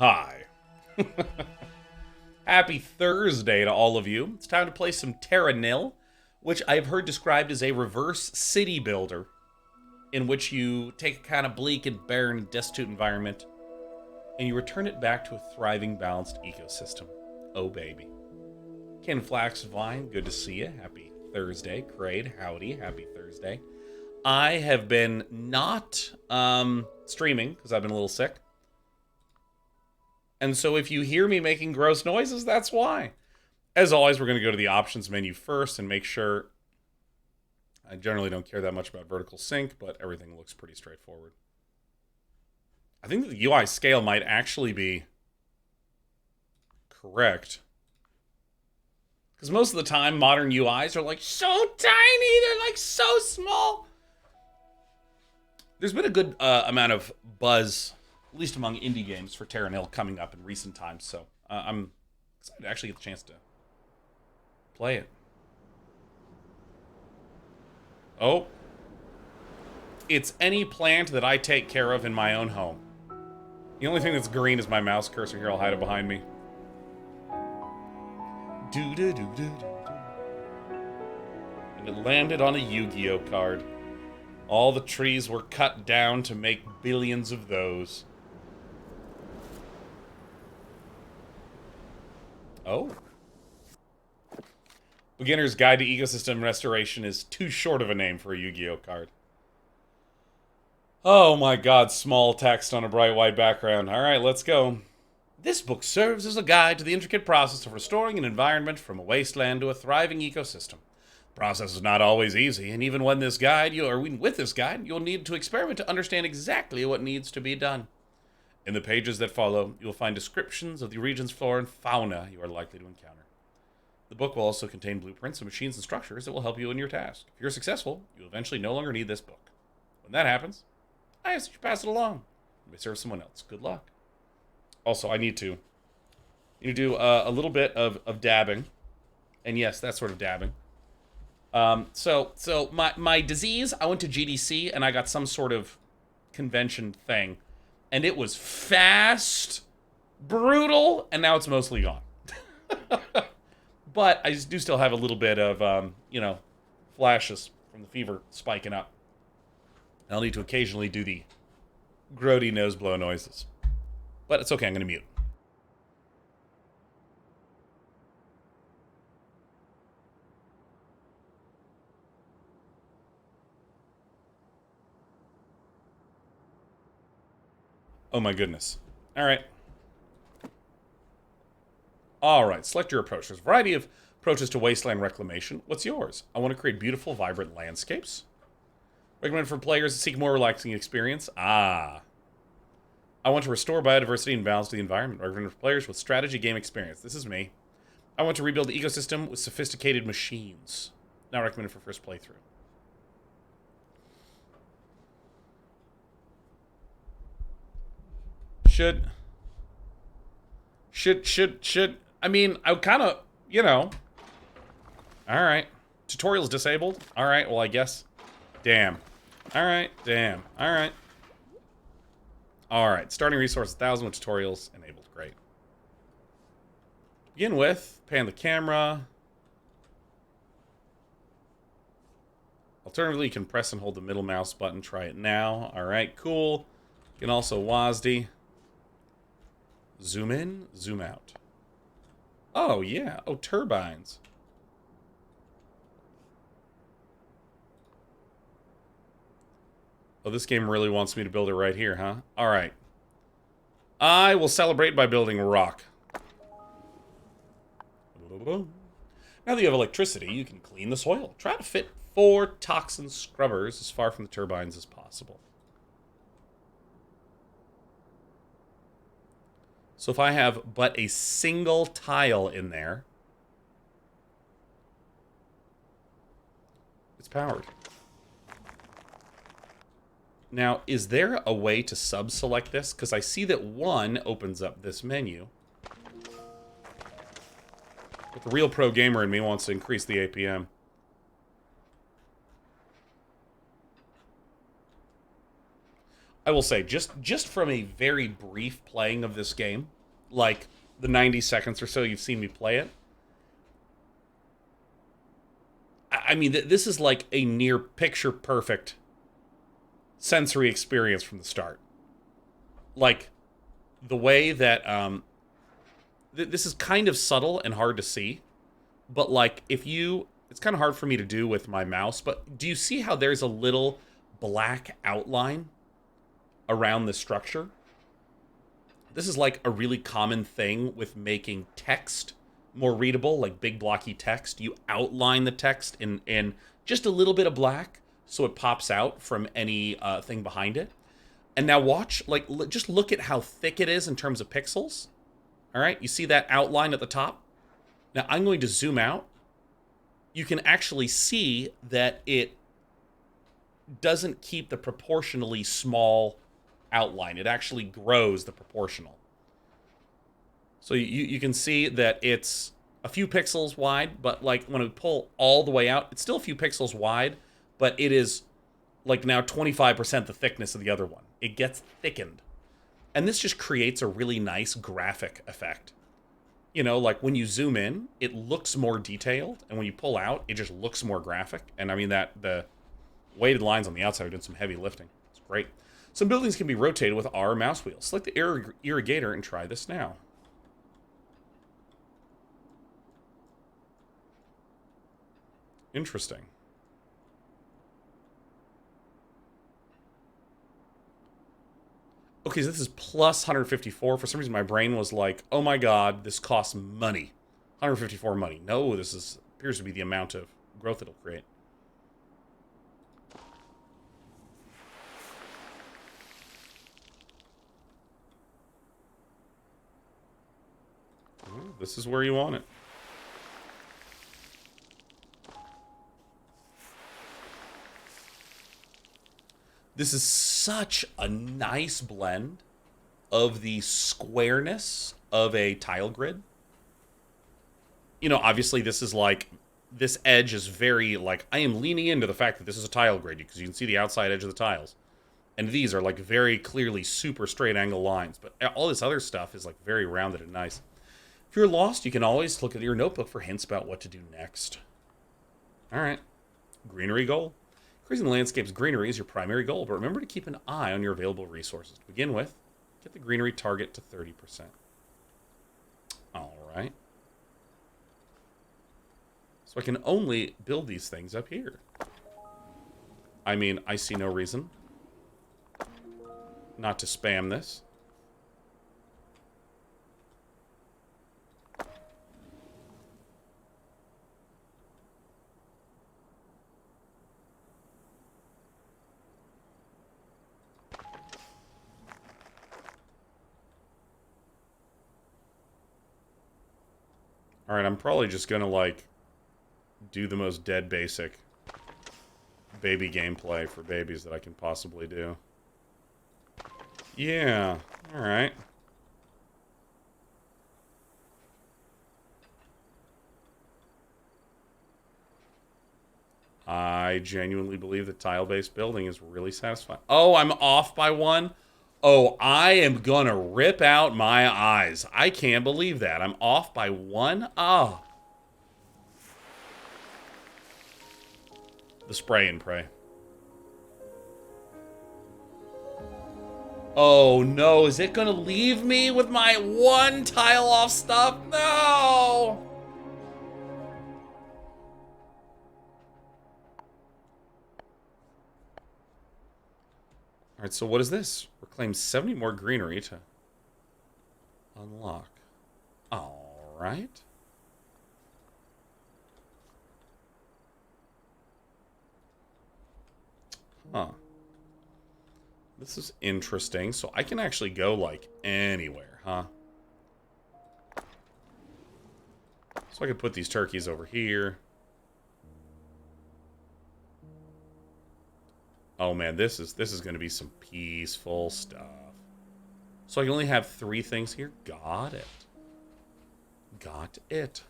Hi. Happy Thursday to all of you. It's time to play some Terra Nil, which I've heard described as a reverse city builder, in which you take a kind of bleak and barren, destitute environment, and you return it back to a thriving, balanced ecosystem. Oh, baby. Ken Flax Vine, good to see you. Happy Thursday. Crade, howdy. Happy Thursday. I have been not streaming because I've been a little sick. And so if you hear me making gross noises, that's why. As always, we're going to go to the options menu first and make sure. I generally don't care that much about vertical sync, but everything looks pretty straightforward. I think the UI scale might actually be correct. Because most of the time, modern UIs are like so tiny, they're like so small. There's been a good amount of buzz, at least among indie games, for Terra Nil coming up in recent times, so I'm excited to actually get the chance to play it. Oh. It's any plant that I take care of in my own home. The only thing that's green is my mouse cursor. Here, I'll hide it behind me. And it landed on a Yu-Gi-Oh card. All the trees were cut down to make billions of those. Oh. Beginner's Guide to Ecosystem Restoration is too short of a name for a Yu-Gi-Oh card. Oh my god, small text on a bright white background. Alright, let's go. This book serves as a guide to the intricate process of restoring an environment from a wasteland to a thriving ecosystem. The process is not always easy, and even with this guide, you'll need to experiment to understand exactly what needs to be done. In the pages that follow, you will find descriptions of the region's flora and fauna you are likely to encounter. The book will also contain blueprints of machines and structures that will help you in your task. If you're successful, you'll eventually no longer need this book. When that happens, I ask that you pass it along. It may serve someone else. Good luck. Also, I need to do a little bit of dabbing. And yes, that sort of dabbing. So my disease, I went to GDC and I got some sort of convention thing. And it was fast, brutal, and now it's mostly gone. But I do still have a little bit of, flashes from the fever spiking up. I'll need to occasionally do the grody nose blow noises. But it's okay, I'm going to mute. Oh my goodness. Alright. Alright, select your approach. There's a variety of approaches to wasteland reclamation. What's yours? I want to create beautiful, vibrant landscapes. Recommended for players to seek more relaxing experience. I want to restore biodiversity and balance to the environment. Recommended for players with strategy game experience. This is me. I want to rebuild the ecosystem with sophisticated machines. Not recommended for first playthrough. Should. I mean, I kind of, Alright. Tutorial's disabled? Alright, well, I guess. Damn. Alright, damn. Alright. Alright, starting resource 1,000 with tutorials enabled. Great. Begin with, pan the camera. Alternatively, you can press and hold the middle mouse button. Try it now. Alright, cool. You can also WASD. Zoom in, zoom out. Oh, yeah. Oh, turbines. Oh, this game really wants me to build it right here, huh? Alright. I will celebrate by building rock. Now that you have electricity, you can clean the soil. Try to fit 4 toxin scrubbers as far from the turbines as possible. So if I have but a single tile in there, it's powered. Now, is there a way to sub-select this? Because I see that 1 opens up this menu. But the real pro gamer in me wants to increase the APM. I will say, just from a very brief playing of this game, like the 90 seconds or so you've seen me play it, I mean, this is like a near picture perfect sensory experience from the start. Like the way that this is kind of subtle and hard to see, but like if you, it's kind of hard for me to do with my mouse, but do you see how there's a little black outline around the structure? This is like a really common thing with making text more readable, like big blocky text. You outline the text in just a little bit of black so it pops out from any thing behind it. And now watch, like, just look at how thick it is in terms of pixels. All right, you see that outline at the top? Now I'm going to zoom out. You can actually see that it doesn't keep the proportionally small outline. It actually grows the proportional. So you can see that it's a few pixels wide, but like when we pull all the way out, it's still a few pixels wide, but it is like now 25% the thickness of the other one. It gets thickened. And this just creates a really nice graphic effect. You know, like when you zoom in, it looks more detailed, and when you pull out, it just looks more graphic. And I mean that the weighted lines on the outside are doing some heavy lifting. It's great. Some buildings can be rotated with R mouse wheel. Select the irrigator and try this now. Interesting. Okay, so this is plus 154. For some reason, my brain was like, oh my god, this costs money. 154 money. No, this appears to be the amount of growth it'll create. Ooh, this is where you want it. This is such a nice blend of the squareness of a tile grid. You know, obviously this is like, this edge is very like, I am leaning into the fact that this is a tile grid because you can see the outside edge of the tiles. And these are like very clearly super straight angle lines, but all this other stuff is like very rounded and nice. If you're lost, you can always look at your notebook for hints about what to do next. All right, greenery goal. Increasing the landscape's greenery is your primary goal, but remember to keep an eye on your available resources. To begin with, get the greenery target to 30%. All right. So I can only build these things up here. I mean, I see no reason not to spam this. Alright, I'm probably just gonna, like, do the most dead basic baby gameplay for babies that I can possibly do. Yeah, alright. I genuinely believe that tile-based building is really satisfying. Oh, I'm off by one? Oh, I am gonna rip out my eyes. I can't believe that. I'm off by one? Oh. The spray and pray. Oh no, is it gonna leave me with my one tile off stuff? No! Alright, so what is this? Reclaim 70 more greenery to unlock. Alright. Huh. This is interesting. So I can actually go, like, anywhere, huh? So I could put these turkeys over here. Oh man, this is going to be some peaceful stuff. So I can only have 3 things here. Got it. Got it.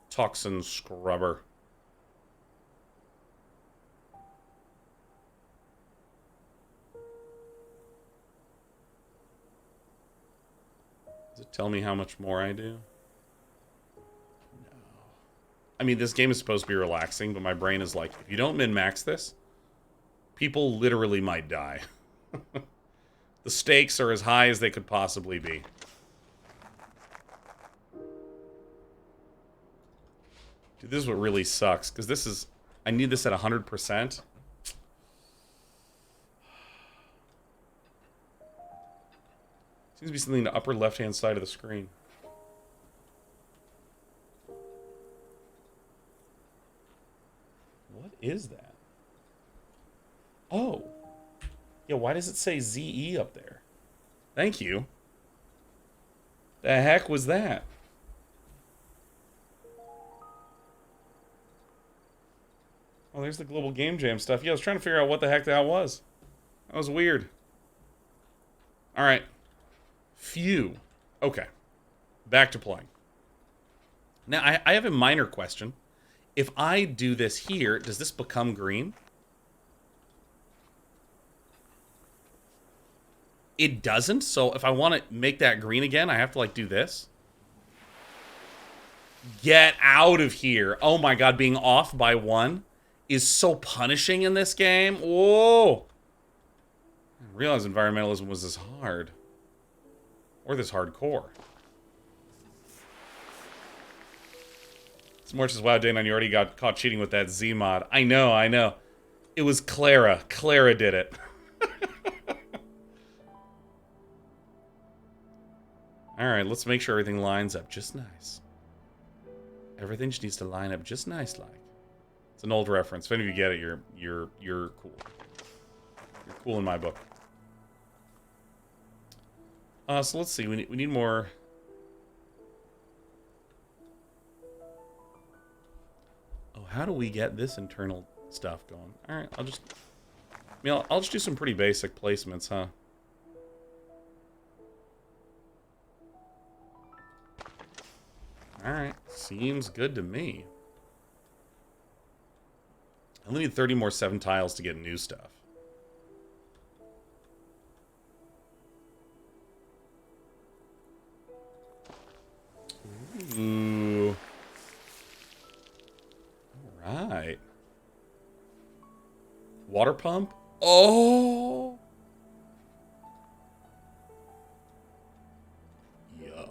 Toxin scrubber. tell me how much more I do? No. I mean, this game is supposed to be relaxing, but my brain is like, if you don't min-max this, people literally might die. The stakes are as high as they could possibly be. Dude, this is what really sucks, because this is... I need this at 100%. Seems to be something in the upper left-hand side of the screen. What is that? Oh. Yeah, why does it say ZE up there? Thank you. The heck was that? Oh, there's the Global Game Jam stuff. Yeah, I was trying to figure out what the heck that was. That was weird. Alright. Phew. Okay. Back to playing. Now, I have a minor question. If I do this here, does this become green? It doesn't, so if I want to make that green again, I have to, like, do this. Get out of here. Oh my god, being off by 1 is so punishing in this game. Whoa! I didn't realize environmentalism was this hard. Or this hardcore. It's more just, wow, Dana, you already got caught cheating with that Z mod. I know, I know. It was Clara. Clara did it. Alright, let's make sure everything lines up just nice. Everything just needs to line up just nice like. It's an old reference. If any of you get it, you're cool. You're cool in my book. So let's see. We need more. Oh, how do we get this internal stuff going? All right, I'll just do some pretty basic placements, huh? All right, seems good to me. I only need 30 more 7 tiles to get new stuff. Ooh. Alright. Water pump? Oh! Yo.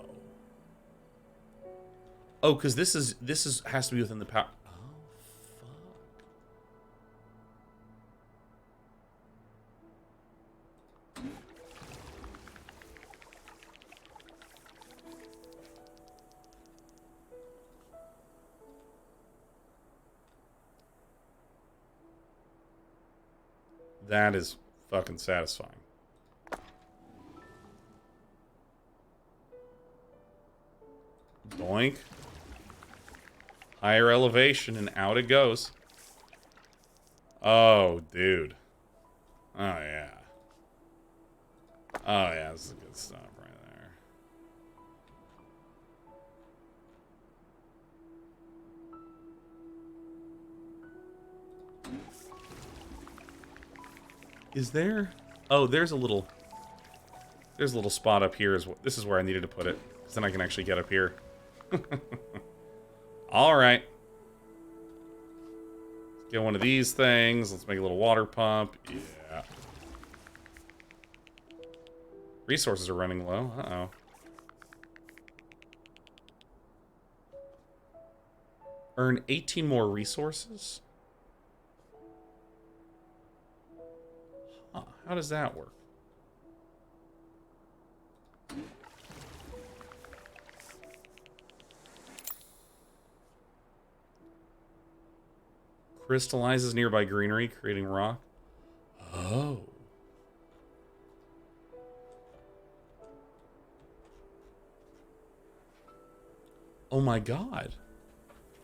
Oh, because this has to be within the power. That is fucking satisfying. Boink. Higher elevation, and out it goes. Oh, dude. Oh, yeah. Oh, yeah, this is good stuff right there. Is there... Oh, there's a little spot up here. This is where I needed to put it. Because then I can actually get up here. Alright. Get one of these things. Let's make a little water pump. Yeah. Resources are running low. Uh-oh. Earn 18 more resources? Huh. How does that work? Crystallizes nearby greenery, creating rock. Oh. Oh my god.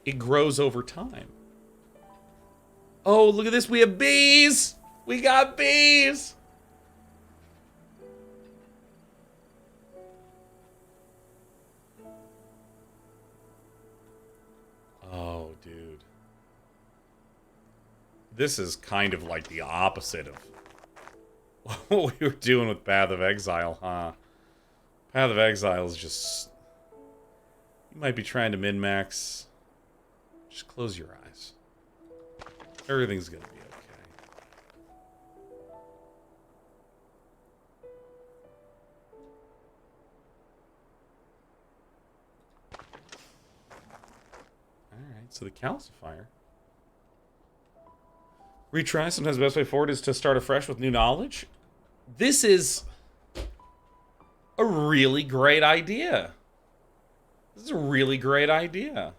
It grows over time. Oh, look at this. We have bees. We got bees. Oh, dude. This is kind of like the opposite of what we were doing with Path of Exile, huh? Path of Exile is just... You might be trying to min-max. Just close your eyes. Everything's gonna be okay. Alright, so the calcifier. Retry. Sometimes the best way forward is to start afresh with new knowledge. This is a really great idea. This is a really great idea.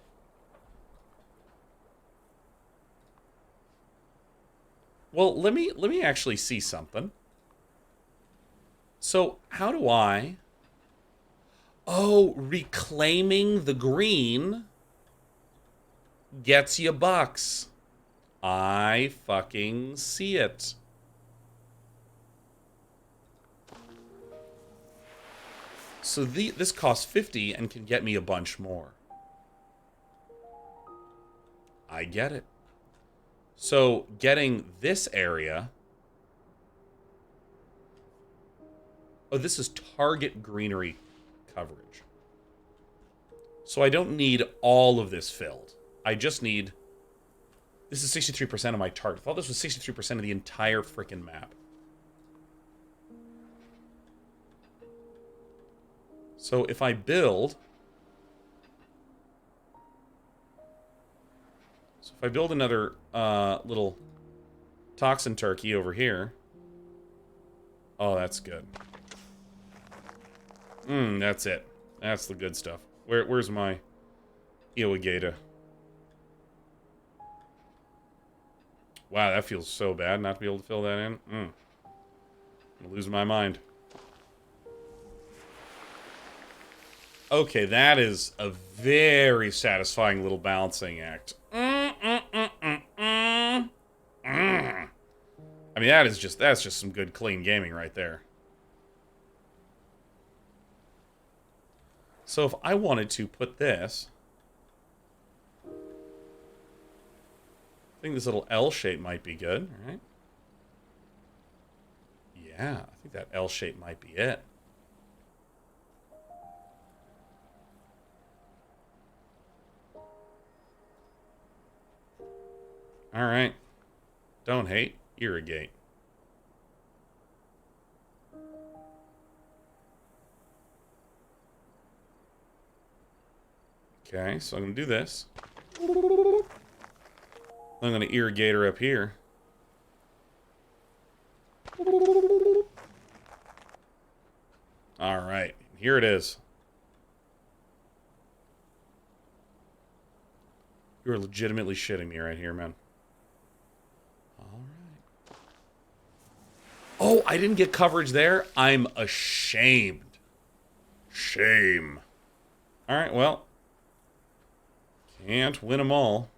Well, let me actually see something. So, how do I... Oh, reclaiming the green gets you bucks. I fucking see it. So this costs 50 and can get me a bunch more. I get it. So getting this area... Oh, this is target greenery coverage. So I don't need all of this filled. I just need... This is 63% of my target. I thought this was 63% of the entire freaking map. So if I build... So if I build another little toxin turkey over here... Oh, that's good. That's it. That's the good stuff. Where's my Iwagata? Wow, that feels so bad not to be able to fill that in. I'm losing my mind. Okay, that is a very satisfying little balancing act. I mean, that's just some good, clean gaming right there. So if I wanted to put this... I think this little L shape might be good, right? Yeah, I think that L shape might be it. Alright. Don't hate, irrigate. Okay, so I'm going to do this. I'm going to irrigate her up here. Alright, here it is. You're legitimately shitting me right here, man. Alright. Oh, I didn't get coverage there? I'm ashamed. Shame. Alright, well. Can't win them all.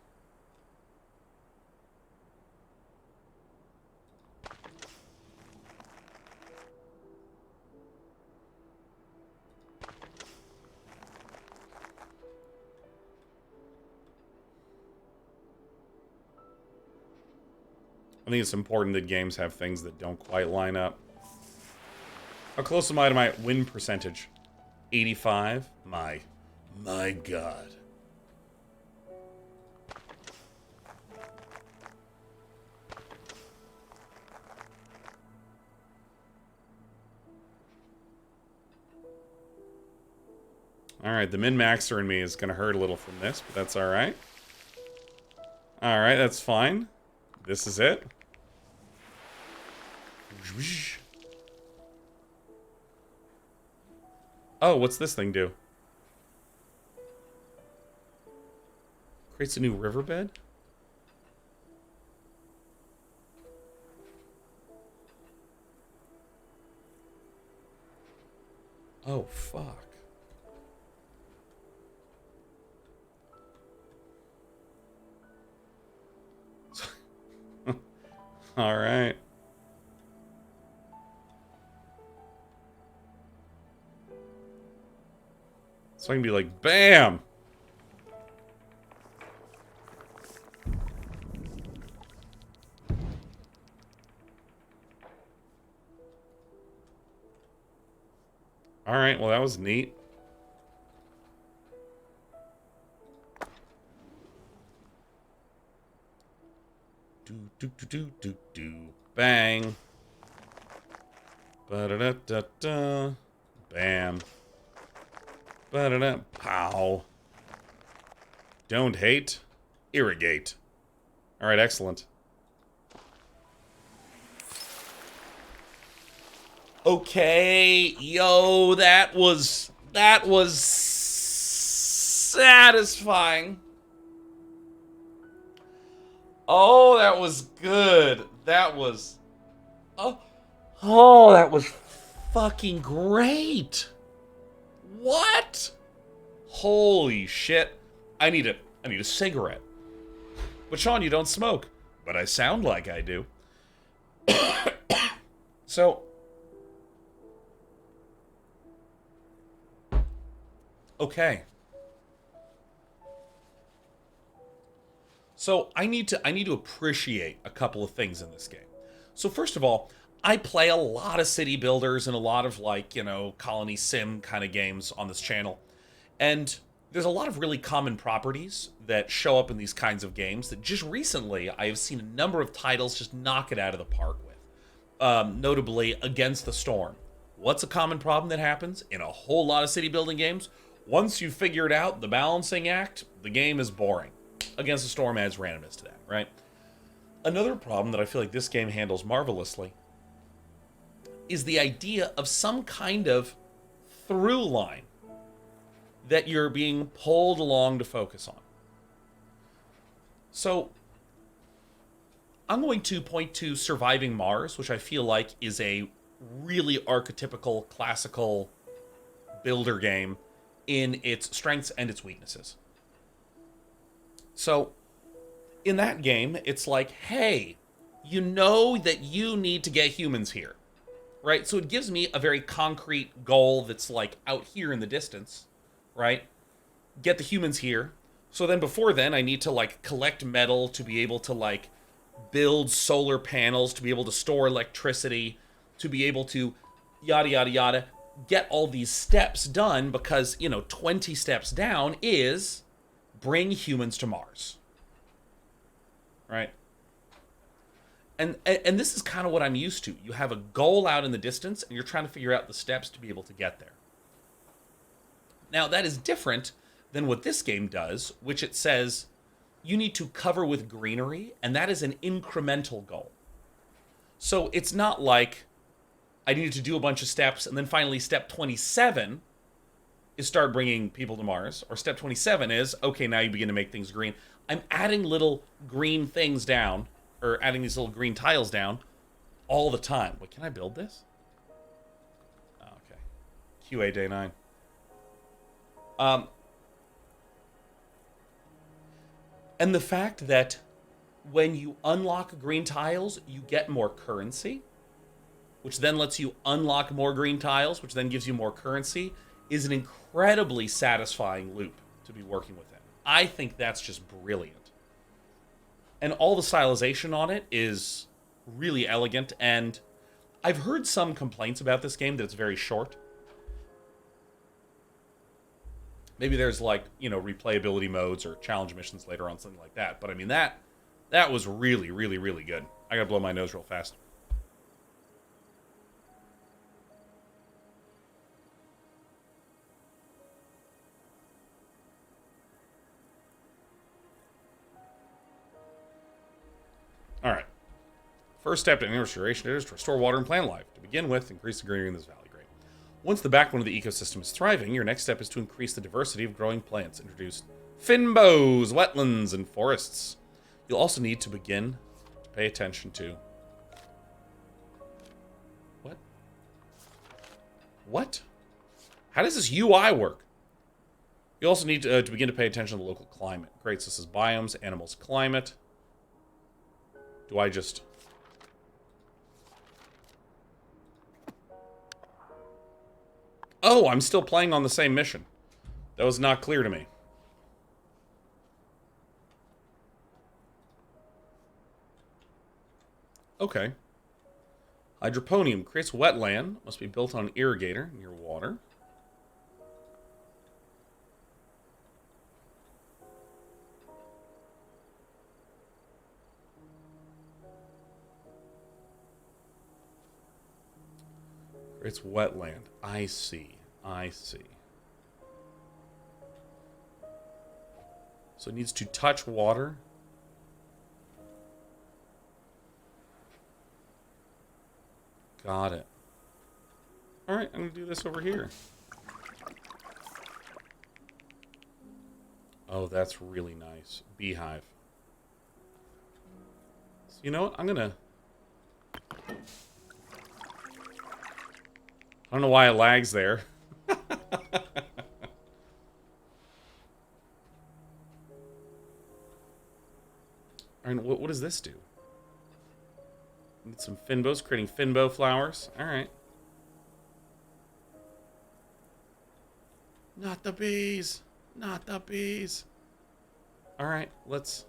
I think it's important that games have things that don't quite line up. How close am I to my win percentage? 85? My God. Alright, the min-maxer in me is going to hurt a little from this, but that's alright. Alright, that's fine. This is it. Oh, what's this thing do? Creates a new riverbed? Oh, fuck. All right. So I can be like, bam! Alright, well that was neat. Do. Bang. Ba-da-da-da-da. Bam. Ba-da-da. Pow. Don't hate. Irrigate. Alright, excellent. Okay, yo, that was satisfying. Oh, that was good. That was that was fucking great. What? Holy shit. I need a cigarette. But Sean, you don't smoke. But I sound like I do. So okay. So I need to appreciate a couple of things in this game. So first of all, I play a lot of city builders and a lot of like, colony sim kind of games on this channel. And there's a lot of really common properties that show up in these kinds of games that just recently I have seen a number of titles just knock it out of the park with. Notably, Against the Storm. What's a common problem that happens in a whole lot of city building games? Once you've figured out the balancing act, the game is boring. Against the Storm adds randomness to that, right? Another problem that I feel like this game handles marvelously is the idea of some kind of through line that you're being pulled along to focus on. So, I'm going to point to Surviving Mars, which I feel like is a really archetypical, classical builder game in its strengths and its weaknesses. So, in that game, it's like, hey, you know that you need to get humans here, right? So it gives me a very concrete goal that's like out here in the distance, right? Get the humans here. So then before then, I need to like collect metal to be able to like build solar panels, to be able to store electricity, to be able to yada, yada, yada, get all these steps done because, 20 steps down is bring humans to Mars. Right? And this is kind of what I'm used to. You have a goal out in the distance, and you're trying to figure out the steps to be able to get there. Now, that is different than what this game does, which it says you need to cover with greenery, and that is an incremental goal. So it's not like I needed to do a bunch of steps, and then finally step 27 is start bringing people to Mars, or step 27 is, okay, now you begin to make things green. I'm adding little green things down, or adding these little green tiles down all the time. Wait, can I build this? Oh, okay. QA day 9. And the fact that when you unlock green tiles, you get more currency, which then lets you unlock more green tiles, which then gives you more currency, is an incredibly satisfying loop to be working within. I think that's just brilliant. And all the stylization on it is really elegant, and I've heard some complaints about this game that it's very short. Maybe there's like, replayability modes or challenge missions later on, something like that. But I mean, that was really, really, really good. I gotta blow my nose real fast. All right. First step in restoration is to restore water and plant life. To begin with, increase the greenery in this valley. Great. Once the backbone of the ecosystem is thriving, your next step is to increase the diversity of growing plants. Introduce finbows, wetlands, and forests. You'll also need to begin to pay attention to... What? What? How does this UI work? You also need to begin to pay attention to the local climate. Great, so this is biomes, animals, climate. Do I just... Oh, I'm still playing on the same mission. That was not clear to me. Okay. Hydroponium creates wetland. Must be built on an irrigator near water. It's wetland. I see. I see. So it needs to touch water. Got it. Alright, I'm going to do this over here. Oh, that's really nice. Beehive. So you know what? I'm going to... I don't know why it lags there. Alright, what does this do? Need some finbows, creating finbow flowers. Alright. Not the bees! Not the bees! Alright, let's...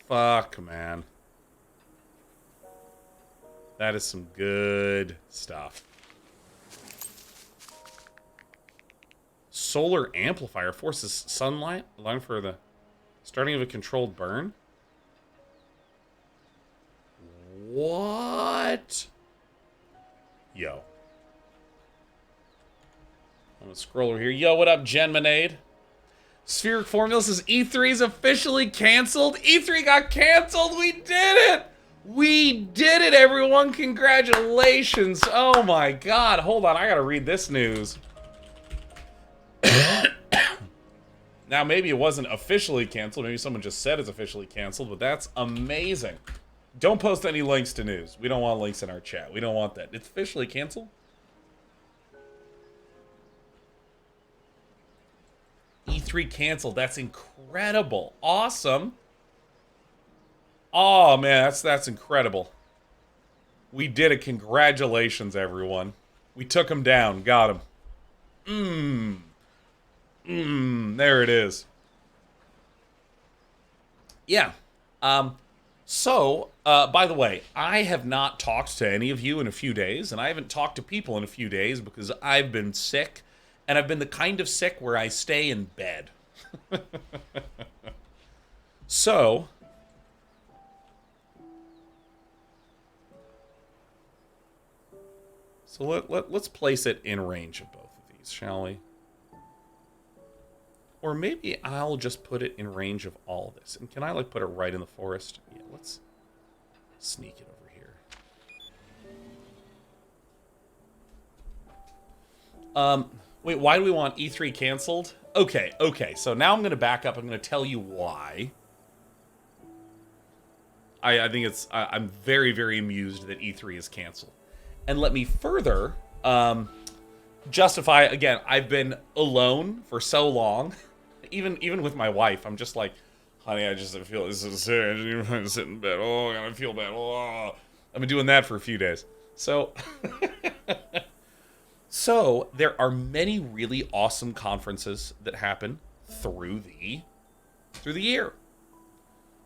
Fuck, man. That is some good stuff. Solar amplifier forces sunlight, allowing for the starting of a controlled burn. What? Yo. I'm gonna scroll over here. Yo, what up, Genmanade? Spheric Formula says E3 is officially canceled. E3 got canceled. We did it. We did it, everyone. Congratulations. Oh my god. Hold on. I gotta read this news. Now, maybe it wasn't officially canceled. Maybe someone just said it's officially canceled, but that's amazing. Don't post any links to news. We don't want links in our chat. We don't want that. It's officially canceled? E3 canceled. That's incredible. Awesome. Oh, man, that's incredible. We did it. Congratulations, everyone. We took him down. Got him. There it is. Yeah. So, by the way, I have not talked to any of you in a few days, and I haven't talked to people in a few days because I've been sick, and I've been the kind of sick where I stay in bed. So, let's place it in range of both of these, shall we? Or maybe I'll just put it in range of all this. And can I, like, put it right in the forest? Yeah, let's sneak it over here. Wait, why do we want E3 canceled? Okay, so now I'm going to back up. I'm going to tell you why. I think it's... I'm very, very amused that E3 is canceled. And let me further justify, again, I've been alone for so long. Even with my wife, I'm just like, honey, I just feel this is sick. I just sit in bed. Oh, I feel bad. Oh, I've been doing that for a few days. So, so there are many really awesome conferences that happen through the year.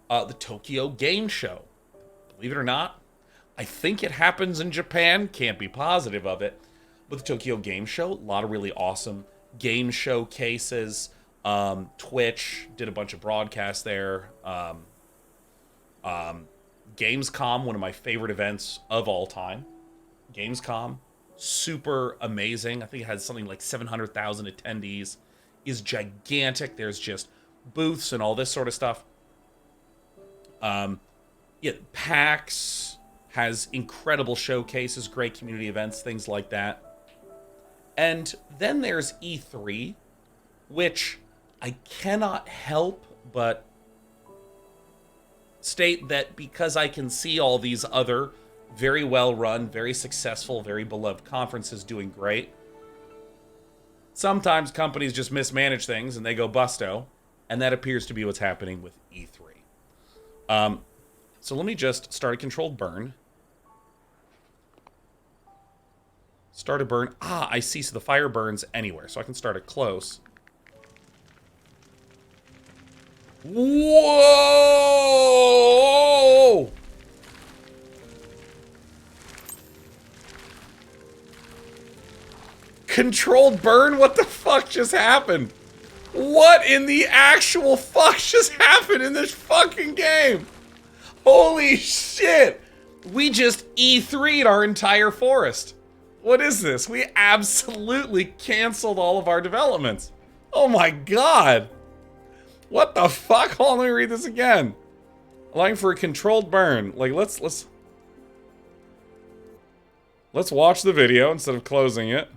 The Tokyo Game Show, believe it or not, I think it happens in Japan. Can't be positive of it, but the Tokyo Game Show, a lot of really awesome game showcases. Twitch did a bunch of broadcasts there. Gamescom, one of my favorite events of all time. Gamescom, super amazing. I think it has something like 700,000 attendees. Is gigantic. There's just booths and all this sort of stuff. Yeah, PAX has incredible showcases, great community events, things like that. And then there's E3, which I cannot help but state that because I can see all these other very well-run, very successful, very beloved conferences doing great, sometimes companies just mismanage things and they go busto, and that appears to be what's happening with E3. So let me just start a controlled burn. Start a burn. Ah, I see. So the fire burns anywhere. So I can start it close. Whoa! Controlled burn? What the fuck just happened? What in the actual fuck just happened in this fucking game? Holy shit! We just E3'd our entire forest. What is this? We absolutely canceled all of our developments. Oh my god. What the fuck? Hold on, let me read this again. Allowing for a controlled burn. Like, let's watch the video instead of closing it.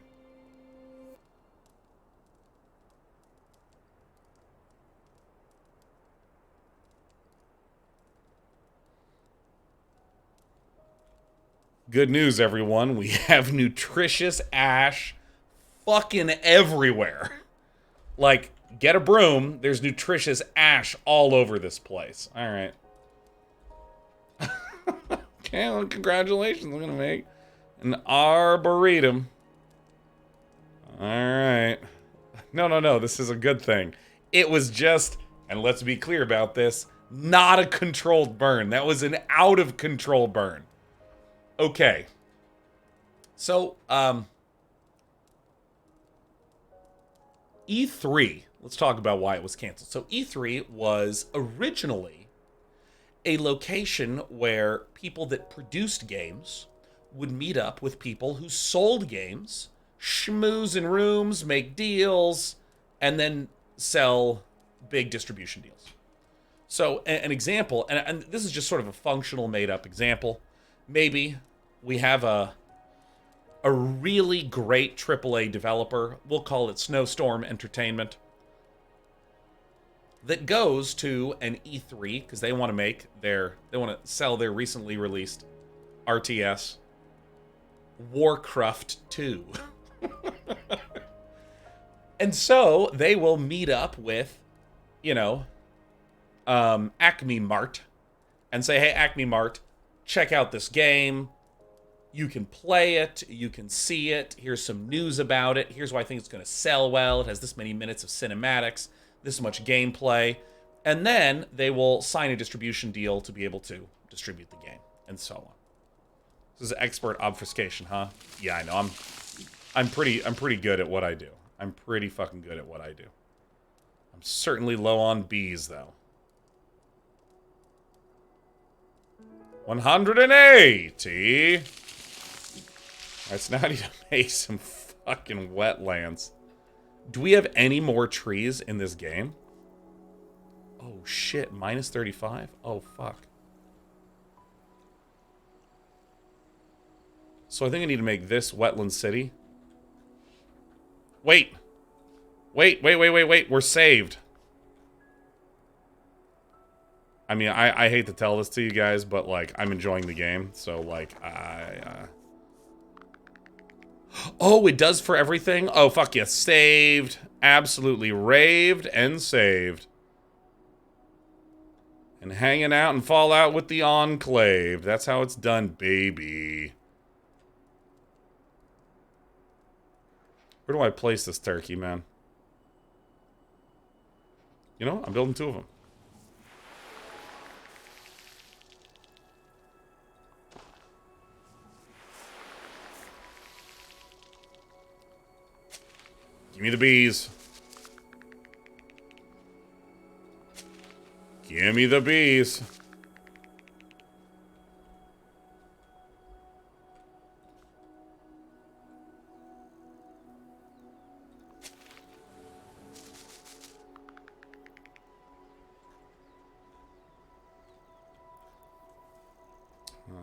Good news, everyone. We have nutritious ash fucking everywhere. Like, get a broom. There's nutritious ash all over this place. All right. Okay, well, congratulations. I'm going to make an arboretum. All right. No. This is a good thing. It was just, and let's be clear about this, not a controlled burn. That was an out of control burn. Okay. So, E3, let's talk about why it was canceled. So E3 was originally a location where people that produced games would meet up with people who sold games, schmooze in rooms, make deals, and then sell big distribution deals. So an example, and this is just sort of a functional made-up example. Maybe we have a really great AAA developer, we'll call it Snowstorm Entertainment, that goes to an E3 because they want to sell their recently released RTS Warcraft 2. And so they will meet up with, Acme Mart and say, hey, Acme Mart, check out this game. You can play it. You can see it. Here's some news about it. Here's why I think it's going to sell well. It has this many minutes of cinematics, this much gameplay. And then they will sign a distribution deal to be able to distribute the game, and so on. This is expert obfuscation, huh? Yeah, I know. I'm pretty good at what I do. I'm pretty fucking good at what I do. I'm certainly low on bees, though. 180. Alright, so now I need to make some fucking wetlands. Do we have any more trees in this game? Oh shit, minus 35? Oh fuck. So I think I need to make this wetland city. Wait, we're saved. I mean, I hate to tell this to you guys, but, like, I'm enjoying the game, so, like, Oh, it does for everything? Oh, fuck yeah, saved. Absolutely raved and saved. And hanging out and Fallout with the Enclave. That's how it's done, baby. Where do I place this turkey, man? You know, I'm building 2 of them. Give me the bees. Give me the bees.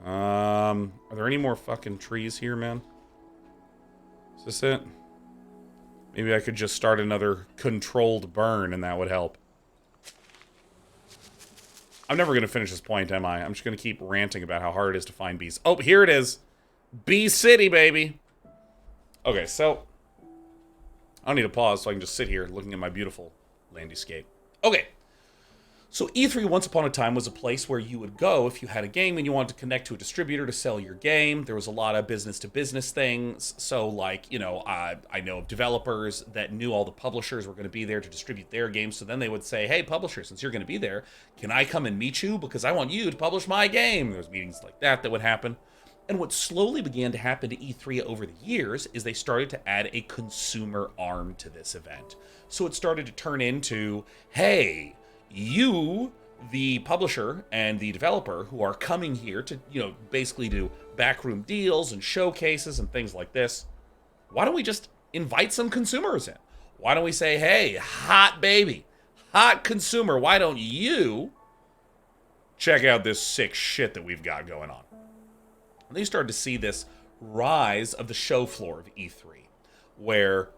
Are there any more fucking trees here, man? Is this it? Maybe I could just start another controlled burn and that would help. I'm never going to finish this point, am I? I'm just going to keep ranting about how hard it is to find bees. Oh, here it is. Bee City, baby. Okay, so I don't need to pause, so I can just sit here looking at my beautiful landscape. Okay. So E3 once upon a time was a place where you would go if you had a game and you wanted to connect to a distributor to sell your game. There was a lot of business-to-business things. So, like, you know, I know of developers that knew all the publishers were going to be there to distribute their games. So then they would say, hey, publisher, since you're going to be there, can I come and meet you? Because I want you to publish my game. There was meetings like that would happen. And what slowly began to happen to E3 over the years is they started to add a consumer arm to this event. So it started to turn into, hey, you the publisher and the developer who are coming here to, basically do backroom deals and showcases and things like this, why don't we just invite some consumers in? Why don't we say, hey, hot baby, hot consumer, why don't you check out this sick shit that we've got going on? And they started to see this rise of the show floor of E3, where,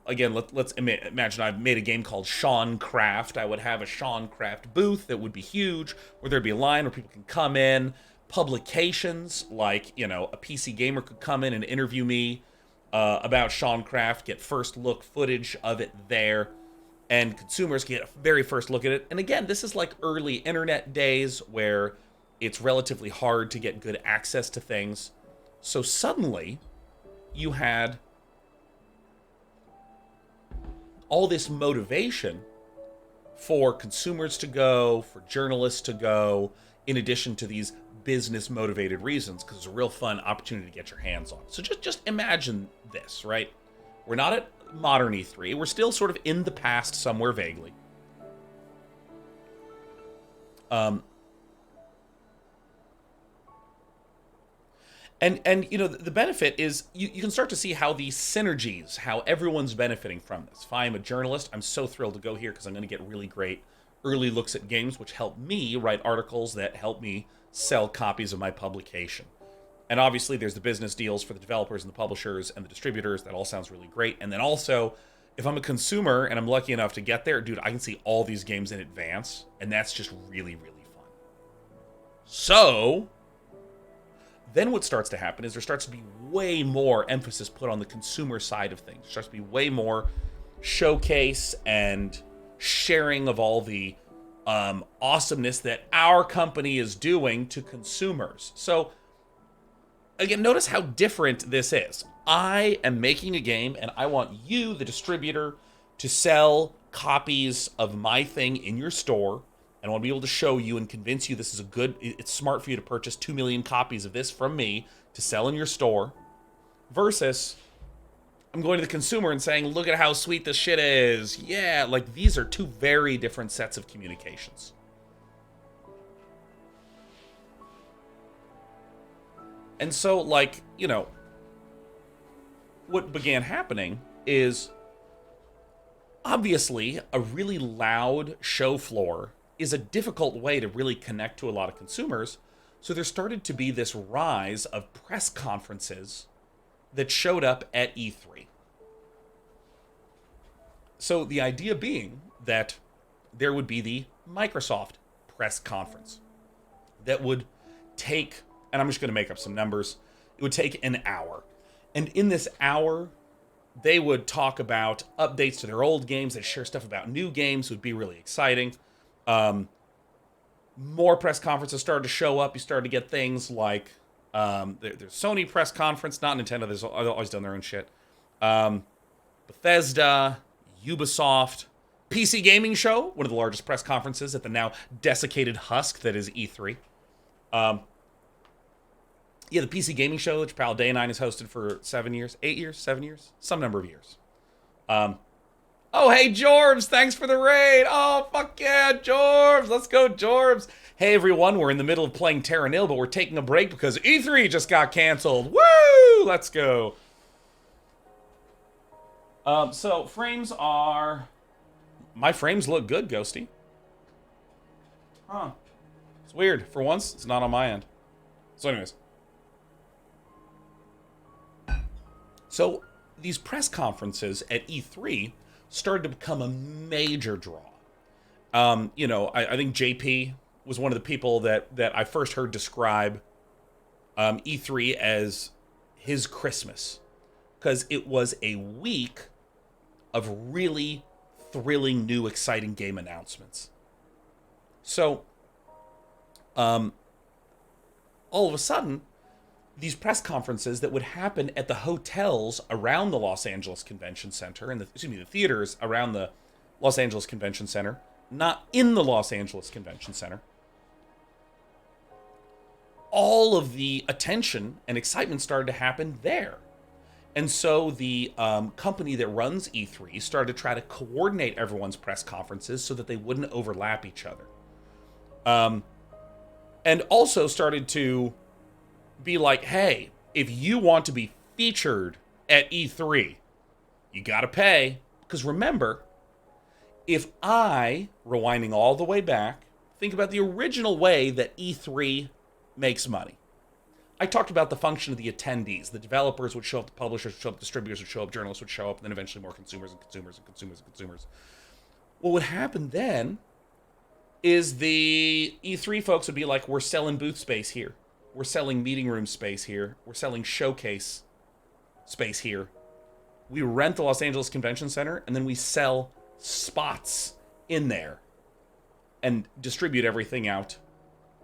again, let's imagine I've made a game called Sean Craft. I would have a Sean Craft booth that would be huge, where there'd be a line where people can come in. Publications like, a PC Gamer could come in and interview me about Sean Craft, get first look footage of it there, and consumers get a very first look at it. And again, this is like early internet days where it's relatively hard to get good access to things. So suddenly, you had all this motivation for consumers to go, for journalists to go, in addition to these business-motivated reasons, because it's a real fun opportunity to get your hands on. So just imagine this, right? We're not at modern E3. We're still sort of in the past somewhere vaguely. And the benefit is you can start to see how these synergies, how everyone's benefiting from this. If I'm a journalist, I'm so thrilled to go here because I'm going to get really great early looks at games, which help me write articles that help me sell copies of my publication. And obviously there's the business deals for the developers and the publishers and the distributors. That all sounds really great. And then also, if I'm a consumer and I'm lucky enough to get there, dude, I can see all these games in advance. And that's just really, really fun. So then what starts to happen is there starts to be way more emphasis put on the consumer side of things. There starts to be way more showcase and sharing of all the awesomeness that our company is doing to consumers. So again, notice how different this is. I am making a game and I want you, the distributor, to sell copies of my thing in your store. And I want to be able to show you and convince you this is it's smart for you to purchase 2 million copies of this from me to sell in your store. Versus, I'm going to the consumer and saying, look at how sweet this shit is. Yeah, like these are two very different sets of communications. And so, what began happening is, obviously, a really loud show floor is a difficult way to really connect to a lot of consumers. So there started to be this rise of press conferences that showed up at E3. So the idea being that there would be the Microsoft press conference that would take, and I'm just going to make up some numbers, it would take an hour. And in this hour, they would talk about updates to their old games. They'd share stuff about new games. It would be really exciting. More press conferences started to show up. You started to get things like there's Sony press conference, not Nintendo. They've always done their own shit. Bethesda, Ubisoft, PC Gaming Show, one of the largest press conferences at the now desiccated husk that is E3. The PC Gaming Show, which pal Day9 has hosted for 7 years, 8 years, 7 years, some number of years. Oh, hey, Jorbs, thanks for the raid. Oh, fuck yeah, Jorbs. Let's go, Jorbs. Hey, everyone, we're in the middle of playing Terra Nil, but we're taking a break because E3 just got canceled. Woo! Let's go. So, frames are... My frames look good, Ghosty. Huh. It's weird. For once, it's not on my end. So, anyways. So, these press conferences at E3 started to become a major draw. I think JP was one of the people that I first heard describe E3 as his Christmas, because it was a week of really thrilling, new, exciting game announcements. So, all of a sudden, these press conferences that would happen at the hotels around the Los Angeles Convention Center, and the theaters around the Los Angeles Convention Center, not in the Los Angeles Convention Center, all of the attention and excitement started to happen there. And so the company that runs E3 started to try to coordinate everyone's press conferences so that they wouldn't overlap each other. And also started to be like, hey, if you want to be featured at E3, you gotta pay. Because remember, if I, rewinding all the way back, think about the original way that E3 makes money. I talked about the function of the attendees. The developers would show up, the publishers would show up, distributors would show up, journalists would show up, and then eventually more consumers and consumers and consumers and consumers. What would happen then is the E3 folks would be like, we're selling booth space here. We're selling meeting room space here. We're selling showcase space here. We rent the Los Angeles Convention Center, and then we sell spots in there and distribute everything out,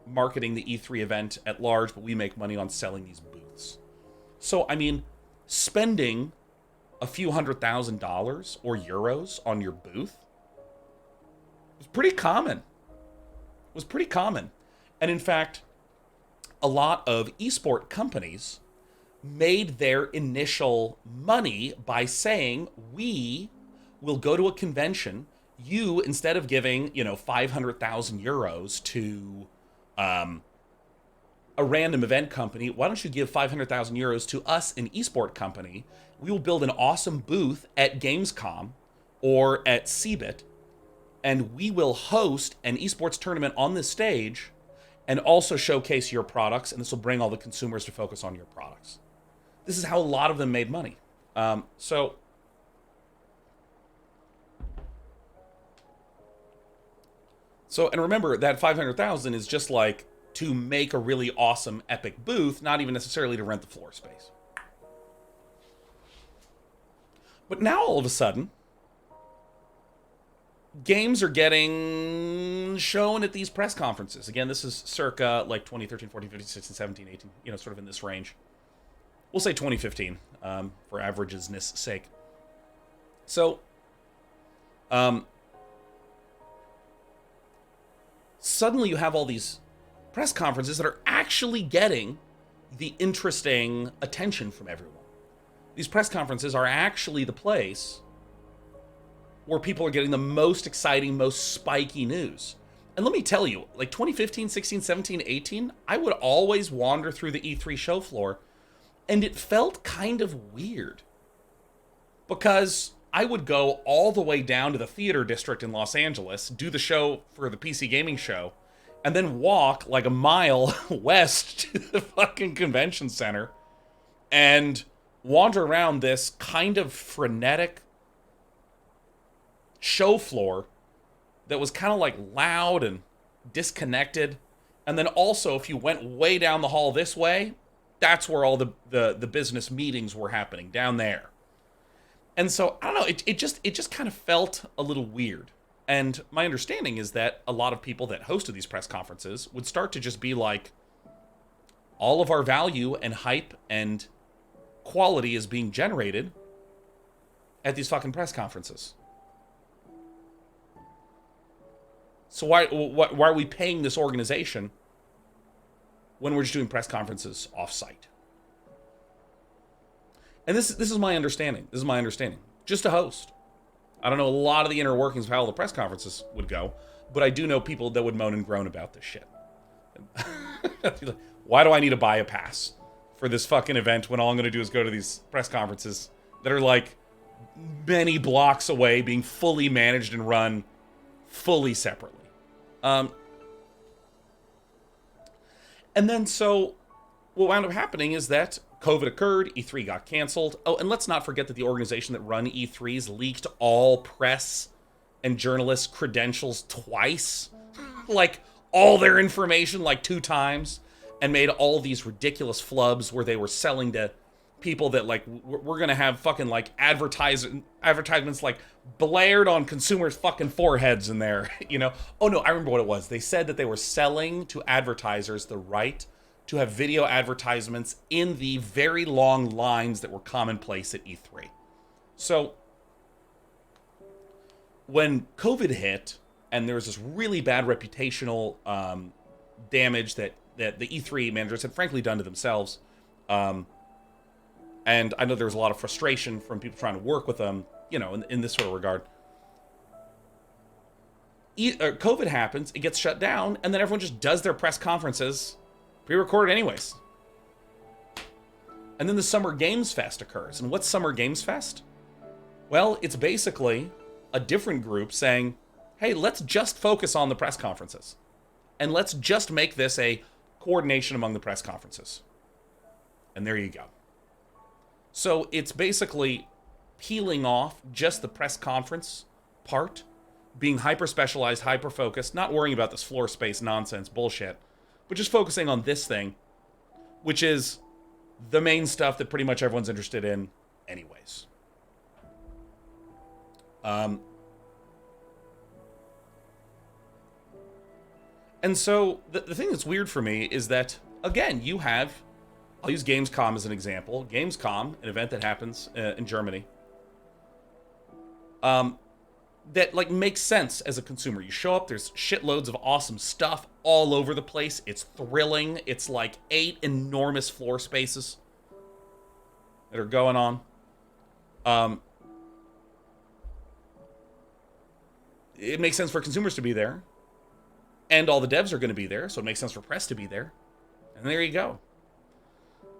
marketing the E3 event at large, but we make money on selling these booths. So, I mean, spending a few $100,000 or euros on your booth was pretty common. And in fact, a lot of esport companies made their initial money by saying, we will go to a convention. You, instead of giving, 500,000 euros to a random event company, why don't you give 500,000 euros to us, an esport company? We will build an awesome booth at Gamescom or at CeBIT, and we will host an esports tournament on this stage and also showcase your products, and this will bring all the consumers to focus on your products. This is how a lot of them made money. So and remember that 500,000 is just like to make a really awesome epic booth, not even necessarily to rent the floor space. But now all of a sudden, games are getting shown at these press conferences. Again, this is circa like 2013, 14, 15, 16, 17, 18, sort of in this range. We'll say 2015 for averageness sake. So, suddenly you have all these press conferences that are actually getting the interesting attention from everyone. These press conferences are actually the place where people are getting the most exciting, most spiky news. And let me tell you, like 2015, 16, 17, 18, I would always wander through the E3 show floor, and it felt kind of weird. Because I would go all the way down to the theater district in Los Angeles, do the show for the PC gaming show, and then walk like a mile west to the fucking convention center and wander around this kind of frenetic show floor that was kind of like loud and disconnected. And then also, if you went way down the hall this way, that's where all the business meetings were happening, down there. And so, I don't know, it just kind of felt a little weird. And my understanding is that a lot of people that hosted these press conferences would start to just be like, all of our value and hype and quality is being generated at these fucking press conferences. So why are we paying this organization when we're just doing press conferences off-site? And this is my understanding. Just a host. I don't know a lot of the inner workings of how all the press conferences would go, but I do know people that would moan and groan about this shit. Why do I need to buy a pass for this fucking event when all I'm going to do is go to these press conferences that are like many blocks away, being fully managed and run fully separately? And then so what wound up happening is that COVID occurred, E3 got canceled. Oh, and let's not forget that the organization that run E3s leaked all press and journalists' credentials twice. Like, all their information like 2 times. And made all these ridiculous flubs where they were selling to people that, like, we're gonna have fucking, like, advertisements, like, blared on consumers' fucking foreheads in there, Oh, no, I remember what it was. They said that they were selling to advertisers the right to have video advertisements in the very long lines that were commonplace at E3. So, when COVID hit, and there was this really bad reputational damage that the E3 managers had frankly done to themselves, and I know there was a lot of frustration from people trying to work with them, in this sort of regard. COVID happens, it gets shut down, and then everyone just does their press conferences pre-recorded anyways. And then the Summer Games Fest occurs. And what's Summer Games Fest? Well, it's basically a different group saying, hey, let's just focus on the press conferences. And let's just make this a coordination among the press conferences. And there you go. So it's basically peeling off just the press conference part, being hyper-specialized, hyper-focused, not worrying about this floor space nonsense bullshit, but just focusing on this thing, which is the main stuff that pretty much everyone's interested in anyways. And so the thing that's weird for me is that, again, you have, I'll use Gamescom as an example. Gamescom, an event that happens in Germany, that like makes sense as a consumer. You show up, there's shitloads of awesome stuff all over the place. It's thrilling. It's like 8 enormous floor spaces that are going on. It makes sense for consumers to be there. And all the devs are going to be there, so it makes sense for press to be there. And there you go.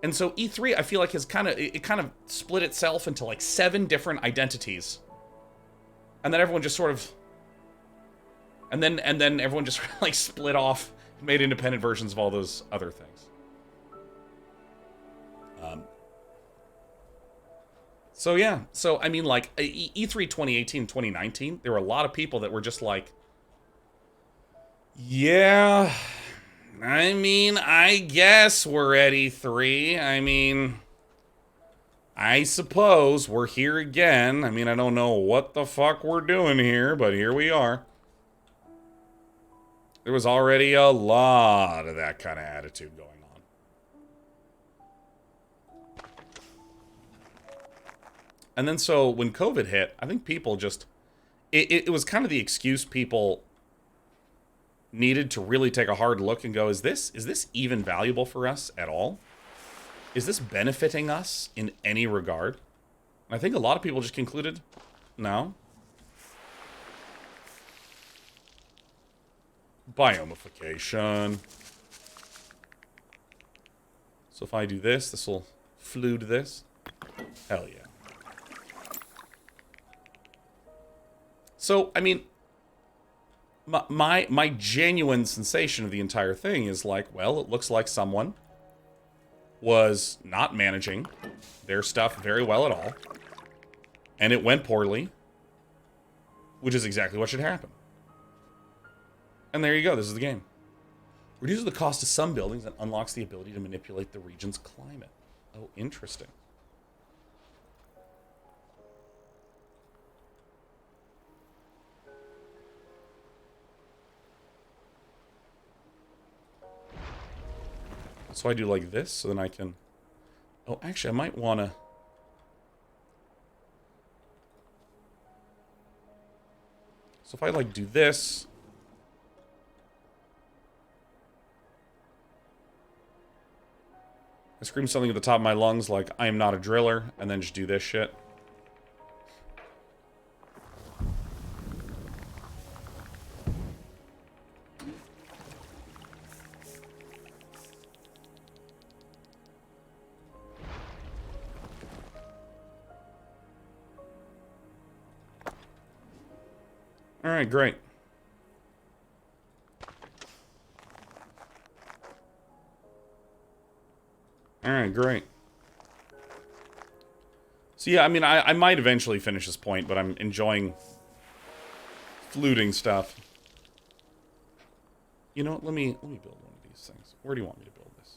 And so E3, I feel like, has kind of split itself into like 7 different identities. And then everyone just sort of, and then everyone just like split off, made independent versions of all those other things. So yeah, so I mean, like E3 2018, 2019, there were a lot of people that were just like, yeah, I mean, I guess we're at E3. I mean, I suppose we're here again. I mean, I don't know what the fuck we're doing here, but here we are. There was already a lot of that kind of attitude going on. And then so when COVID hit, I think people just, it was kind of the excuse people needed to really take a hard look and go, is this even valuable for us at all? Is this benefiting us in any regard? And I think a lot of people just concluded, no. Biomification. So if I do this, this will flute this. Hell yeah. So, I mean, my genuine sensation of the entire thing is like, well, it looks like someone was not managing their stuff very well at all, and it went poorly, which is exactly what should happen. And there you go, this is the game. Reduces the cost of some buildings and unlocks the ability to manipulate the region's climate. Oh, interesting. So I do like this, so then I can... Oh, actually, I might want to... So if I, like, do this... I scream something at the top of my lungs like, I am not a driller, and then just do this shit. Alright, great. Alright, great. So yeah, I mean, I might eventually finish this point, but I'm enjoying fluting stuff. You know what, let me build one of these things. Where do you want me to build this?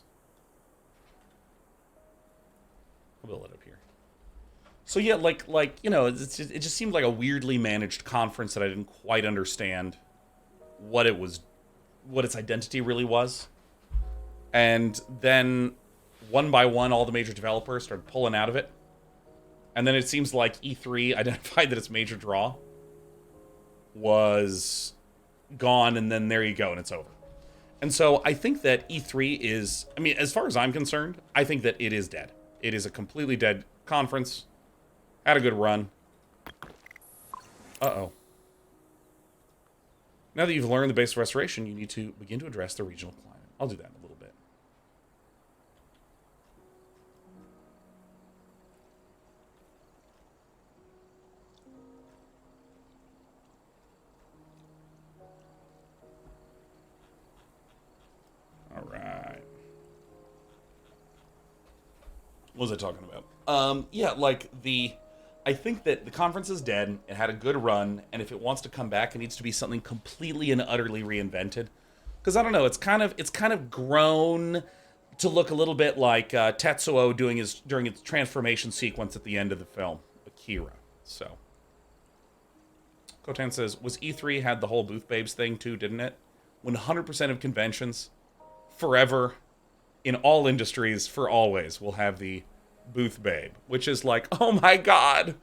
I'll build it up here. So yeah, like you know, it just seemed like a weirdly managed conference that I didn't quite understand what its identity really was. And then one by one, all the major developers started pulling out of it. And then it seems like E3 identified that its major draw was gone, and then there you go, and it's over. And so I think that E3 is, I mean, as far as I'm concerned, I think that it is dead. It is a completely dead conference. Had a good run. Uh-oh. Now that you've learned the basic restoration, you need to begin to address the regional climate. I'll do that in a little bit. All right. What was I talking about? Yeah, like I think that the conference is dead. It had a good run, and if it wants to come back, it needs to be something completely and utterly reinvented. Because I don't know, it's kind of grown to look a little bit like Tetsuo during its transformation sequence at the end of the film, Akira. So, Kotan says, was E3 had the whole Booth Babes thing too, didn't it? 100% of conventions, forever, in all industries, for always, will have the Booth Babe, which is like, oh my god,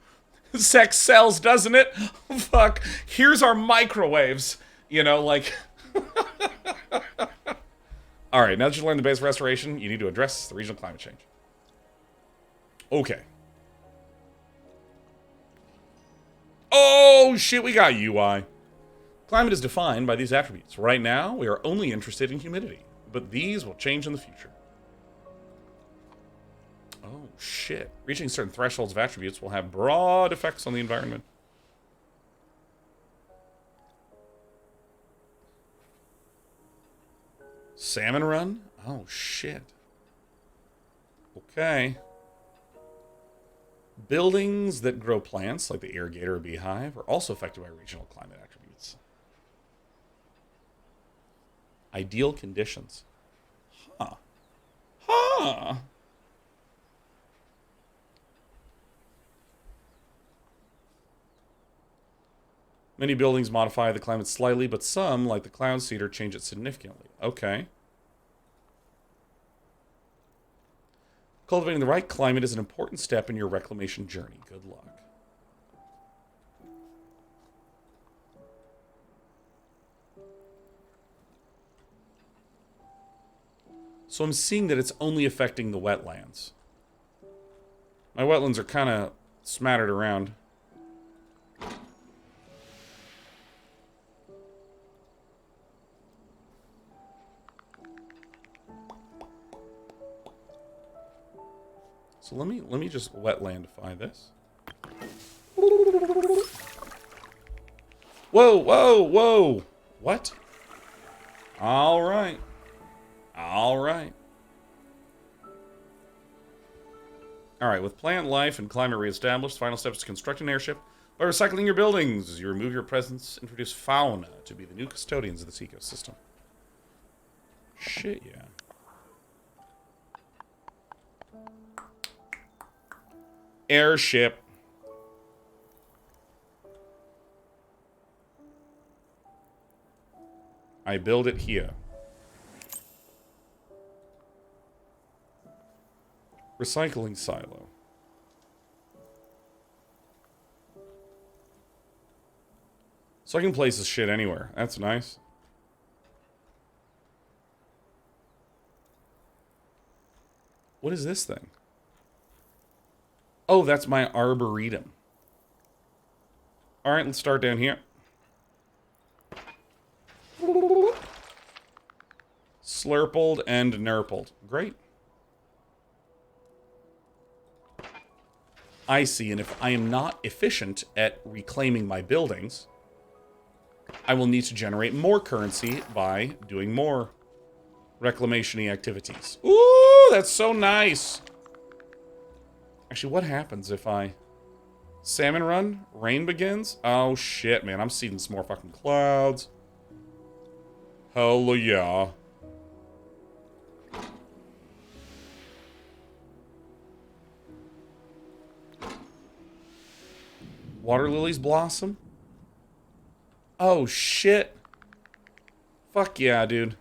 sex sells, doesn't it? Fuck, here's our microwaves, you know, like... Alright, now that you learned the basic restoration, you need to address the regional climate change. Okay. Oh, shit, we got UI. Climate is defined by these attributes. Right now, we are only interested in humidity, but these will change in the future. Oh, shit. Reaching certain thresholds of attributes will have broad effects on the environment. Salmon run? Oh, shit. Okay. Buildings that grow plants, like the irrigator or beehive, are also affected by regional climate attributes. Ideal conditions. Huh. Huh. Many buildings modify the climate slightly, but some, like the cloud cedar, change it significantly. Okay. Cultivating the right climate is an important step in your reclamation journey. Good luck. So I'm seeing that it's only affecting the wetlands. My wetlands are kind of smattered around. So let me just wetlandify this. Whoa, whoa, whoa. What? All right. All right. All right, with plant life and climate reestablished, final step is to construct an airship. By recycling your buildings, you remove your presence, introduce fauna to be the new custodians of this ecosystem. Shit, yeah. Airship. I build it here. Recycling silo. So I can place this shit anywhere. That's nice. What is this thing? Oh, that's my arboretum. Alright, let's start down here. Slurpled and nurpled. Great. I see, and if I am not efficient at reclaiming my buildings, I will need to generate more currency by doing more reclamation-y activities. Ooh, that's so nice! Actually, what happens if I... Salmon run? Rain begins? Oh, shit, man. I'm seeing some more fucking clouds. Hell yeah. Water lilies blossom? Oh, shit. Fuck yeah, dude.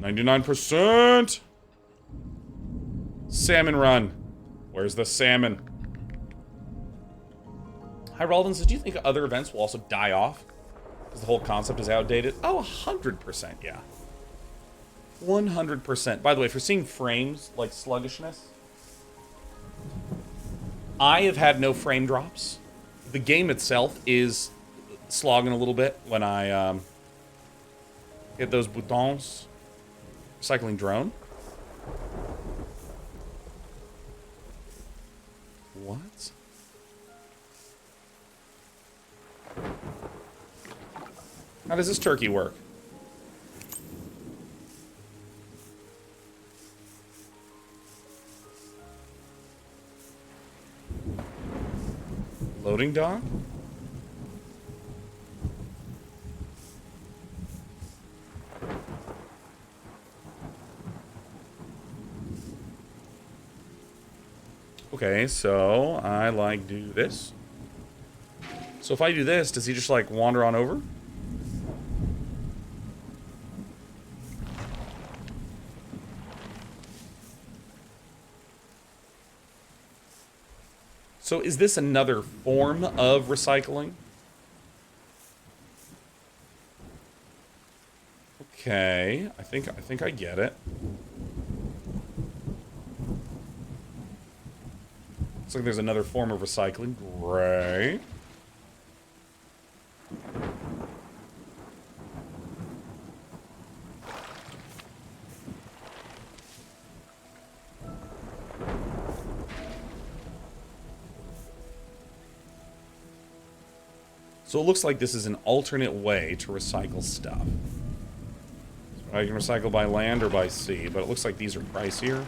%. Salmon run. Where's the salmon? Hi, Ralden says, do you think other events will also die off? Because the whole concept is outdated? Oh, 100%, yeah. 100%. By the way, if you're seeing frames, like sluggishness, I have had no frame drops. The game itself is slogging a little bit when I hit those boutons. Recycling drone. What? How does this turkey work? Loading dock? Okay, so I like do this. So if I do this, does he just like wander on over? So is this another form of recycling? Okay, I think I get it. Looks like there's another form of recycling. Great. So it looks like this is an alternate way to recycle stuff. So I can recycle by land or by sea, but it looks like these are pricier.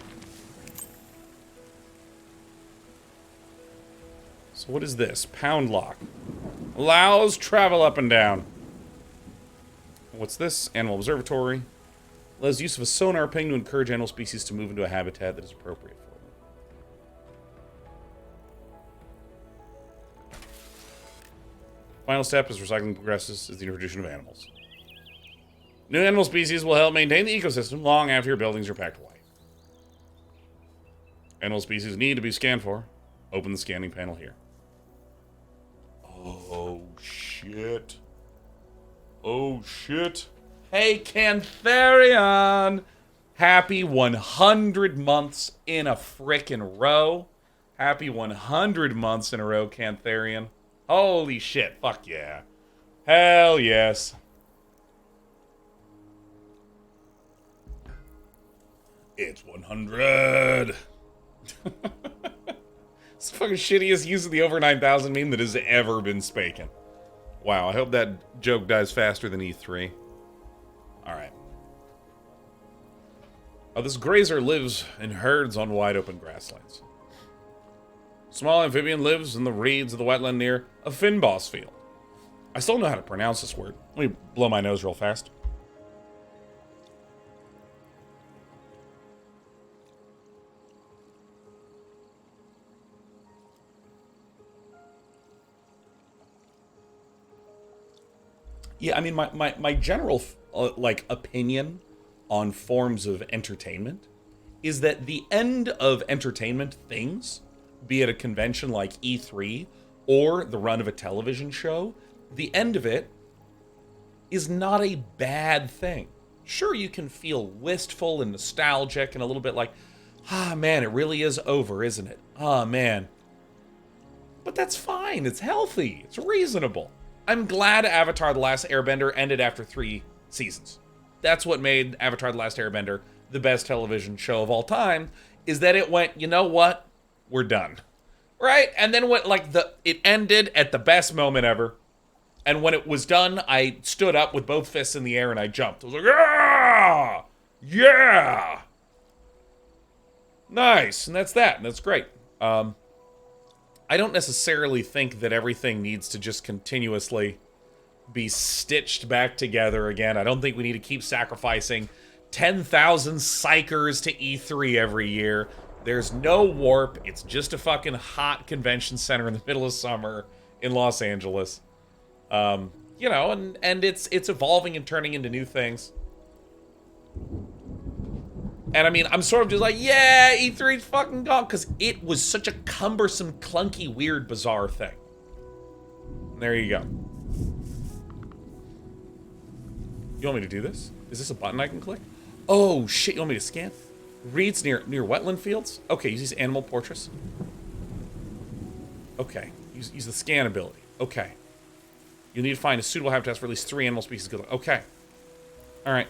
So what is this? Pound lock. Allows travel up and down. What's this? Animal observatory. Allows use of a sonar ping to encourage animal species to move into a habitat that is appropriate for them. Final step as recycling progresses is the introduction of animals. New animal species will help maintain the ecosystem long after your buildings are packed away. Animal species need to be scanned for. Open the scanning panel here. Oh, shit. Oh, shit. Hey, Cantharion! Happy 100 months in a frickin' row. Happy 100 months in a row, Cantharion. Holy shit, fuck yeah. Hell yes. It's 100. It's the fucking shittiest use of the over 9,000 meme that has ever been spaking. Wow, I hope that joke dies faster than E3. Alright. Oh, this grazer lives in herds on wide open grasslands. Small amphibian lives in the reeds of the wetland near a Finboss field. I still don't know how to pronounce this word. Let me blow my nose real fast. Yeah, I mean, my general, like, opinion on forms of entertainment is that the end of entertainment things, be it a convention like E3 or the run of a television show, the end of it is not a bad thing. Sure, you can feel wistful and nostalgic and a little bit like, ah, man, it really is over, isn't it? Ah, man. But that's fine. It's healthy. It's reasonable. I'm glad Avatar The Last Airbender ended after 3 seasons. That's what made Avatar The Last Airbender the best television show of all time, is that it went, you know what? We're done. Right? And then it ended at the best moment ever. And when it was done, I stood up with both fists in the air and I jumped. I was like, yeah! Yeah! Nice. And that's that. And that's great. I don't necessarily think that everything needs to just continuously be stitched back together again. I don't think we need to keep sacrificing 10,000 psychers to E3 every year. There's no warp. It's just a fucking hot convention center in the middle of summer in Los Angeles. You know, and it's evolving and turning into new things. And I mean, I'm sort of just like, yeah, E3's fucking gone, because it was such a cumbersome, clunky, weird, bizarre thing. And there you go. You want me to do this? Is this a button I can click? Oh, shit, you want me to scan? Reeds near wetland fields? Okay, use these animal portraits. Okay. Use the scan ability. Okay. You need to find a suitable habitat for at least 3 animal species. Good luck. Okay. Alright.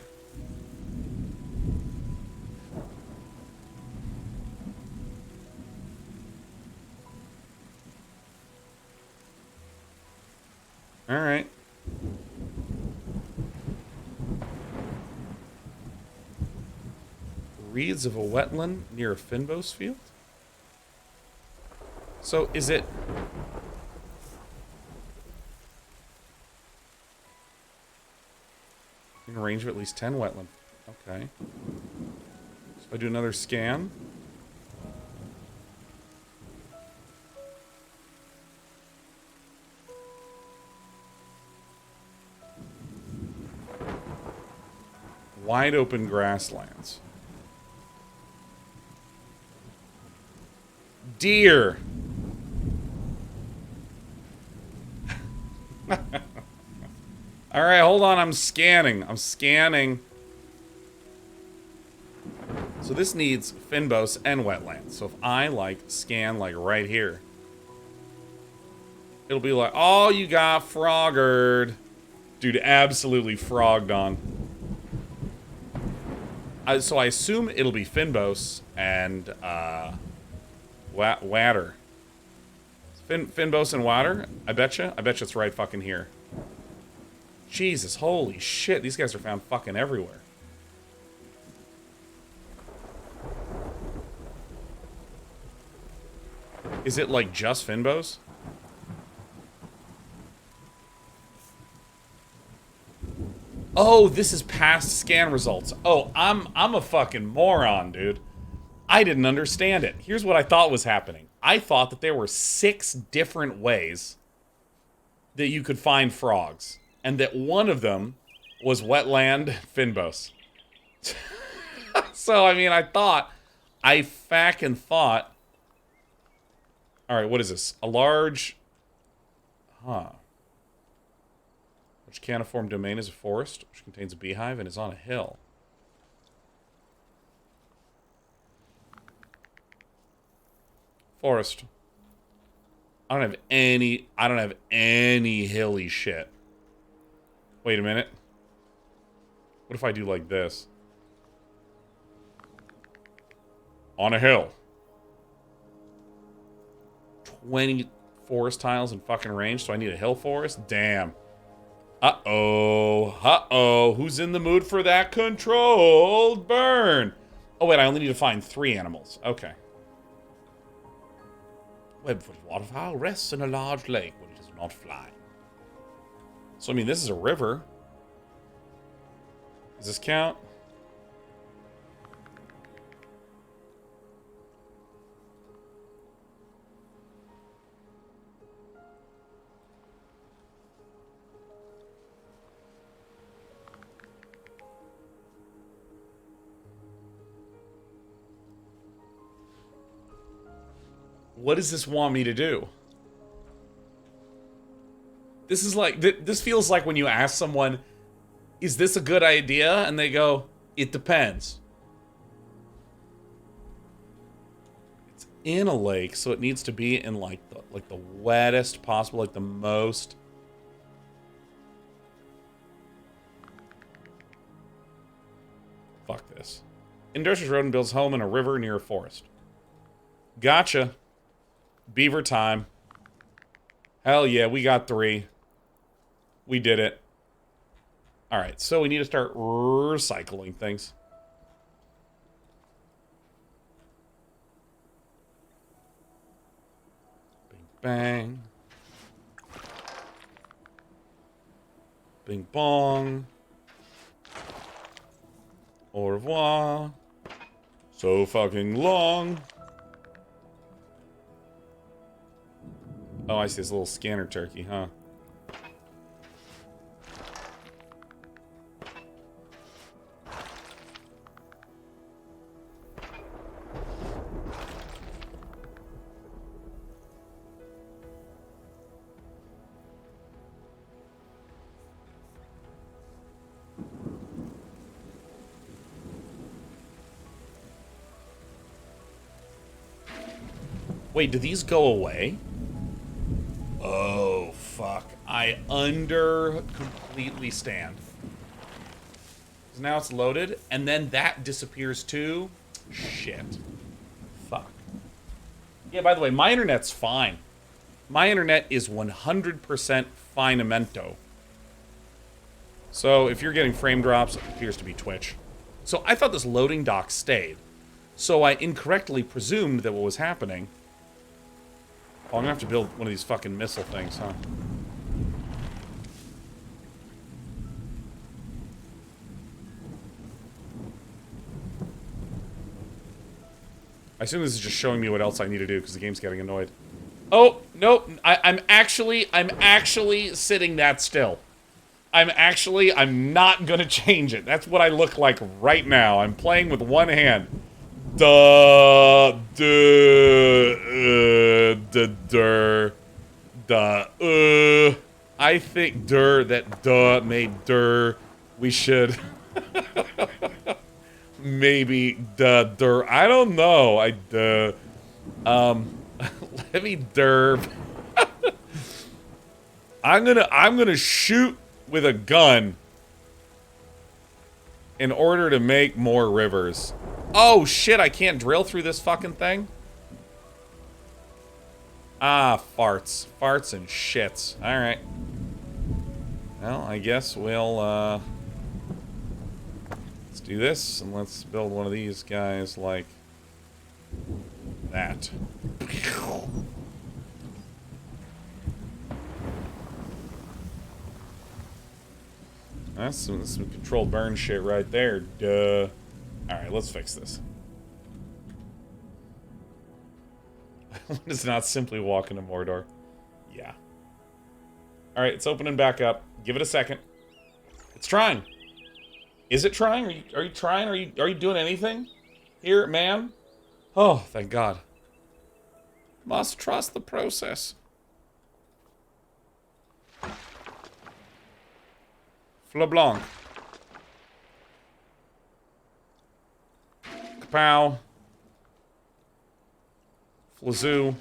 Alright. Reeds of a wetland near a Finbos field? So, is it... in range of at least 10 wetland. Okay. So I do another scan. Wide open grasslands. Deer. Alright, hold on. I'm scanning. I'm scanning. So this needs Finbos and wetlands. So if I, like, scan, like, right here, it'll be like, oh, you got froggered. Dude, absolutely frogged on. So I assume it'll be Finbos and, Water. Finbos and Water? I betcha it's right fucking here. Jesus, holy shit. These guys are found fucking everywhere. Is it, like, just Finbos? Oh, this is past scan results. Oh, I'm a fucking moron, dude. I didn't understand it. Here's what I thought was happening. I thought that there were 6 different ways that you could find frogs, and that one of them was wetland Finbos. So, I mean, I fucking thought... Alright, what is this? A large... Huh. Which caniform domain is a forest, which contains a beehive and is on a hill. Forest. I don't have any hilly shit. Wait a minute. What if I do like this? On a hill. 20 forest tiles in fucking range, so I need a hill forest? Damn. Uh-oh. Uh-oh. Who's in the mood for that controlled burn? Oh, wait, I only need to find 3 animals. Okay. Web-footed waterfowl rests in a large lake when it does not fly. So, I mean, this is a river. Does this count? What does this want me to do? This is like, this feels like when you ask someone, is this a good idea? And they go, it depends. It's in a lake, so it needs to be in like the wettest possible, like the most. Fuck this. Industrious rodent builds home in a river near a forest. Gotcha. Beaver time. Hell yeah, we got 3. We did it. Alright, so we need to start recycling things. Bing bang. Bing bong. Au revoir. So fucking long. Oh, I see this little scanner turkey, huh? Wait, do these go away? I under completely stand. So now it's loaded, and then that disappears too. Shit. Fuck. Yeah, by the way, my internet's fine. My internet is 100% finemento. So if you're getting frame drops, it appears to be Twitch. So I thought this loading dock stayed. So I incorrectly presumed that what was happening... Oh, I'm gonna have to build one of these fucking missile things, huh? I assume this is just showing me what else I need to do because the game's getting annoyed. Oh, nope. I'm actually sitting that still. I'm not gonna change it. That's what I look like right now. I'm playing with one hand. I think that made we should maybe I don't know. Let me I'm gonna shoot with a gun in order to make more rivers. Oh shit, I can't drill through this fucking thing? Ah, farts. Farts and shits. Alright. Well, I guess we'll, let's do this, and let's build one of these guys like that. That's some controlled burn shit right there. Duh. Alright, let's fix this. It's not simply walk into Mordor. Yeah. Alright, it's opening back up. Give it a second. It's trying. Is it trying? Are you trying? Are you doing anything? Here, man? Oh, thank God. Must trust the process. LeBlanc. Kapow. Flazoo.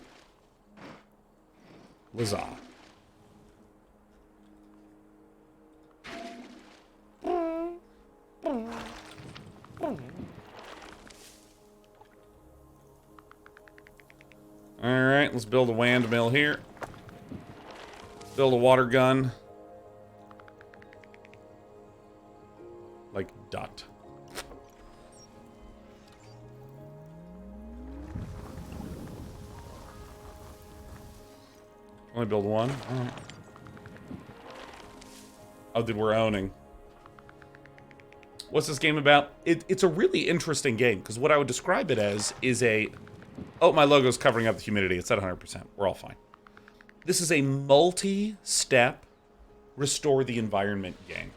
Lazar. Alright, let's build a wand mill here. Build a water gun. Like dot. Only build one? Alright. Oh, dude, we're owning. What's this game about? It's a really interesting game, because what I would describe it as is a... Oh, my logo's covering up the humidity. It's at 100%. We're all fine. This is a multi-step restore the environment game.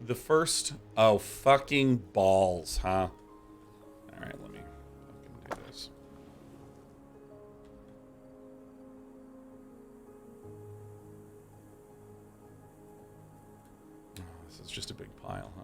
The first... Oh, fucking balls, huh? Alright, let me fucking do this. Oh, this is just a big pile, huh?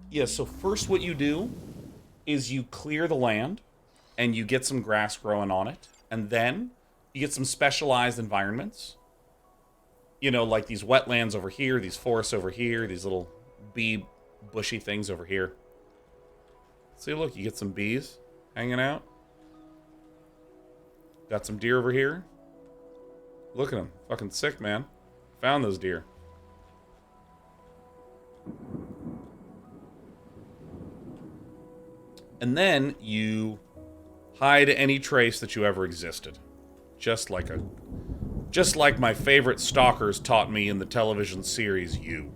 Yeah, so first what you do is you clear the land and you get some grass growing on it, and then you get some specialized environments. You know, like these wetlands over here, these forests over here, these little bee bushy things over here. See, look, you get some bees hanging out. Got some deer over here. Look at them. Fucking sick, man. Found those deer. And then you hide any trace that you ever existed. Just like my favorite stalkers taught me in the television series You.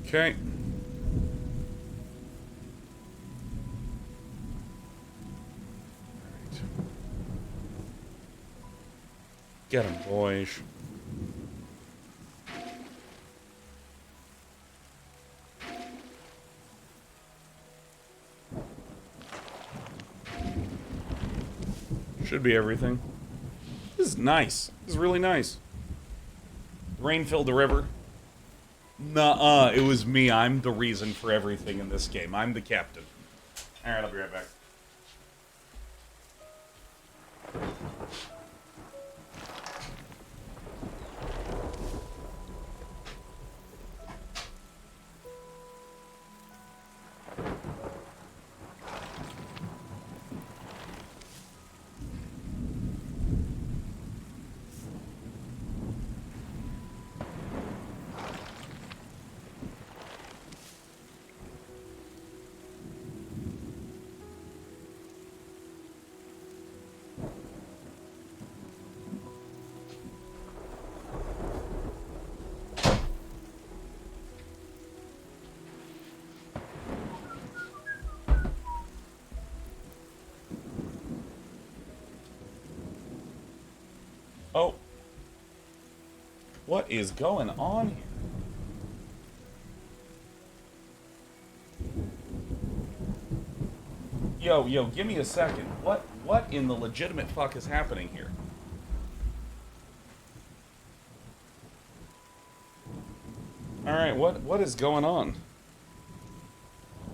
Okay. Get him, boys. Should be everything. This is nice. This is really nice. Rain filled the river. Nuh-uh, it was me. I'm the reason for everything in this game. I'm the captain. Alright, I'll be right back. Oh. What is going on here? Yo, give me a second. What in the legitimate fuck is happening here? Alright, what is going on?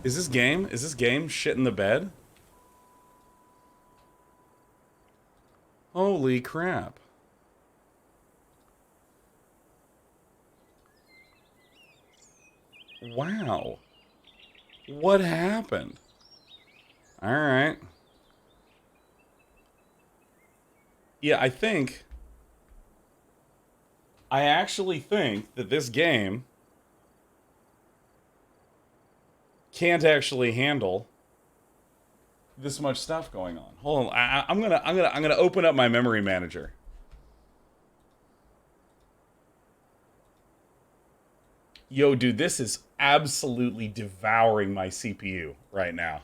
Is this game shit in the bed? Holy crap. Wow. What happened? Alright. Yeah, I actually think that this game can't actually handle this much stuff going on. Hold on, I'm gonna open up my memory manager. Yo, dude, this is absolutely devouring my CPU right now.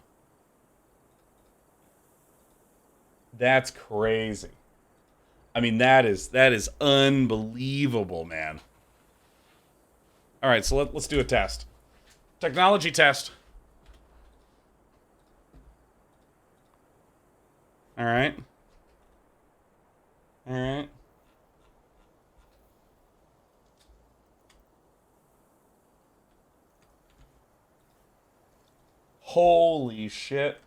That's crazy. I mean, that is unbelievable, man. All right, so let's do a test. Technology test. All right. All right. Holy shit.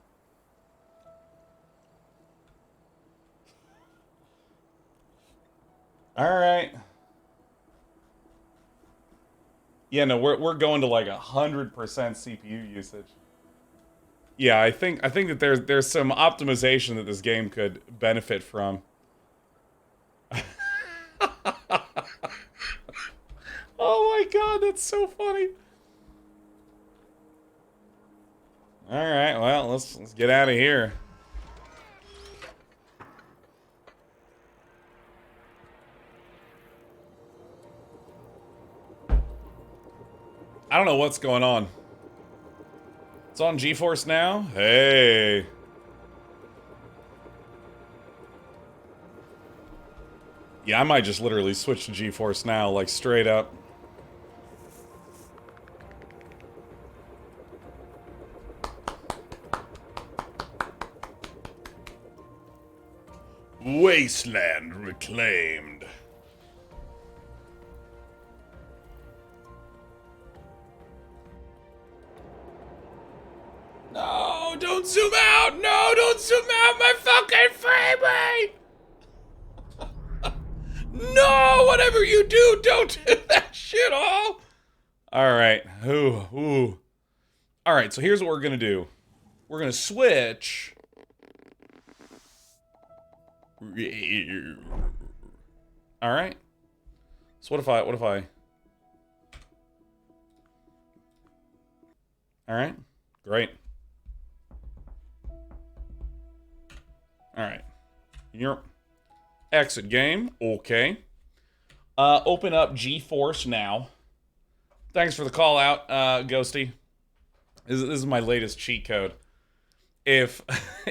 All right. Yeah, no, we're going to like 100% CPU usage. Yeah, I think that there's some optimization that this game could benefit from. Oh my god, that's so funny. All right, well, let's get out of here. I don't know what's going on. It's on GeForce now? Hey. Yeah, I might just literally switch to GeForce now, like straight up. Wasteland reclaimed. No, don't zoom out! No, don't zoom out my fucking frame rate! No, whatever you do, don't do that shit all! Alright, ooh. Alright, so here's what we're gonna do. We're gonna switch. Alright. So what if I... Alright, great. Alright. You're... Exit game, okay. Open up GeForce now. Thanks for the call out, Ghosty. This is my latest cheat code. If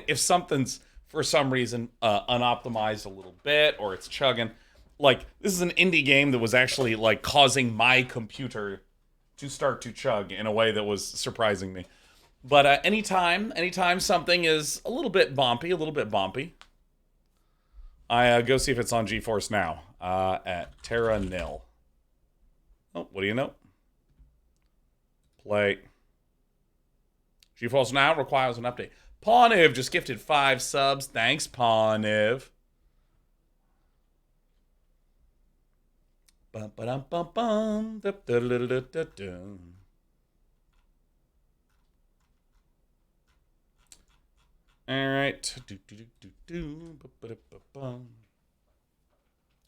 if something's for some reason unoptimized a little bit or it's chugging, like this is an indie game that was actually like causing my computer to start to chug in a way that was surprising me. But anytime something is a little bit bumpy, I go see if it's on GeForce Now at Terra Nil. Oh, what do you know? Play. GeForce Now requires an update. Pawniv just gifted 5 subs. Thanks, Pawniv. Bum ba dum bum bum. All right.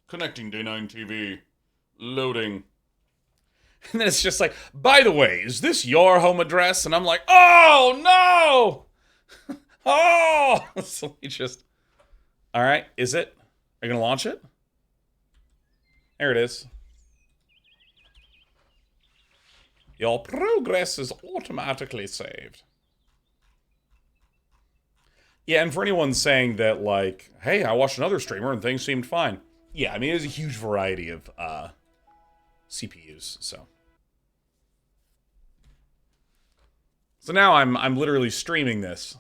Connecting Day9 TV. Loading. And then it's just like, by the way, is this your home address? And I'm like, oh, no! Oh! So we just... All right, is it? Are you going to launch it? There it is. Your progress is automatically saved. Yeah, and for anyone saying that, like, hey, I watched another streamer and things seemed fine. Yeah, I mean, there's a huge variety of CPUs, so. So now I'm literally streaming this.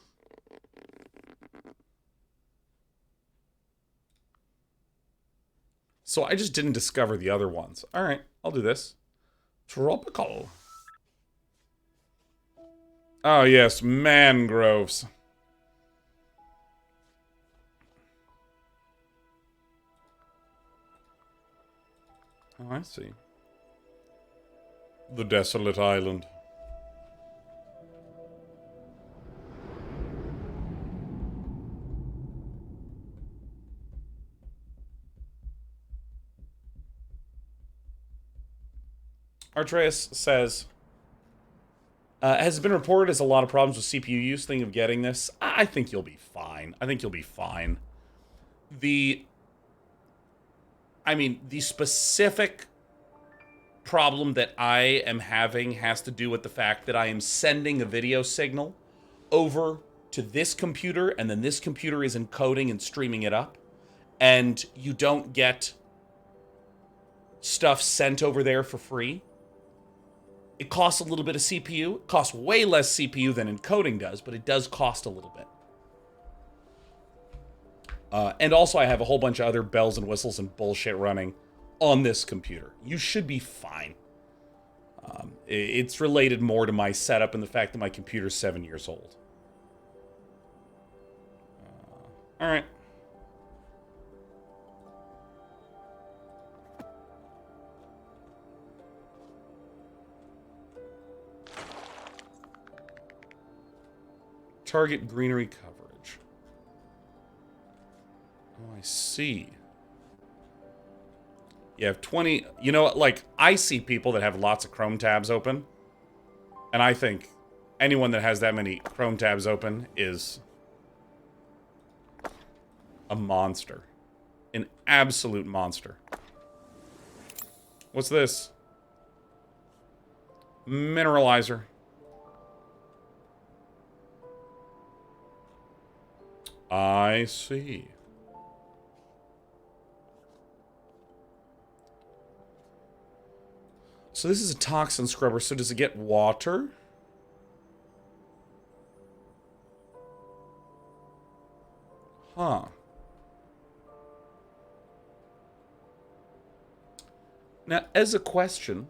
So I just didn't discover the other ones. All right, I'll do this. Tropical. Oh, yes, mangroves. Oh, I see. The desolate island. Artreus says, has it been reported as a lot of problems with CPU use? Thinking of getting this? I think you'll be fine. I think you'll be fine. The specific problem that I am having has to do with the fact that I am sending a video signal over to this computer, and then this computer is encoding and streaming it up, and you don't get stuff sent over there for free. It costs a little bit of CPU. It costs way less CPU than encoding does, but it does cost a little bit. And also I have a whole bunch of other bells and whistles and bullshit running on this computer. You should be fine. It's related more to my setup and the fact that my computer's 7 years old. All right. Target greenery coverage. Oh, I see. You have 20... You know what? Like, I see people that have lots of Chrome tabs open. And I think anyone that has that many Chrome tabs open is a monster. An absolute monster. What's this? Mineralizer. I see. So this is a toxin scrubber, so does it get water? Huh. Now, as a question...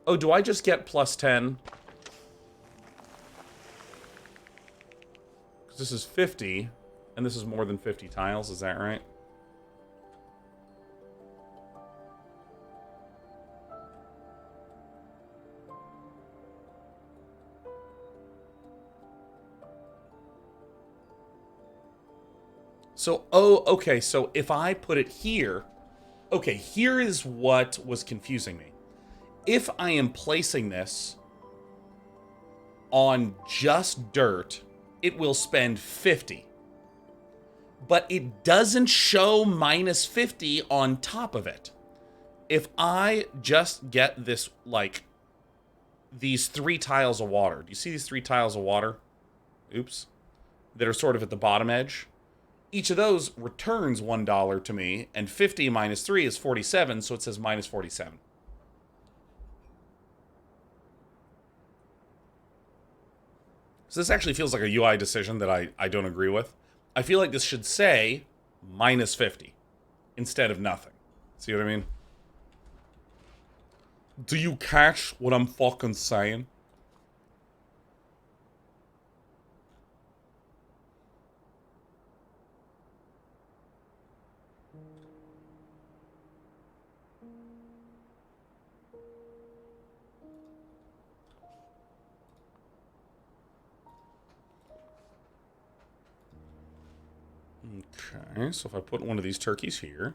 Oh, do I just get plus 10? Because this is 50, and this is more than 50 tiles, is that right? So, oh, okay, so if I put it here... Okay, here is what was confusing me. If I am placing this on just dirt, it will spend 50. But it doesn't show minus 50 on top of it. If I just get this, like, these 3 tiles of water. Do you see these 3 tiles of water? Oops. That are sort of at the bottom edge. Each of those returns $1 to me, and 50 minus 3 is 47, so it says minus 47. So this actually feels like a UI decision that I don't agree with. I feel like this should say minus 50 instead of nothing. See what I mean? Do you catch what I'm fucking saying? Okay, so if I put one of these turkeys here.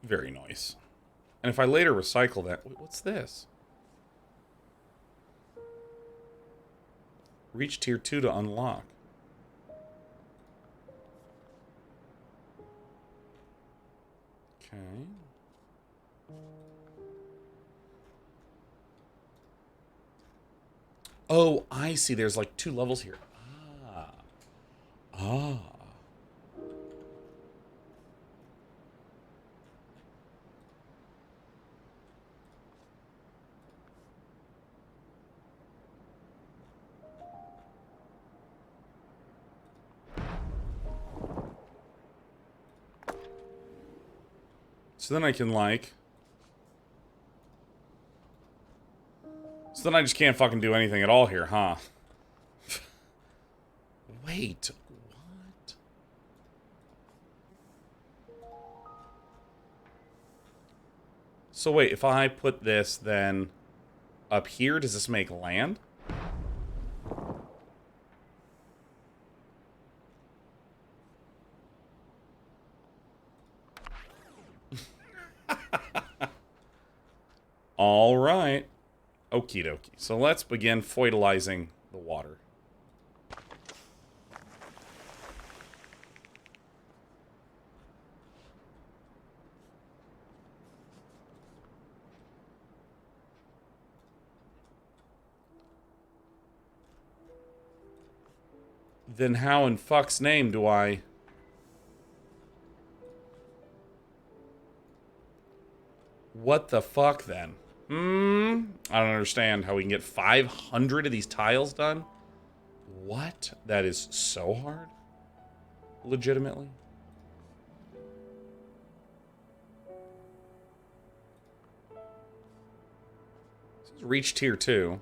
Very nice. And if I later recycle that... What's this? Reach tier 2 to unlock. Okay. Oh, I see. There's like 2 levels here. Ah. Ah. So then I can, like... So then I just can't fucking do anything at all here, huh? Wait, what? So wait, if I put this then up here, does this make land? All right. Okie dokie. So let's begin foidalizing the water. Then how in fuck's name do I... What the fuck then? I don't understand how we can get 500 of these tiles done. What? That is so hard. Legitimately. Reach tier 2.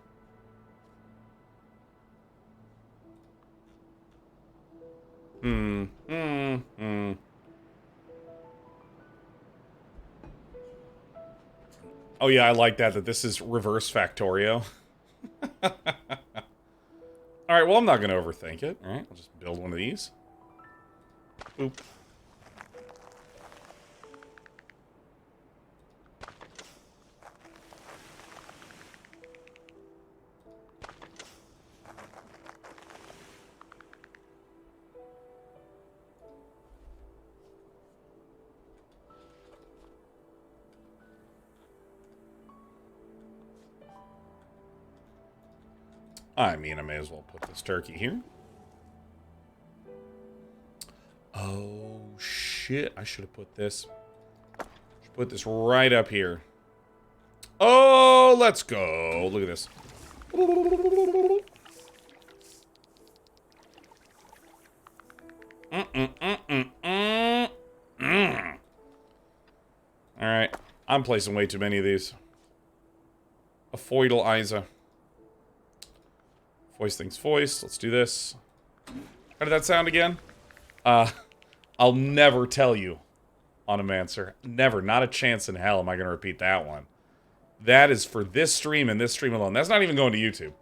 Oh yeah, I like that this is reverse Factorio. Alright, well I'm not going to overthink it. Alright, I'll just build one of these. Boop. I mean, I may as well put this turkey here. Oh, shit. I should have put this. Put this right up here. Oh, let's go. Look at this. Alright. I'm placing way too many of these. A foidalize. Voice things voice. Let's do this. How did that sound again? I'll never tell you, Onomancer. Never. Not a chance in hell am I going to repeat that one. That is for this stream and this stream alone. That's not even going to YouTube.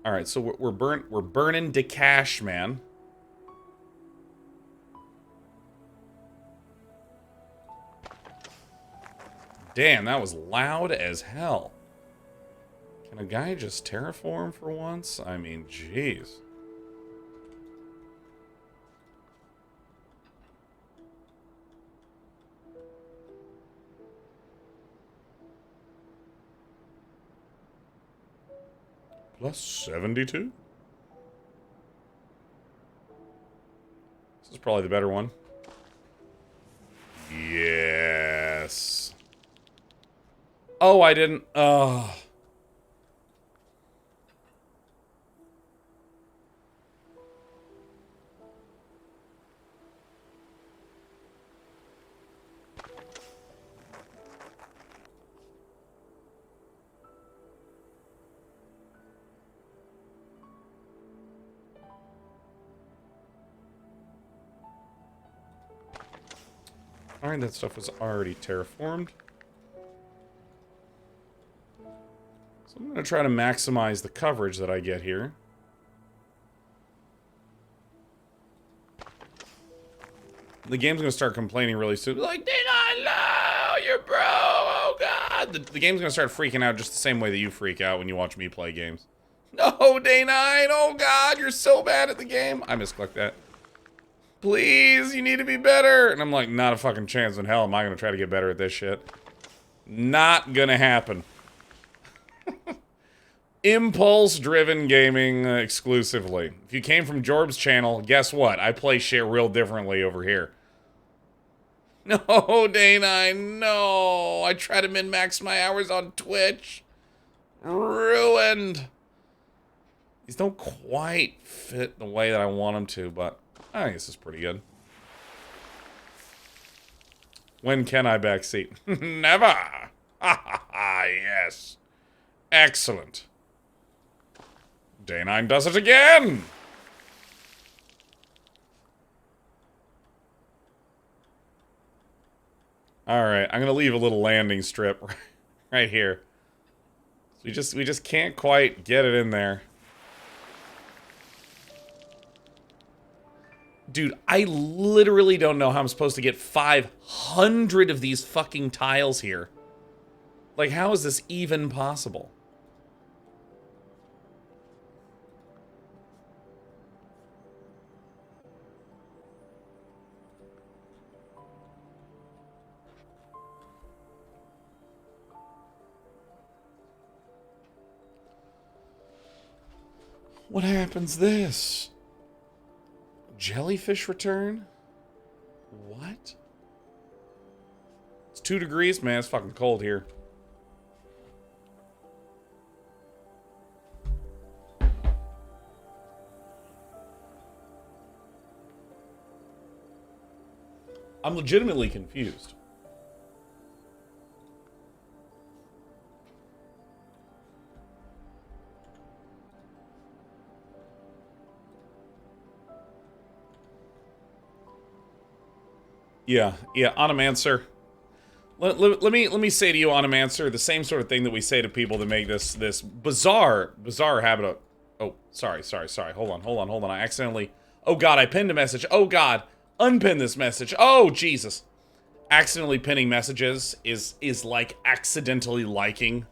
Alright, so we're burning the cash, man. Damn, that was loud as hell. Can a guy just terraform for once? I mean, jeez. Plus 72? This is probably the better one. Yes. Oh, I didn't. Oh. Alright, that stuff was already terraformed. So I'm going to try to maximize the coverage that I get here. The game's going to start complaining really soon. Like, did I know you're bro? Oh, God. The game's going to start freaking out just the same way that you freak out when you watch me play games. No, Day 9. Oh, God, you're so bad at the game. I misclicked that. Please, you need to be better. And I'm like, not a fucking chance in hell am I going to try to get better at this shit. Not going to happen. Impulse-driven gaming exclusively. If you came from Jorb's channel, guess what? I play shit real differently over here. No, Dana, no. I try to min-max my hours on Twitch. Ruined. These don't quite fit the way that I want them to, but I think this is pretty good. When can I backseat? Never! Ha ha ha, yes. Excellent. Day 9 does it again! Alright, I'm gonna leave a little landing strip right here. We just can't quite get it in there. Dude, I literally don't know how I'm supposed to get 500 of these fucking tiles here. Like, how is this even possible? What happens this? Jellyfish return? What? It's 2 degrees, man. It's fucking cold here. I'm legitimately confused. Yeah, Onomancer. Let me say to you, Onomancer, the same sort of thing that we say to people that make this bizarre habit of... Oh, sorry. Hold on. I accidentally... Oh, God, I pinned a message. Oh, God. Unpin this message. Oh, Jesus. Accidentally pinning messages is like accidentally liking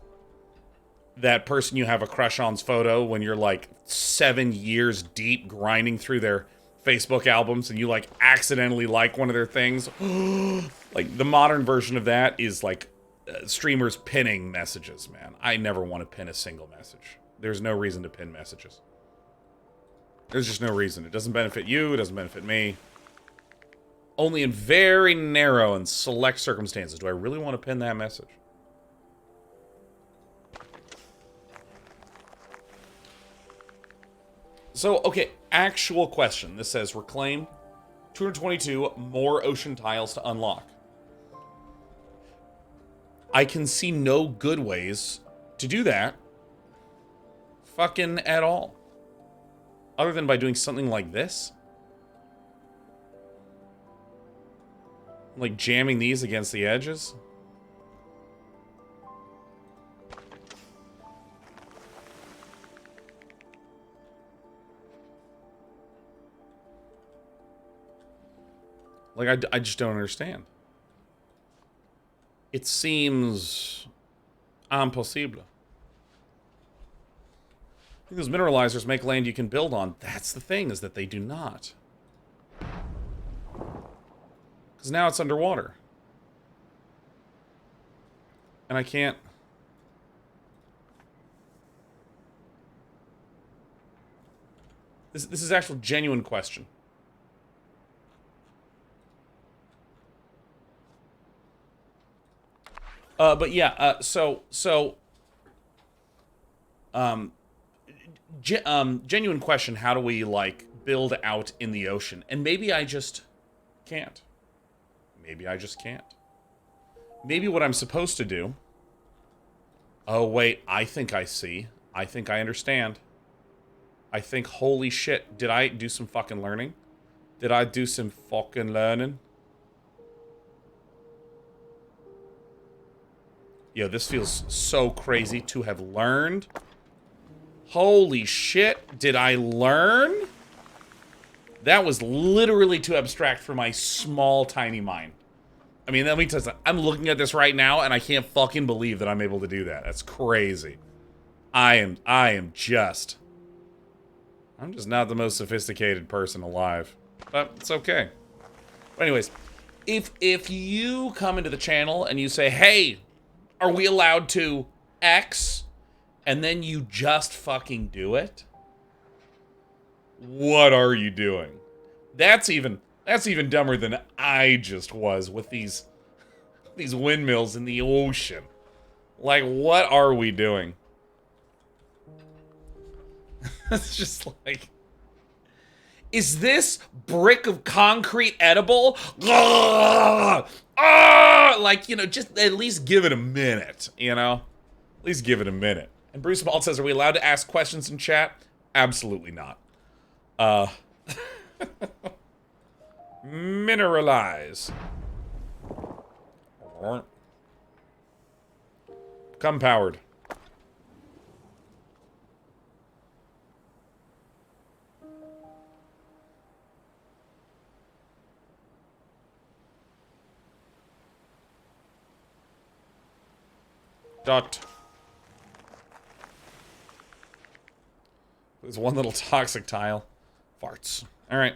that person you have a crush on's photo when you're like 7 years deep grinding through their Facebook albums and you like accidentally like one of their things. Like the modern version of that is like streamers pinning messages, man. I never want to pin a single message. There's no reason to pin messages. There's just no reason. It doesn't benefit you, it doesn't benefit me. Only in very narrow and select circumstances do I really want to pin that message. So, okay, actual question. This says, reclaim 222 more ocean tiles to unlock. I can see no good ways to do that. Fucking at all. Other than by doing something like this. Like jamming these against the edges. Like, I just don't understand. It seems impossible. I think those mineralizers make land you can build on. That's the thing, is that they do not. Because now it's underwater. And I can't... This is actual genuine question. But yeah, genuine question, how do we, like, build out in the ocean? And maybe I just can't. Maybe I just can't. Maybe what I'm supposed to do... Oh, wait, I think I see. I think I understand. I think, holy shit, did I do some fucking learning? Did I do some fucking learning? Yo, this feels so crazy to have learned. Holy shit, did I learn? That was literally too abstract for my small, tiny mind. I mean, let me tell you something. I'm looking at this right now, and I can't fucking believe that I'm able to do that. That's crazy. I'm just not the most sophisticated person alive. But it's okay. But anyways, if you come into the channel and you say, hey, are we allowed to X? And then you just fucking do it? What are you doing? That's even dumber than I just was with these windmills in the ocean. Like, what are we doing? It's just like... Is this brick of concrete edible? Like, you know, just at least give it a minute, you know? At least give it a minute. And Bruce Malt says, are we allowed to ask questions in chat? Absolutely not. Mineralize. Become powered. Dot. There's one little toxic tile. Farts. Alright.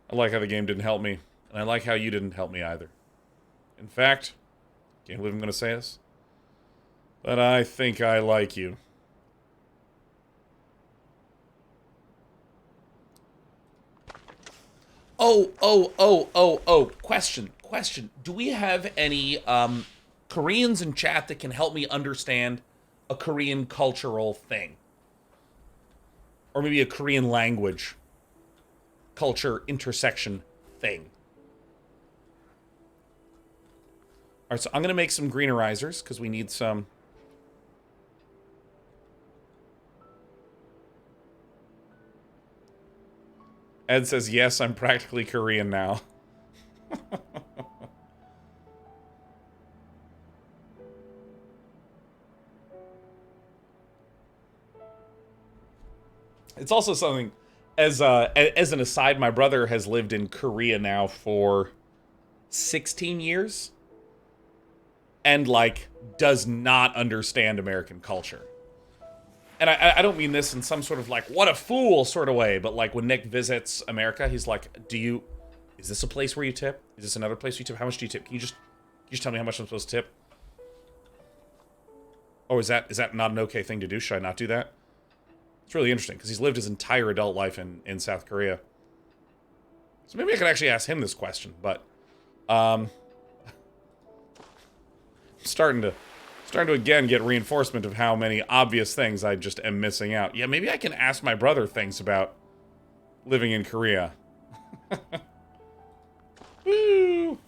I like how the game didn't help me. And I like how you didn't help me either. In fact, can't believe I'm gonna say this, but I think I like you. Oh. Question. Do we have any, Koreans in chat that can help me understand a Korean cultural thing? Or maybe a Korean language culture intersection thing. Alright, so I'm going to make some greenerizers, because we need some. Ed says, yes, I'm practically Korean now. It's also something, as an aside, my brother has lived in Korea now for 16 years. And, like, does not understand American culture. And I don't mean this in some sort of, like, what a fool sort of way, but, like, when Nick visits America, he's like, is this a place where you tip? Is this another place you tip? How much do you tip? Can you just tell me how much I'm supposed to tip? Oh, is that not an okay thing to do? Should I not do that? It's really interesting, because he's lived his entire adult life in South Korea. So maybe I could actually ask him this question, but, starting to again get reinforcement of how many obvious things I just am missing out. Yeah, maybe I can ask my brother things about living in Korea. Woo!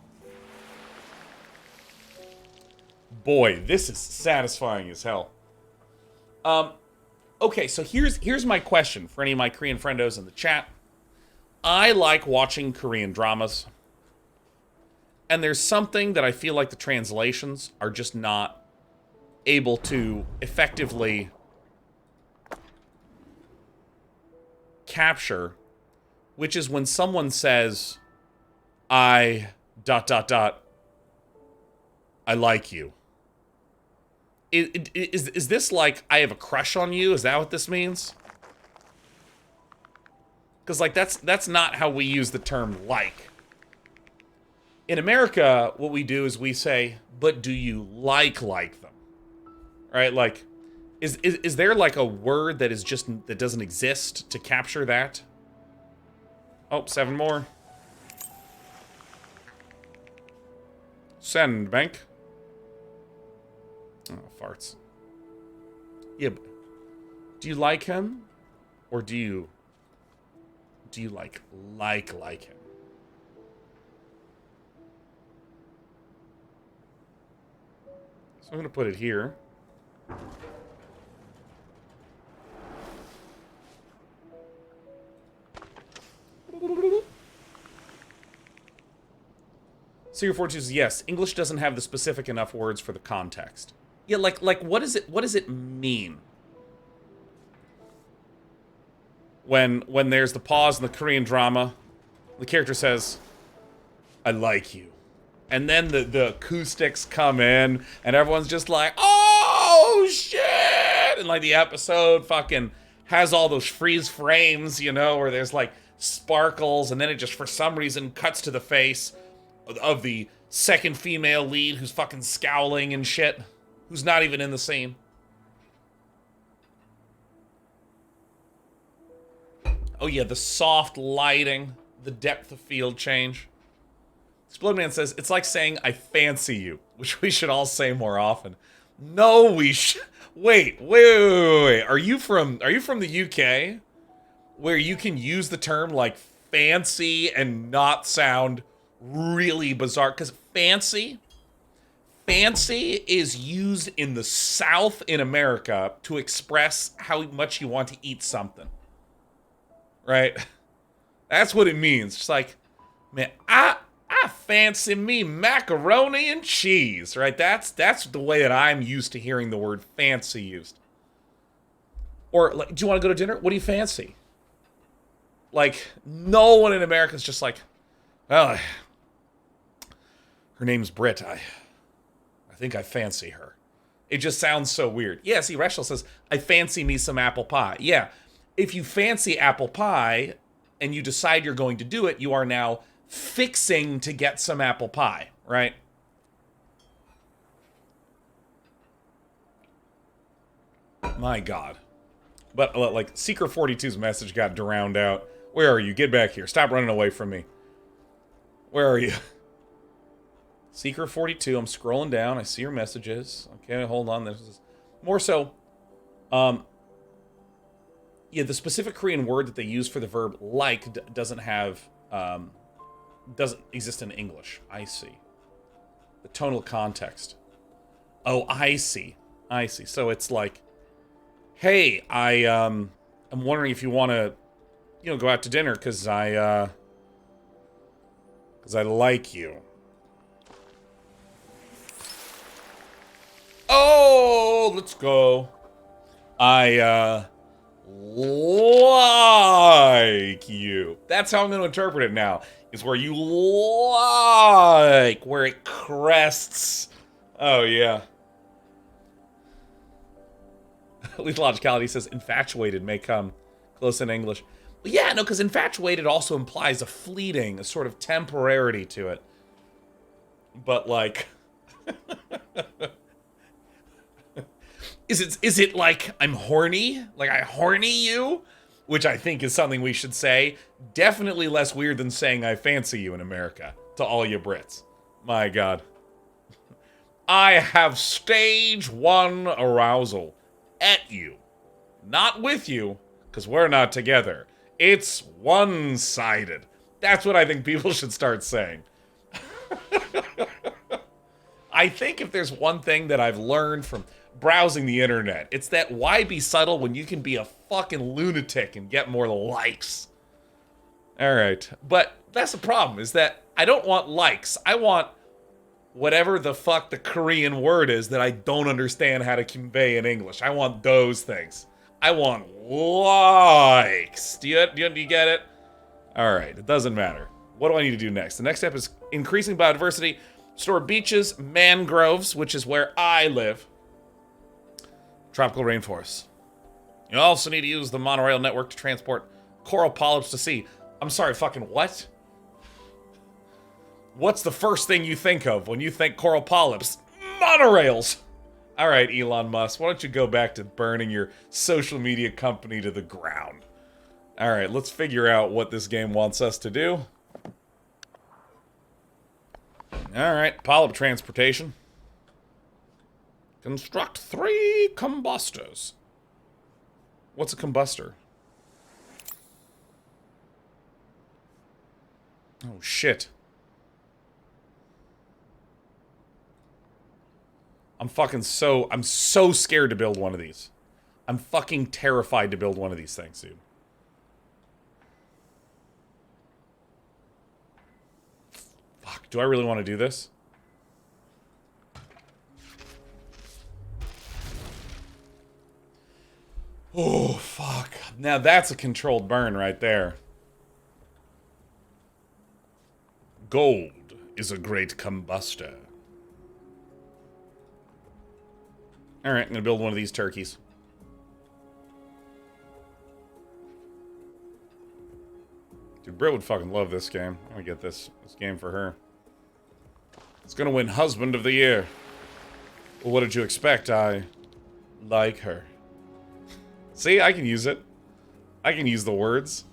Boy, this is satisfying as hell. Okay, so here's my question for any of my Korean friendos in the chat. I like watching Korean dramas. And there's something that I feel like the translations are just not able to effectively capture, which is when someone says, I ... I like you. Is this like, I have a crush on you? Is that what this means? Because, like, that's not how we use the term like. In America, what we do is we say, but do you like them? Right? Like, is there, like, a word that is just, that doesn't exist to capture that? Oh, 7 more. Send, bank. Oh, farts. Yeah, but do you like him? Or do you like him? So I'm gonna put it here. Seer 42 says, yes, English doesn't have the specific enough words for the context. Yeah, like what does it mean? When there's the pause in the Korean drama, the character says, I like you. And then the acoustics come in, and everyone's just like, oh, shit! And, like, the episode fucking has all those freeze frames, you know, where there's, like, sparkles, and then it just, for some reason, cuts to the face of the second female lead who's fucking scowling and shit, who's not even in the scene. Oh, yeah, the soft lighting, the depth of field change. Explode says, it's like saying, I fancy you, which we should all say more often. No, we should. Wait. Are you from the UK? Where you can use the term, like, fancy and not sound really bizarre? Because fancy is used in the South in America to express how much you want to eat something. Right? That's what it means. It's like, man, I fancy me macaroni and cheese, right? That's the way that I'm used to hearing the word fancy used. Or, like, do you want to go to dinner? What do you fancy? Like, no one in America is just like, well, her name's Britt. I think I fancy her. It just sounds so weird. Yeah, see, Rachel says, I fancy me some apple pie. Yeah, if you fancy apple pie and you decide you're going to do it, you are now fixing to get some apple pie, right? My God. But, like, Seeker 42's message got drowned out. Where are you? Get back here. Stop running away from me. Where are you? Seeker 42, I'm scrolling down. I see your messages. Okay, hold on. This is more so. Yeah, the specific Korean word that they use for the verb like doesn't exist in English. I see. The tonal context. Oh, I see. So it's like, hey, I'm wondering if you want to, go out to dinner because I like you. Oh, let's go. I like you. That's how I'm going to interpret it now. Is where you like, where it crests. Oh, yeah. Lethal Logicality says infatuated may come close in English. Well, yeah, no, because infatuated also implies a fleeting, a sort of temporarity to it. But, like... Is it like I'm horny? Like I horny you? Which I think is something we should say. Definitely less weird than saying I fancy you in America. To all you Brits. My God. I have stage 1 arousal. At you. Not with you. Because we're not together. It's one-sided. That's what I think people should start saying. I think if there's one thing that I've learned from browsing the internet, it's that why be subtle when you can be a fucking lunatic and get more likes. Alright, but that's the problem, is that I don't want likes. I want whatever the fuck the Korean word is that I don't understand how to convey in English. I want those things. I want likes. Do you get it? Alright, it doesn't matter. What do I need to do next? The next step is increasing biodiversity. Restore beaches, mangroves, which is where I live. Tropical rainforests. You also need to use the monorail network to transport coral polyps to sea. I'm sorry, fucking what? What's the first thing you think of when you think coral polyps? Monorails! Alright, Elon Musk, why don't you go back to burning your social media company to the ground? Alright, let's figure out what this game wants us to do. Alright, polyp transportation. Construct 3 combustors. What's a combustor? Oh, shit. I'm so scared to build one of these. I'm fucking terrified to build one of these things, dude. Fuck, do I really want to do this? Oh, fuck. Now that's a controlled burn right there. Gold is a great combustor. Alright, I'm gonna build one of these turkeys. Dude, Britt would fucking love this game. I'm gonna get this game for her. It's gonna win Husband of the Year. Well, what did you expect? I like her. See, I can use it. I can use the words.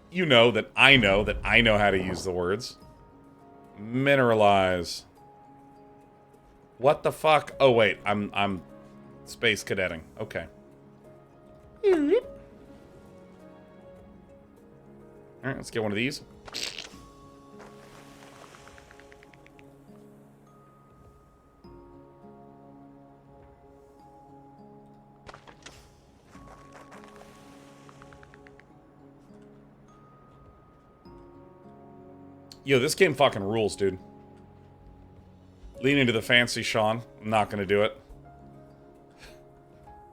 You know that I know how to use the words. Mineralize. What the fuck? Oh wait, I'm space cadetting. Okay. Alright, let's get one of these. Yo, this game fucking rules, dude. Lean into the fancy, Sean. I'm not gonna do it.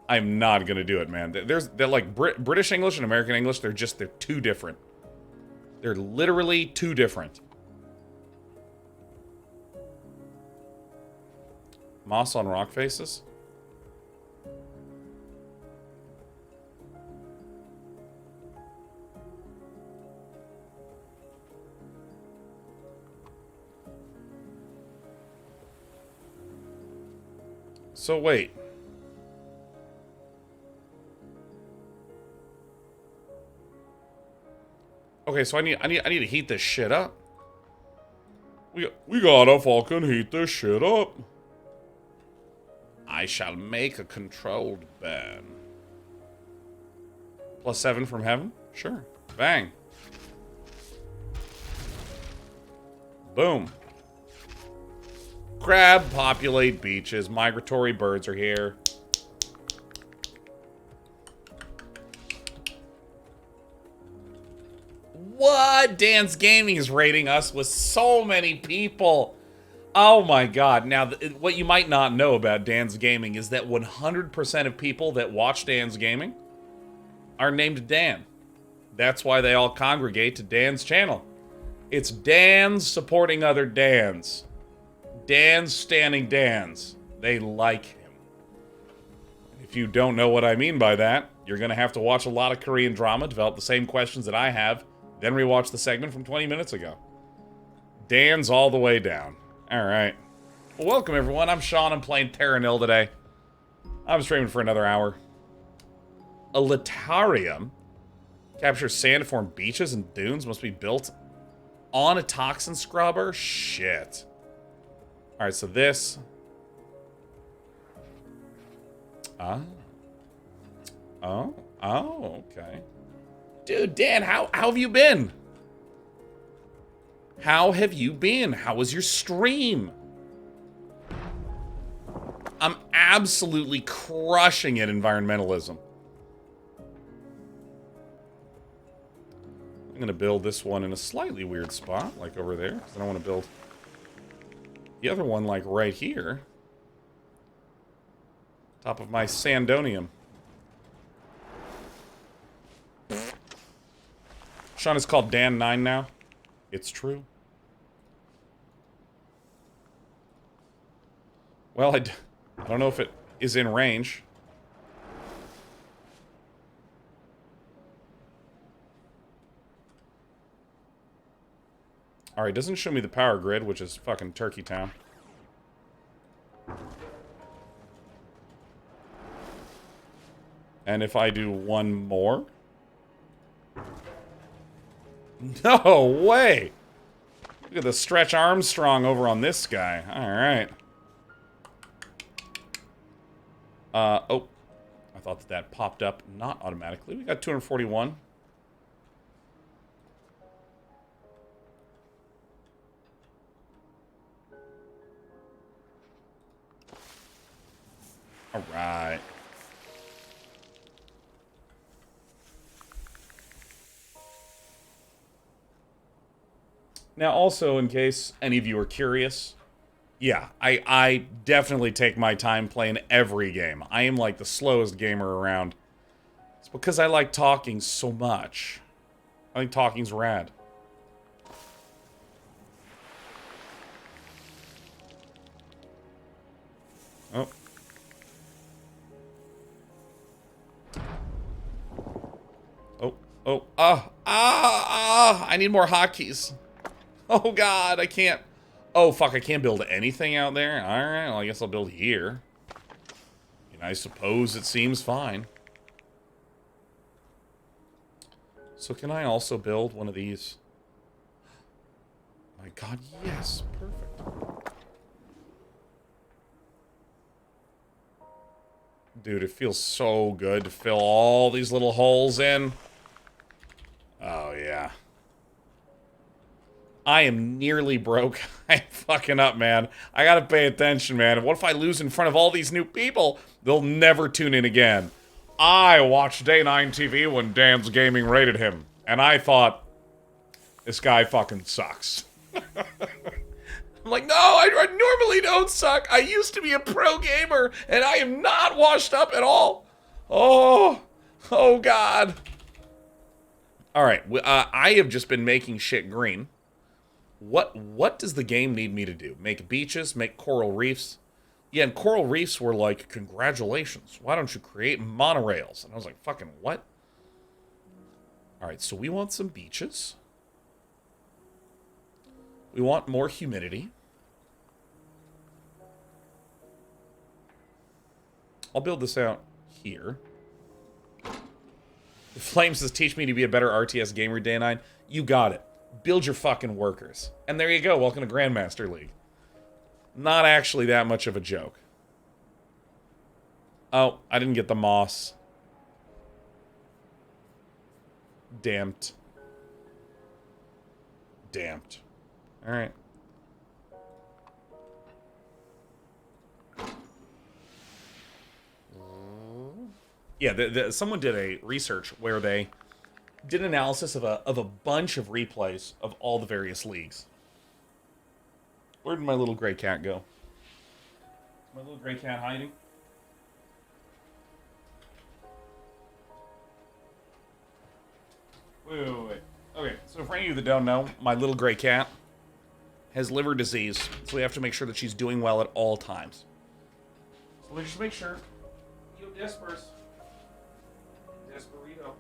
I'm not gonna do it, man. They're like British English and American English. They're too different. They're literally too different. Moss on rock faces? So wait. Okay, so I need to heat this shit up. We gotta fucking heat this shit up. I shall make a controlled burn. +7 from heaven? Sure. Bang. Boom. Crab populate beaches. Migratory birds are here. What? Dan's Gaming is rating us with so many people. Oh my god. Now, what you might not know about Dan's Gaming is that 100% of people that watch Dan's Gaming are named Dan. That's why they all congregate to Dan's channel. It's Dan's supporting other Dans. Dan's standing Dans. They like him. If you don't know what I mean by that, you're going to have to watch a lot of Korean drama, develop the same questions that I have, then rewatch the segment from 20 minutes ago. Dan's all the way down. Alright. Well, welcome everyone. I'm Sean. I'm playing Terra Nil today. I'm streaming for another hour. A Litarium captures sand-formed beaches and dunes must be built on a toxin scrubber? Shit. Alright, so this... Oh, okay. Dude, Dan, how have you been? How have you been? How was your stream? I'm absolutely crushing at environmentalism. I'm gonna build this one in a slightly weird spot, like over there, because I don't want to build the other one, like, right here. Top of my Sandonium. Sean is called Dan9 now. It's true. Well, I don't know if it is in range. Alright, doesn't show me the power grid, which is fucking Turkey Town. And if I do one more... No way! Look at the Stretch Armstrong over on this guy. Alright. Oh. I thought that popped up not automatically. We got 241. Alright. Now, also, in case any of you are curious, yeah, I definitely take my time playing every game. I am like the slowest gamer around. It's because I like talking so much. I think talking's rad. Oh. I need more hotkeys. Oh god, I can't. Oh fuck, I can't build anything out there? Alright, well I guess I'll build here. And I suppose it seems fine. So can I also build one of these? My god, yes, perfect. Dude, it feels so good to fill all these little holes in. Oh, yeah. I am nearly broke. I'm fucking up, man. I gotta pay attention, man. What if I lose in front of all these new people? They'll never tune in again. I watched Day 9 TV when Dan's Gaming rated him. And I thought, this guy fucking sucks. I'm like, no, I normally don't suck. I used to be a pro gamer, and I am not washed up at all. Oh God. All right, I have just been making shit green. What does the game need me to do? Make beaches, make coral reefs? Yeah, and coral reefs were like, congratulations. Why don't you create monorails? And I was like, fucking what? All right, so we want some beaches. We want more humidity. I'll build this out here. The Flame says, teach me to be a better RTS gamer, Day 9. You got it. Build your fucking workers. And there you go. Welcome to Grandmaster League. Not actually that much of a joke. Oh, I didn't get the moss. Damped. Damped. Alright. Yeah, someone did a research where they did an analysis of a bunch of replays of all the various leagues. Where did my little gray cat go? Is my little gray cat hiding? Wait. Okay, so for any of you that don't know, my little gray cat has liver disease, so we have to make sure that she's doing well at all times. So let's just make sure. Yo, Despers. Desperito.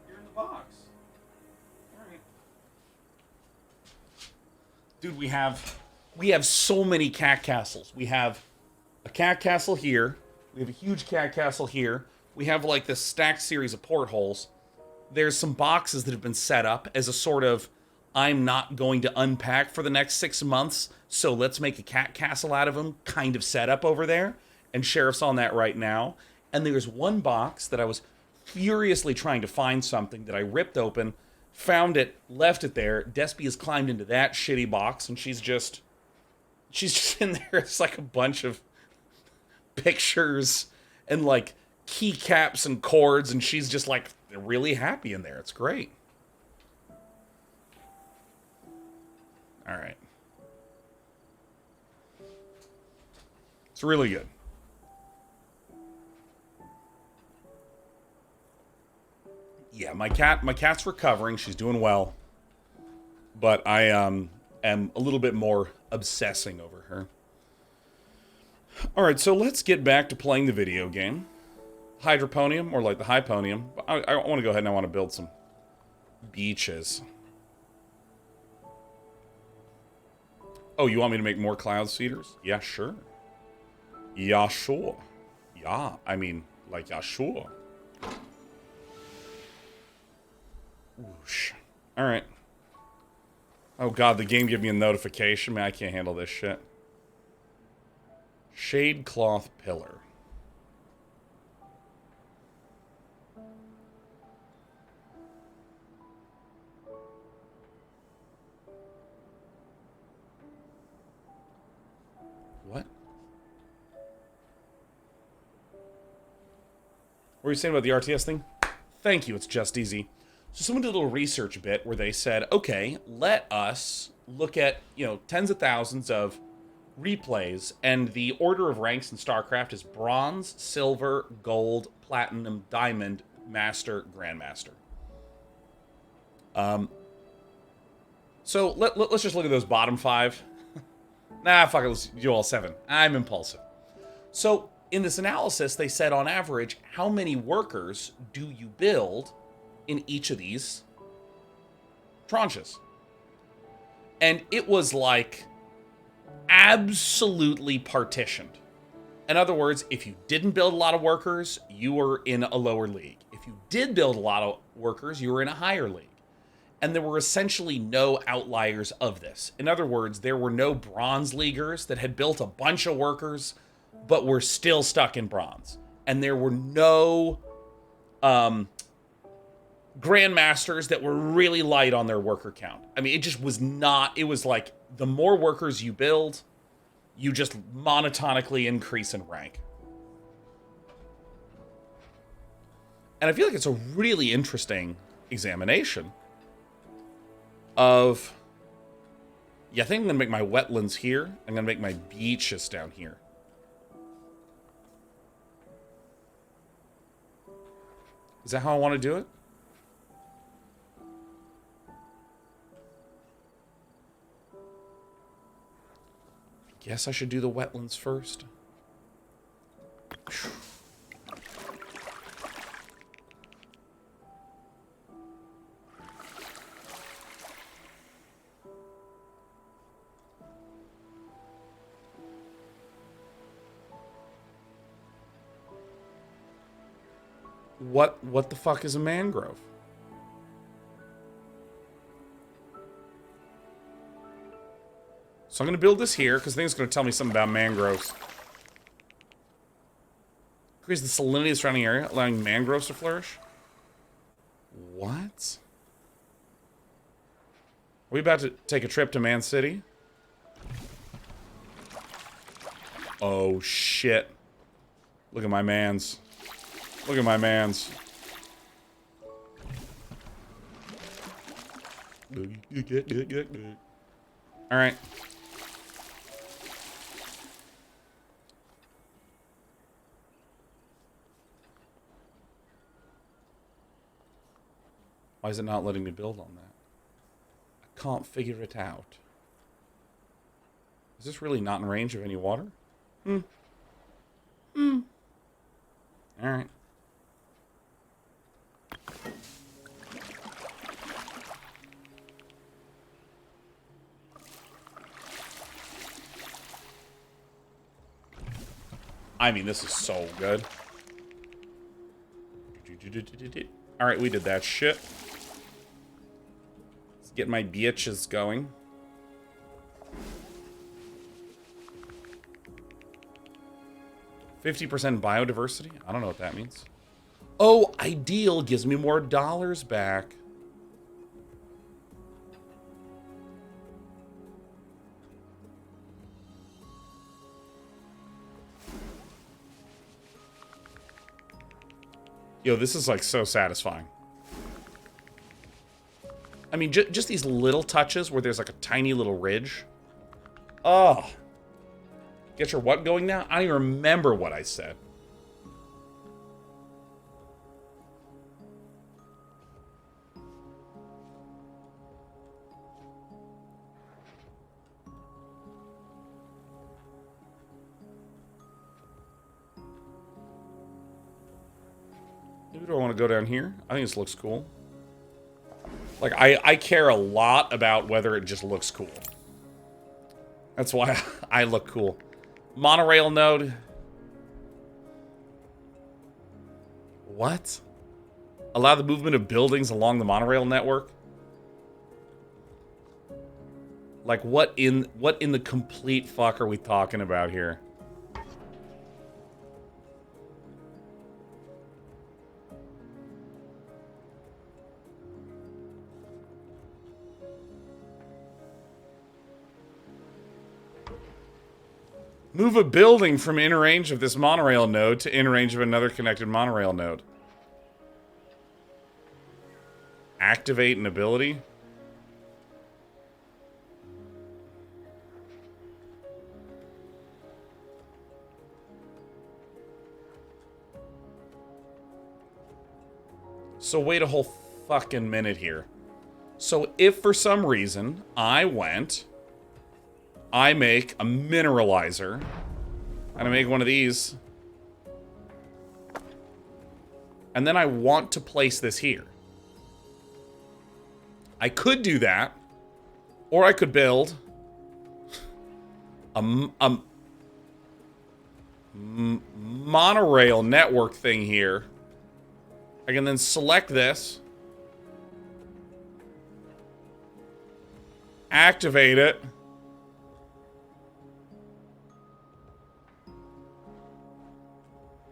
You're in the box. Alright. Dude, we have so many cat castles. We have a cat castle here. We have a huge cat castle here. We have like this stacked series of portholes. There's some boxes that have been set up as a sort of, I'm not going to unpack for the next 6 months, so let's make a cat castle out of them kind of setup over there. And Sheriff's on that right now. And there's one box that I was furiously trying to find something that I ripped open, found it, left it there. Despy has climbed into that shitty box, and she's just in there. It's like a bunch of pictures and like keycaps and cords, and she's just like really happy in there. It's great. All right. It's really good. Yeah, my cat's recovering. She's doing well. But I am a little bit more obsessing over her. Alright, so let's get back to playing the video game. Hydroponium, or like the hyponium. I want to go ahead and I want to build some beaches. Oh, you want me to make more cloud seeders? Yeah, sure. Yeah, sure. Yeah, I mean, like, yeah, sure. Whoosh. Alright. Oh god, the game gave me a notification. Man, I can't handle this shit. Shade cloth pillar. What? What were you saying about the RTS thing? Thank you, it's just easy. So someone did a little research bit where they said, okay, let us look at, tens of thousands of replays, and the order of ranks in StarCraft is bronze, silver, gold, platinum, diamond, master, grandmaster. So let's just look at those bottom 5. Nah, fuck it, let's do all 7. I'm impulsive. So in this analysis, they said on average, how many workers do you build in each of these tranches? And it was like absolutely partitioned. In other words, if you didn't build a lot of workers, you were in a lower league. If you did build a lot of workers, you were in a higher league. And there were essentially no outliers of this. In other words, there were no bronze leaguers that had built a bunch of workers but were still stuck in bronze. And there were no grandmasters that were really light on their worker count. I mean, it just was not, it was like the more workers you build, you just monotonically increase in rank. And I feel like it's a really interesting examination of, yeah, I think I'm gonna make my wetlands here. I'm gonna make my beaches down here. Is that how I want to do it? Guess I should do the wetlands first. What the fuck is a mangrove? So I'm going to build this here, because I think it's going to tell me something about mangroves. Increase the salinity of the surrounding area, allowing mangroves to flourish. What? Are we about to take a trip to Man City? Oh, shit. Look at my mans. Look at my mans. Alright. Why is it not letting me build on that? I can't figure it out. Is this really not in range of any water? Alright. I mean, this is so good. Alright, we did that shit. Let's get my bitches going. %50 biodiversity? I don't know what that means. Oh, ideal gives me more dollars back. Yo, this is like so satisfying. I mean, just these little touches where there's like a tiny little ridge. Oh. Get your what going now? I don't even remember what I said. Do I want to go down here? I think this looks cool. Like, I care a lot about whether it just looks cool. That's why I look cool. Monorail node. What? Allow the movement of buildings along the monorail network? Like, what in the complete fuck are we talking about here? Move a building from inner range of this monorail node to inner range of another connected monorail node. Activate an ability? So wait a whole fucking minute here. So if for some reason I make a mineralizer, and I make one of these, and then I want to place this here. I could do that, or I could build a monorail network thing here. I can then select this, activate it,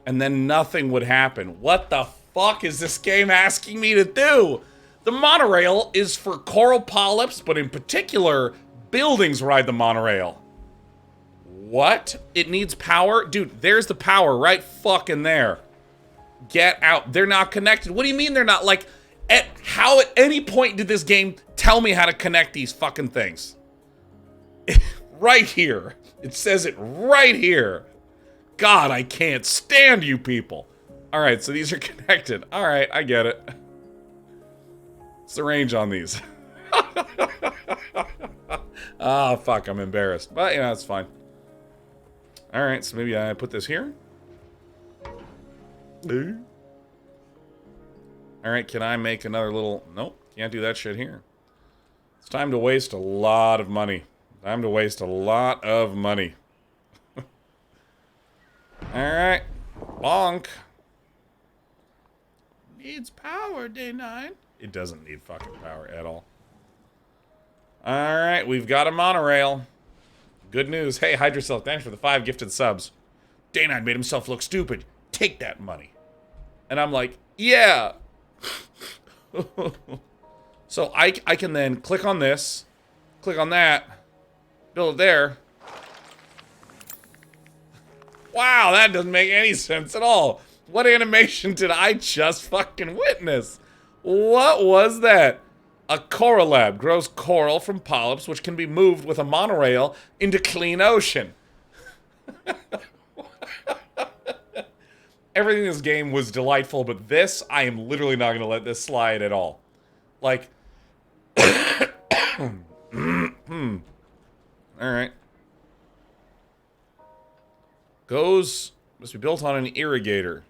and then nothing would happen. What the fuck is this game asking me to do? The monorail is for coral polyps, but in particular, buildings ride the monorail. What? It needs power? Dude, there's the power right fucking there. Get out. They're not connected. What do you mean they're not? Like, at any point did this game tell me how to connect these fucking things? Right here. It says it right here. God, I can't stand you people. Alright, so these are connected. Alright, I get it. What's the range on these? Ah, fuck, I'm embarrassed. But, yeah, that's fine. Alright, so maybe I put this here. Alright, can I make another little... Nope, can't do that shit here. It's time to waste a lot of money. Time to waste a lot of money. Alright. Bonk. Needs power, day 9. It doesn't need fucking power at all. Alright, we've got a monorail. Good news. Hey, Hydrocell, thanks for the 5 gifted subs. Day 9 made himself look stupid. Take that money. And I'm like, yeah. So I can then click on this, click on that, build it there. Wow, that doesn't make any sense at all. What animation did I just fucking witness? What was that? A coral lab grows coral from polyps, which can be moved with a monorail into clean ocean. Everything in this game was delightful, but this, I am literally not going to let this slide at all. Like, alright. Must be built on an irrigator.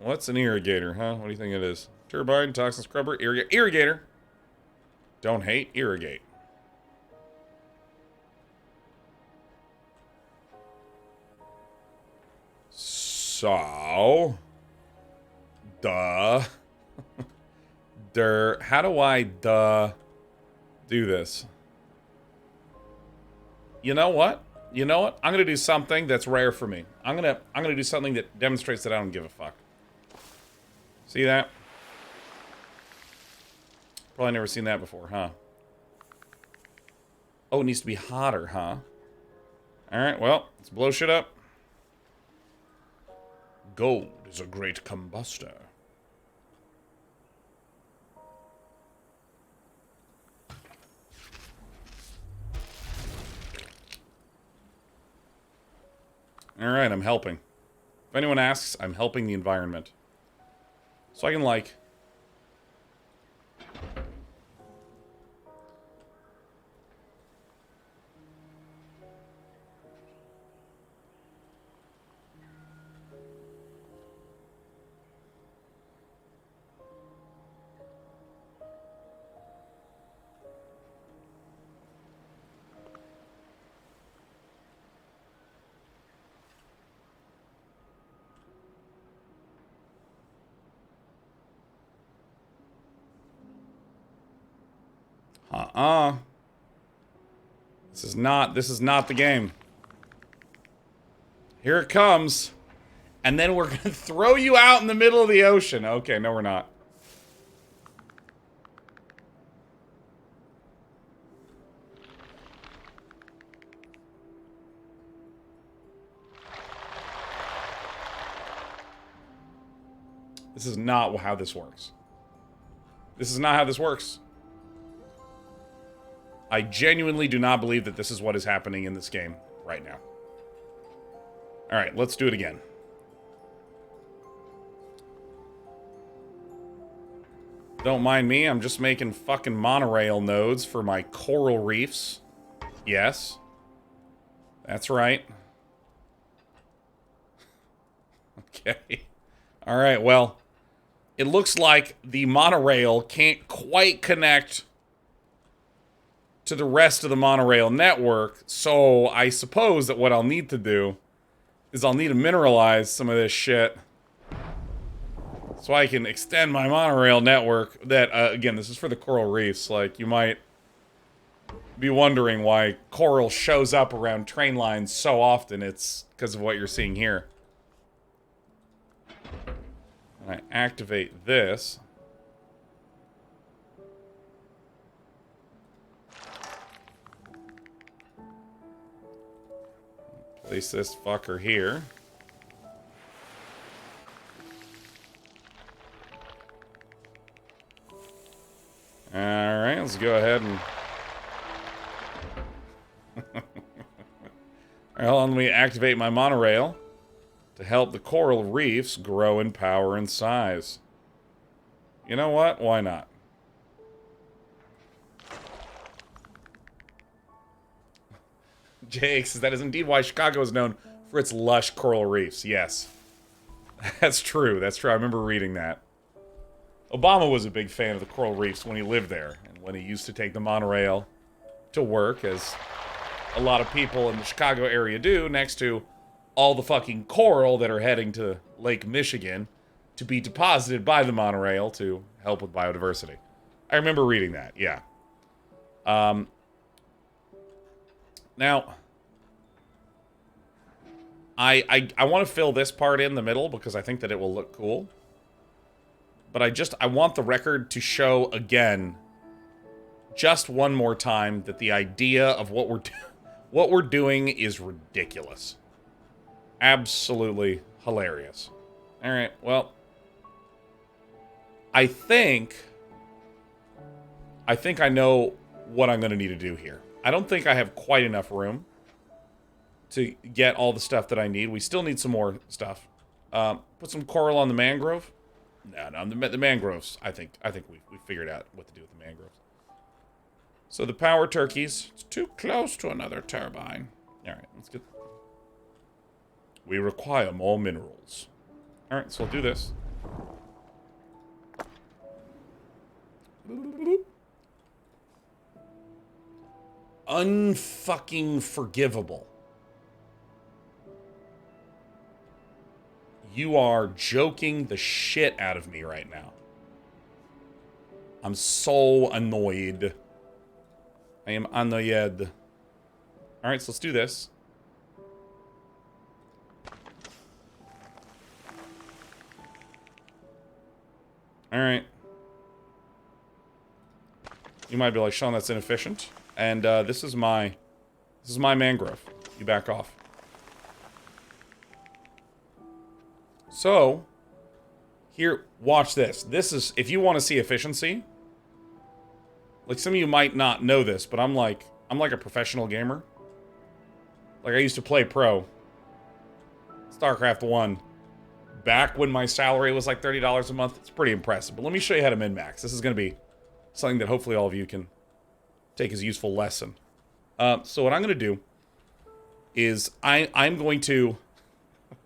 What's an irrigator, huh? What do you think it is? Turbine, toxin scrubber, irrigator. Don't hate, irrigate. So, how do I do this? You know what? You know what? I'm gonna do something that's rare for me. I'm gonna do something that demonstrates that I don't give a fuck. See that? Probably never seen that before, huh? Oh, it needs to be hotter, huh? Alright, well, let's blow shit up. Gold is a great combustor. Alright, I'm helping. If anyone asks, I'm helping the environment. So I can, like... This is not the game. Here it comes. And then we're gonna throw you out in the middle of the ocean. Okay, no we're not. This is not how this works. This is not how this works. I genuinely do not believe that this is what is happening in this game right now. Alright, let's do it again. Don't mind me, I'm just making fucking monorail nodes for my coral reefs. Yes. That's right. Okay. Alright, well, it looks like the monorail can't quite connect to the rest of the monorail network, so I suppose that what I'll need to do is I'll need to mineralize some of this shit so I can extend my monorail network that, again, this is for the coral reefs. Like, you might be wondering why coral shows up around train lines so often. It's because of what you're seeing here. I activate this. Place this fucker here. Alright, let's go ahead and... Alright, hold on, let me activate my monorail to help the coral reefs grow in power and size. You know what? Why not? JX says that is indeed why Chicago is known for its lush coral reefs. Yes. That's true. That's true. I remember reading that. Obama was a big fan of the coral reefs when he lived there, and when he used to take the monorail to work, as a lot of people in the Chicago area do, next to all the fucking coral that are heading to Lake Michigan to be deposited by the monorail to help with biodiversity. I remember reading that, yeah. Now, I want to fill this part in the middle because I think that it will look cool. But I want the record to show again, just one more time, that the idea of what we're doing is ridiculous. Absolutely hilarious. Alright, well, I think I know what I'm going to need to do here. I don't think I have quite enough room to get all the stuff that I need. We still need some more stuff. Put some coral on the mangrove. No, the mangroves, I think we figured out what to do with the mangroves. So the power turkeys, it's too close to another turbine. Alright, let's get... We require more minerals. Alright, so I'll do this. Unfucking forgivable. You are joking the shit out of me right now. I'm so annoyed. I am annoyed. Alright, so let's do this. Alright. You might be like, Sean, that's inefficient. And this is my mangrove. You back off. So, here, watch this. This is, if you want to see efficiency, like some of you might not know this, but I'm like a professional gamer. Like I used to play pro. StarCraft 1. Back when my salary was like $30 a month. It's pretty impressive. But let me show you how to min-max. This is going to be something that hopefully all of you can take as a useful lesson. So what I'm going to do is I'm going to...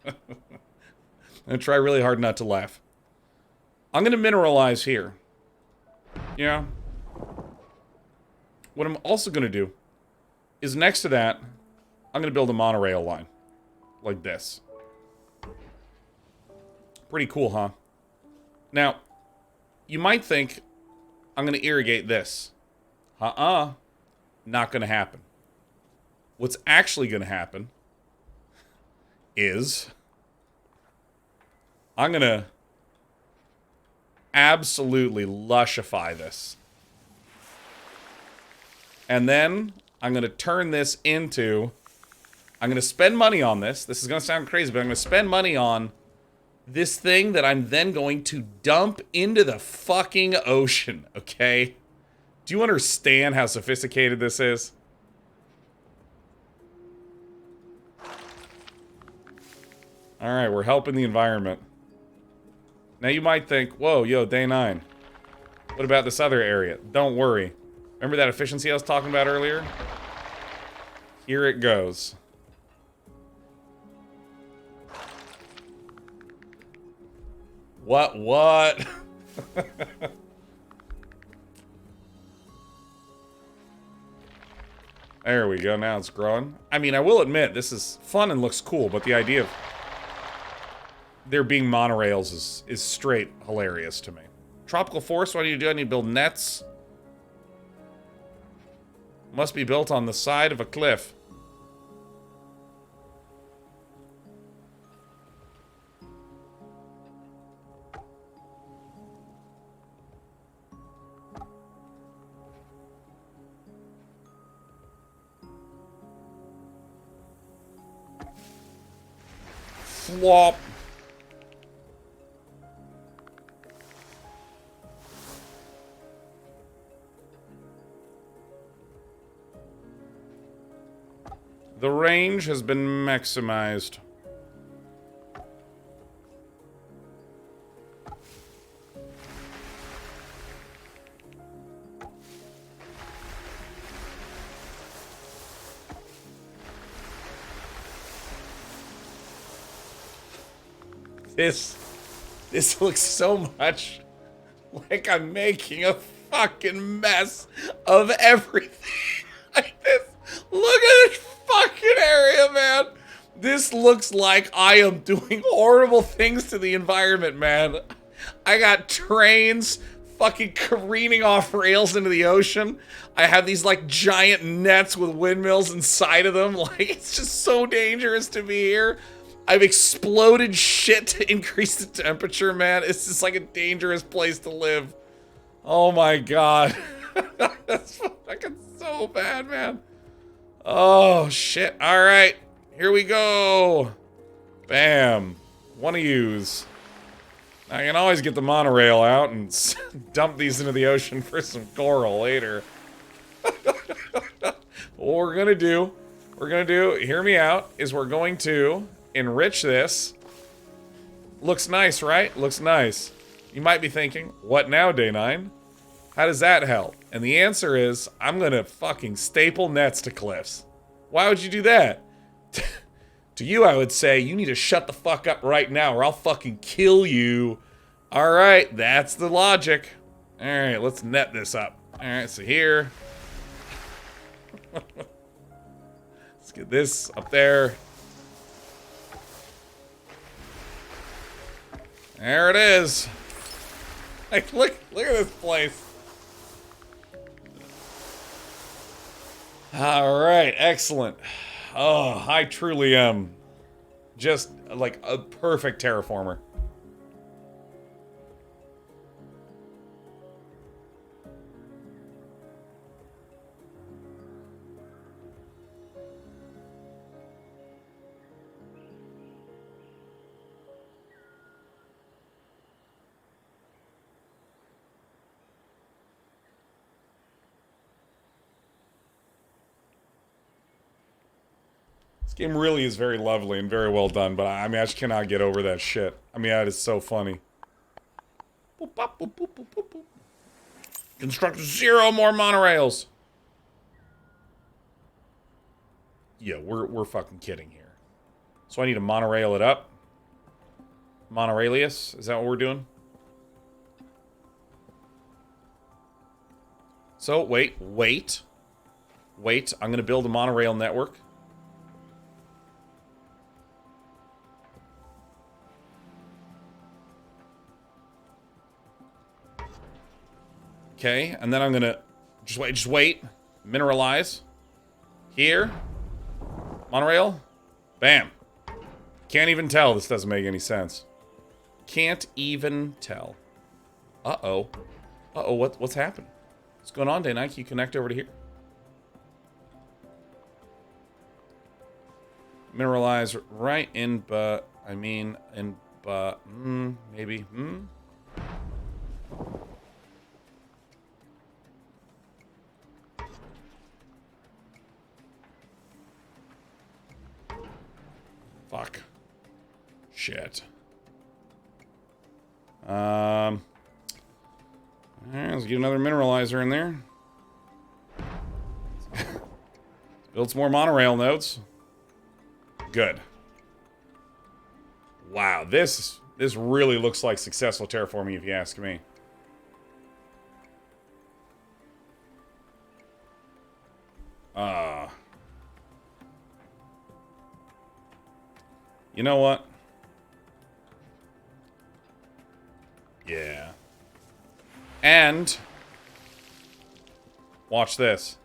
I'm going to try really hard not to laugh. I'm going to mineralize here. Yeah. What I'm also going to do is next to that, I'm going to build a monorail line. Like this. Pretty cool, huh? Now, you might think I'm going to irrigate this. Not gonna happen. What's actually gonna happen is I'm gonna absolutely lushify this. And then I'm gonna turn this into... I'm gonna spend money on this. This is gonna sound crazy, but I'm gonna spend money on this thing that I'm then going to dump into the fucking ocean, okay? Do you understand how sophisticated this is? Alright, we're helping the environment. Now you might think, whoa, yo, day 9. What about this other area? Don't worry. Remember that efficiency I was talking about earlier? Here it goes. What? There we go, now it's growing. I mean, I will admit, this is fun and looks cool, but the idea of there being monorails is straight hilarious to me. Tropical forest, what do you do? I need to build nets. Must be built on the side of a cliff. Flop. The range has been maximized. This looks so much like I'm making a fucking mess of everything. Like this. Look at this fucking area, man. This looks like I am doing horrible things to the environment, man. I got trains fucking careening off rails into the ocean. I have these like giant nets with windmills inside of them. Like, it's just so dangerous to be here. I've exploded shit to increase the temperature, man. It's just like a dangerous place to live. Oh my god. That's fucking so bad, man. Oh, shit. Alright. Here we go. Bam. One of yous. I can always get the monorail out and dump these into the ocean for some coral later. What we're gonna do, hear me out, is we're going to enrich this. Looks nice, right? Looks nice. You might be thinking, what now, Day 9? How does that help? And the answer is, I'm gonna fucking staple nets to cliffs. Why would you do that? To you, I would say, you need to shut the fuck up right now or I'll fucking kill you. Alright, that's the logic. Alright, let's net this up. Alright, so here. Let's get this up there. There it is. Like, look at this place. Alright, excellent. Oh, I truly am just like a perfect terraformer. This game really is very lovely and very well done, but I mean, I just cannot get over that shit. I mean, that is so funny. Boop, bop, boop, boop, boop, boop, boop. Construct 0 more monorails. Yeah, we're fucking kidding here. So I need to monorail it up. Monorailius, is that what we're doing? So, wait. I'm gonna build a monorail network. Okay, and then I'm gonna Just wait. Mineralize. Here. Monorail. Bam. Can't even tell. This doesn't make any sense. Can't even tell. Uh-oh. Uh-oh, what's happened? What's going on, Day Night? Can you connect over to here? Mineralize right in, but... I mean, in, but... maybe. Fuck. Shit. Alright, let's get another mineralizer in there. Build some more monorail nodes. Good. Wow, this really looks like successful terraforming, if you ask me. You know what? Yeah. And watch this.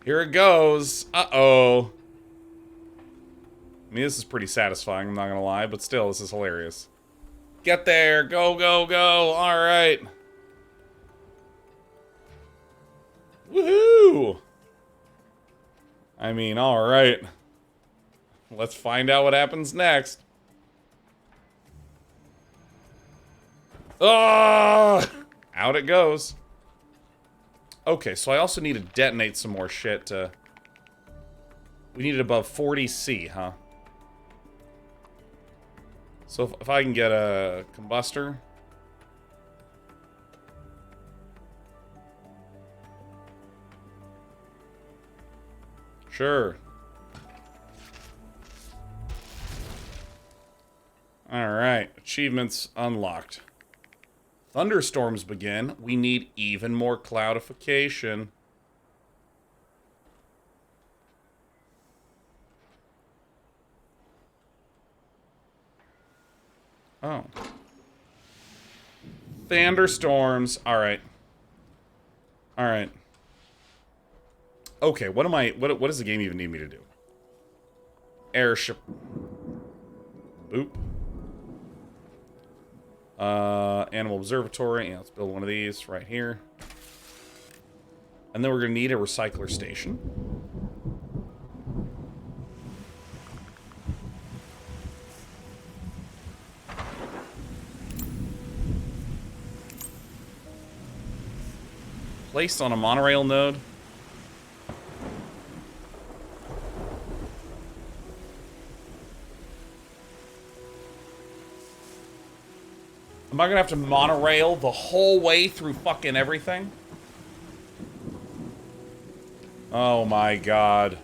Here it goes. Uh-oh. I mean, this is pretty satisfying, I'm not gonna lie, but still, this is hilarious. Get there. Go, go, go. All right. Woohoo! I mean, all right. Let's find out what happens next. Oh! Out it goes. Okay, so I also need to detonate some more shit to... We need it above 40C, huh? So if I can get a combustor... Sure. Alright, achievements unlocked. Thunderstorms begin. We need even more cloudification. Oh. Thunderstorms. Alright. Alright. Okay, what does the game even need me to do? Airship. Boop. Animal observatory. Yeah, let's build one of these right here. And then we're gonna need a recycler station. Placed on a monorail node. Am I gonna have to monorail the whole way through fucking everything? Oh my god.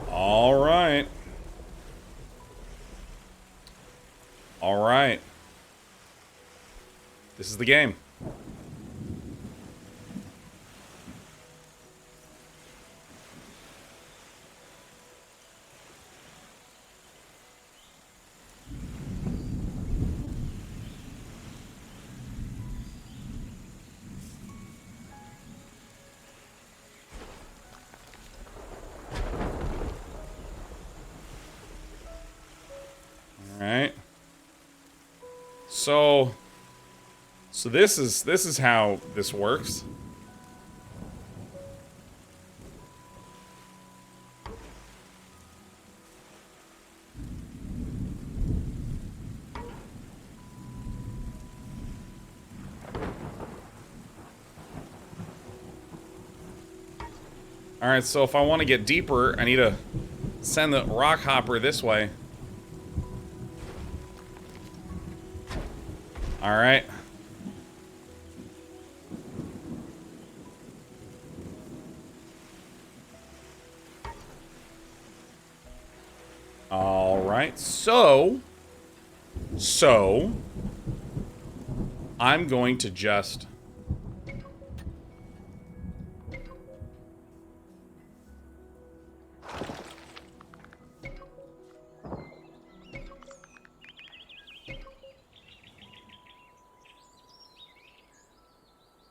All right. All right. This is the game. All right. So this is how this works. All right, so if I want to get deeper, I need to send the rock hopper this way. All right. Alright, so I'm going to just...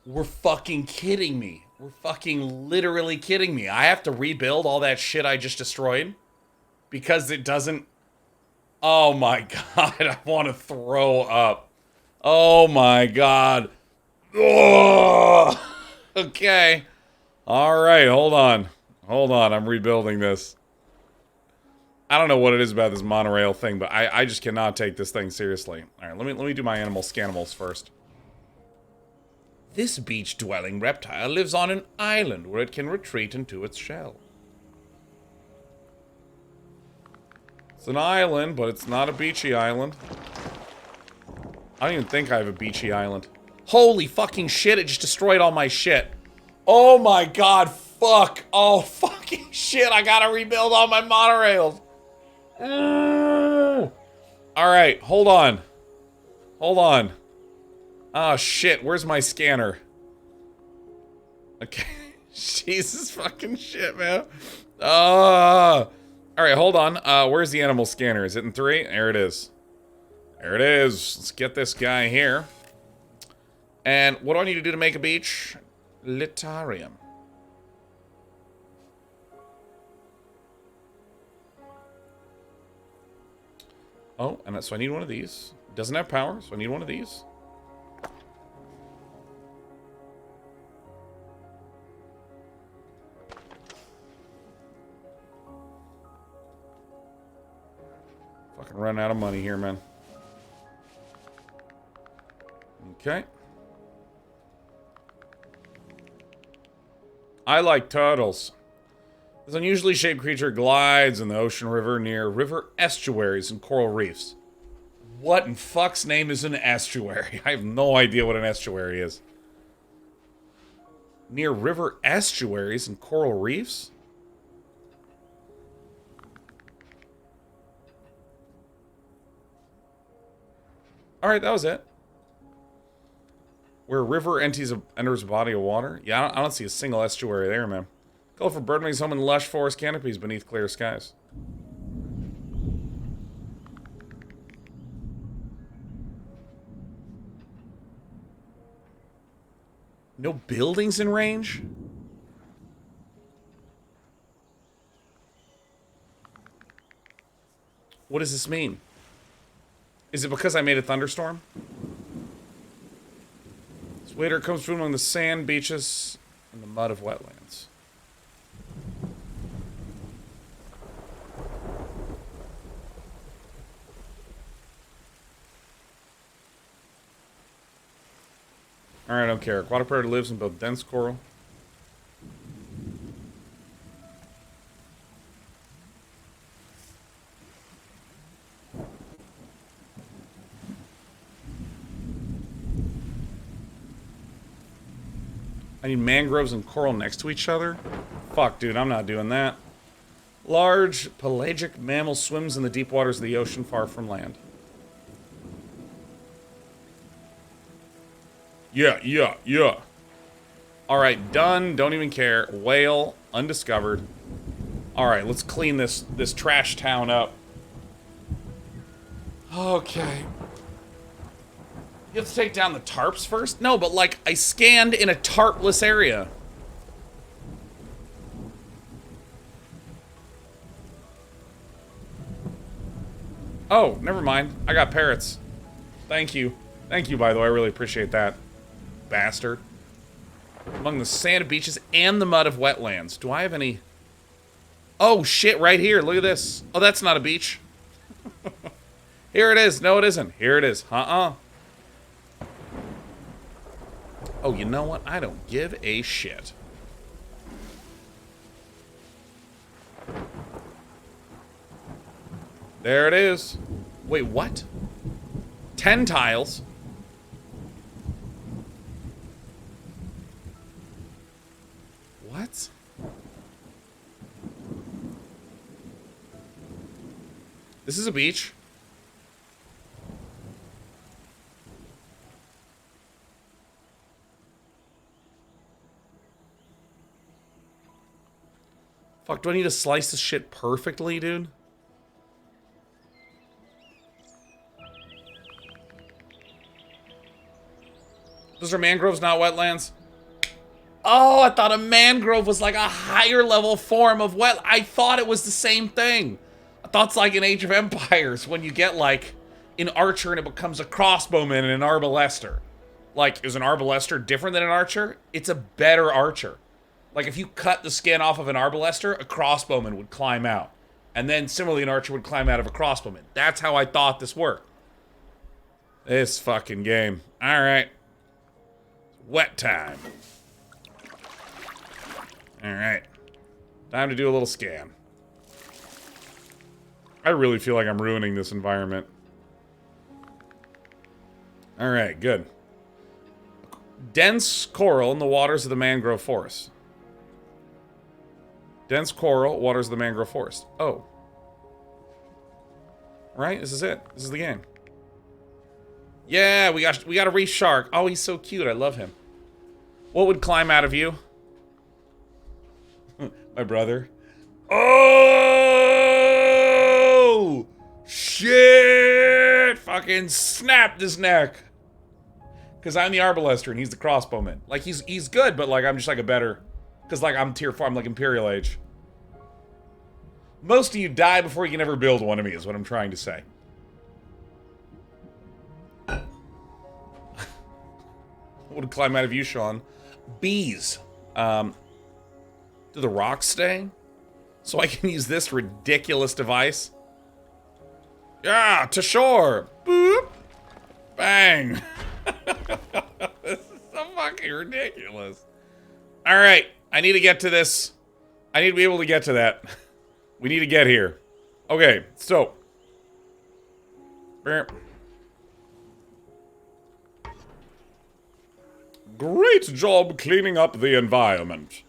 We're fucking kidding me. We're fucking literally kidding me. I have to rebuild all that shit I just destroyed? Because it doesn't... Oh my god, I want to throw up. Oh my god. Ugh. Okay. Alright, hold on. Hold on, I'm rebuilding this. I don't know what it is about this monorail thing, but I just cannot take this thing seriously. Alright, let me do my animal scanimals first. This beach-dwelling reptile lives on an island where it can retreat into its shell. It's an island, but it's not a beachy island. I don't even think I have a beachy island. Holy fucking shit, it just destroyed all my shit. Oh my god, fuck. Oh fucking shit, I gotta rebuild all my monorails. Alright, hold on. Hold on. Oh shit, where's my scanner? Okay. Jesus fucking shit, man. Alright, hold on. Where's the animal scanner? Is it in 3? There it is. There it is. Let's get this guy here. And what do I need to do to make a beach? Litarium. Oh, and so I need one of these. It doesn't have power, so I need one of these. Fucking run out of money here, man. Okay. I like turtles. This unusually shaped creature glides in the ocean river near river estuaries and coral reefs. What in fuck's name is an estuary? I have no idea what an estuary is. Near river estuaries and coral reefs? Alright, that was it. Where a river enters a body of water? Yeah, I don't see a single estuary there, man. Colorful birdwings home in lush forest canopies beneath clear skies. No buildings in range? What does this mean? Is it because I made a thunderstorm? This waiter comes from among the sand beaches and the mud of wetlands. Alright, I don't care. Aquatic predator lives in both dense coral. I need mangroves and coral next to each other? Fuck, dude, I'm not doing that. Large pelagic mammal swims in the deep waters of the ocean far from land. Yeah. Alright, done. Don't even care. Whale, undiscovered. Alright, let's clean this trash town up. Okay. You have to take down the tarps first? No, but like, I scanned in a tarpless area. Oh, never mind. I got parrots. Thank you. Thank you, by the way. I really appreciate that. Bastard. Among the sand beaches and the mud of wetlands. Do I have any... Oh, shit, right here. Look at this. Oh, that's not a beach. Here it is. No, it isn't. Here it is. Uh-uh. Oh, you know what? I don't give a shit. There it is. Wait, what? 10 tiles. What? This is a beach. Fuck, do I need to slice this shit perfectly, dude? Those are mangroves, not wetlands? Oh, I thought a mangrove was like a higher level form of wet. I thought it was the same thing. I thought it's like in Age of Empires when you get like an archer and it becomes a crossbowman and an arbalester. Like, is an arbalester different than an archer? It's a better archer. Like, if you cut the skin off of an arbalester, a crossbowman would climb out. And then, similarly, an archer would climb out of a crossbowman. That's how I thought this worked. This fucking game. Alright. Wet time. Alright. Time to do a little scan. I really feel like I'm ruining this environment. Alright, good. Dense coral in the waters of the mangrove forest. Dense coral, waters of the mangrove forest. Oh. Right? This is it. This is the game. Yeah, we got a reef shark. Oh, he's so cute. I love him. What would climb out of you? My brother. Oh! Shit! Fucking snapped his neck. Because I'm the arbalester and he's the crossbowman. Like, he's good, but, like, I'm just, like, a better... Because, like, I'm tier 4. I'm, like, Imperial Age. Most of you die before you can ever build one of me, is what I'm trying to say. What would climb out of you, Sean? Bees. Do the rocks stay? So I can use this ridiculous device? Yeah, to shore! Boop! Bang! This is so fucking ridiculous. Alright, I need to get to this. I need to be able to get to that. We need to get here. Okay, so. Great job cleaning up the environment.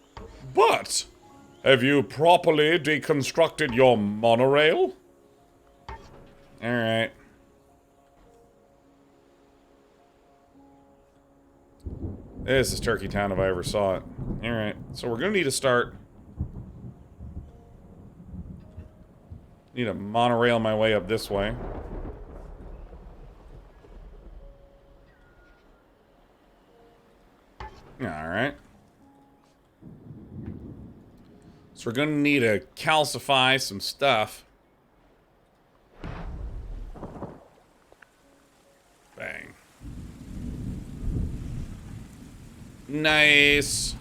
But, have you properly deconstructed your monorail? Alright. This is Turkey Town if I ever saw it. Alright, so we're gonna need to start... Need to monorail my way up this way. Alright. So we're gonna need to calcify some stuff. Bang. Nice.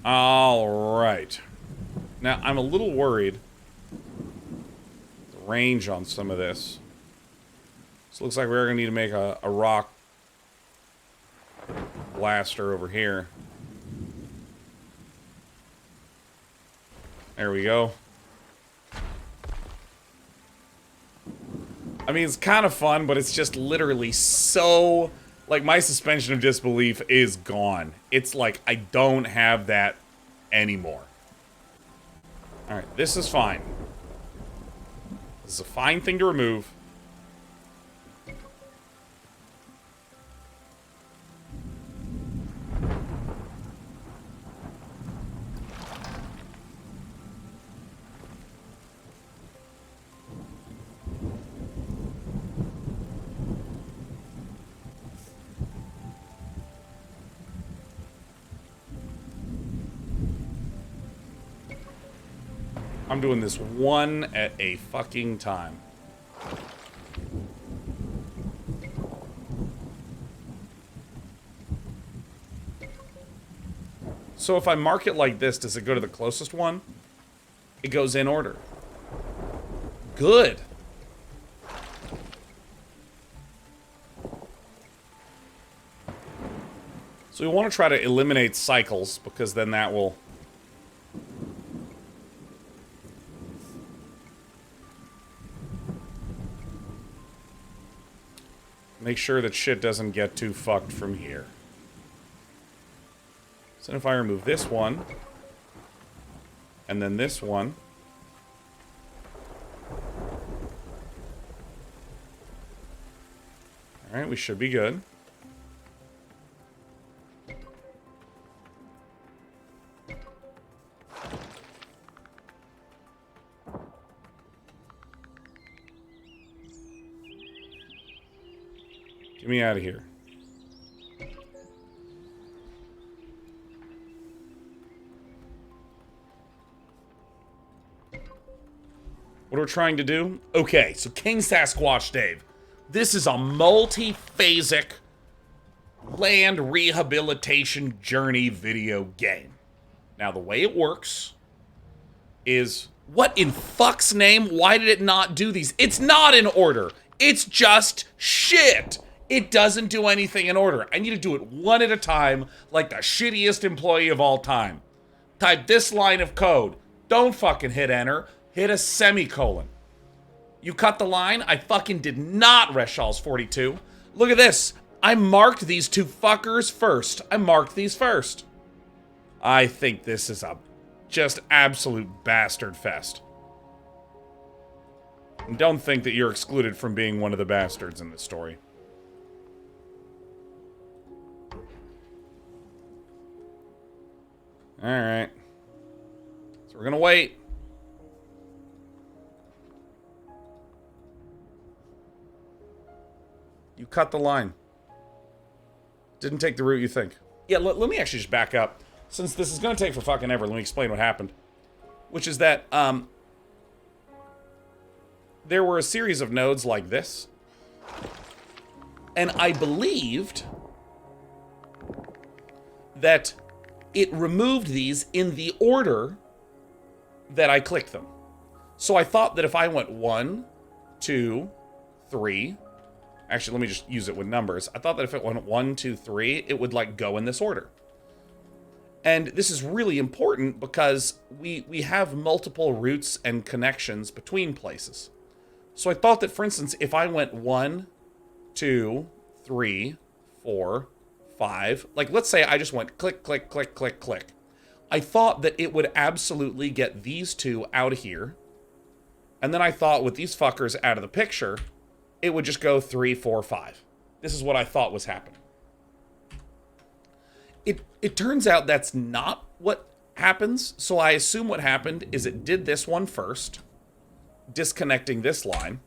Alright. Now, I'm a little worried. The range on some of this. So it looks like we're gonna need to make a rock blaster over here. There we go. I mean, it's kind of fun, but it's just literally so... Like, my suspension of disbelief is gone. It's like, I don't have that anymore. Alright, this is fine. This is a fine thing to remove. I'm doing this one at a fucking time. So if I mark it like this, does it go to the closest one? It goes in order. Good. So we want to try to eliminate cycles, because then that will... make sure that shit doesn't get too fucked from here. So if I remove this one, and then this one, All right, we should be good. Get me out of here. What are we trying to do? Okay, so King Sasquatch Dave. This is a multi-phasic land rehabilitation journey video game. Now, the way it works is... What in fuck's name? Why did it not do these? It's not in order. It's just shit. It doesn't do anything in order. I need to do it one at a time, like the shittiest employee of all time. Type this line of code. Don't fucking hit enter. Hit a semicolon. You cut the line. I fucking did not Reshall's 42. Look at this. I marked these two fuckers first. I marked these first. I think this is a just absolute bastard fest. And don't think that you're excluded from being one of the bastards in this story. Alright. So we're gonna wait. You cut the line. Didn't take the route you think. Yeah, let me actually just back up. Since this is gonna take for fucking ever, let me explain what happened. Which is that, there were a series of nodes like this. And I believed that it removed these in the order that I clicked them. So I thought that if I went 1, 2, 3... Actually, let me just use it with numbers. I thought that if it went 1, 2, 3, it would, like, go in this order. And this is really important because we have multiple routes and connections between places. So I thought that, for instance, if I went 1, 2, 3, 4, 5, like, let's say I just went click, click, click, click, click. I thought that it would absolutely get these two out of here. And then I thought with these fuckers out of the picture, it would just go 3, 4, 5. This is what I thought was happening. It turns out that's not what happens. So I assume what happened is it did this one first, disconnecting this line.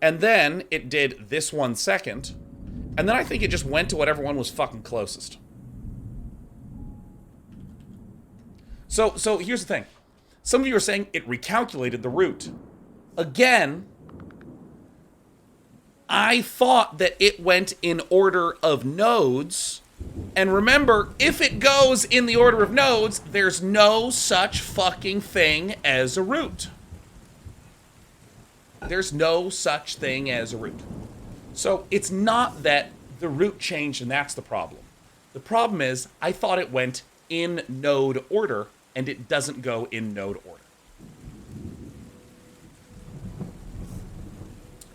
And then it did this one second. And then I think it just went to whatever one was fucking closest. So here's the thing. Some of you are saying it recalculated the route. Again, I thought that it went in order of nodes. And remember, if it goes in the order of nodes, there's no such fucking thing as a route. There's no such thing as a route. So it's not that the route changed and that's the problem. The problem is I thought it went in node order and it doesn't go in node order.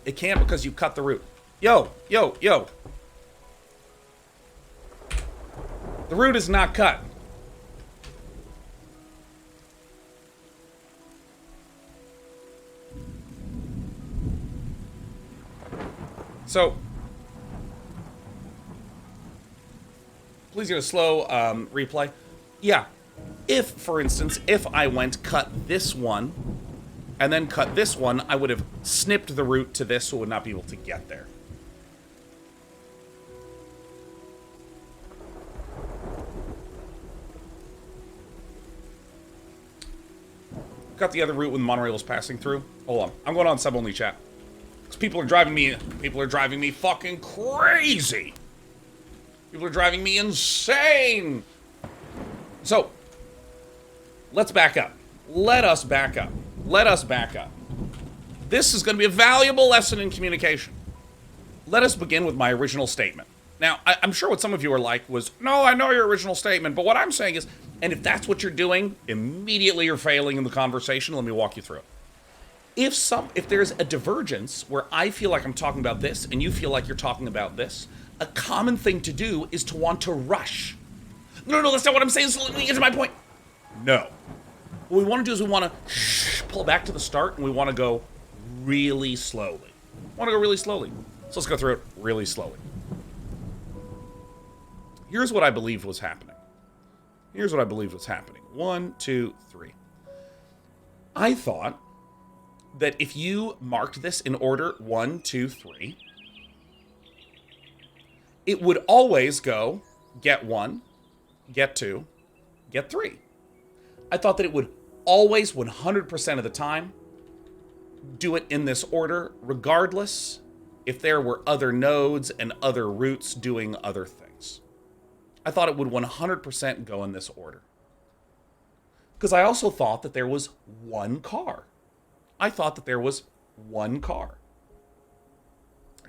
It can't because you cut the route. Yo. The route is not cut. So, please get a slow replay. Yeah, if, for instance, if I went cut this one and then cut this one, I would have snipped the route to this so it would not be able to get there. Got the other route when the monorail was passing through. Hold on, I'm going on sub-only chat. Because people are driving me fucking crazy. People are driving me insane. So, let's back up. Let us back up. Let us back up. This is going to be a valuable lesson in communication. Let us begin with my original statement. Now, I'm sure what some of you are like was, no, I know your original statement, but what I'm saying is, and if that's what you're doing, immediately you're failing in the conversation. Let me walk you through it. If there's a divergence where I feel like I'm talking about this and you feel like you're talking about this, a common thing to do is to want to rush. No, that's not what I'm saying, so let me get to my point. No. What we want to do is we want to pull back to the start and we want to go really slowly. So let's go through it really slowly. Here's what I believed was happening. Here's what I believed was happening. 1, 2, 3. I thought that if you marked this in order 1, 2, 3, it would always go get 1, get 2, get 3. I thought that it would always, 100% of the time, do it in this order, regardless if there were other nodes and other routes doing other things. I thought it would 100% go in this order. Because I also thought that there was one car. I thought that there was one car.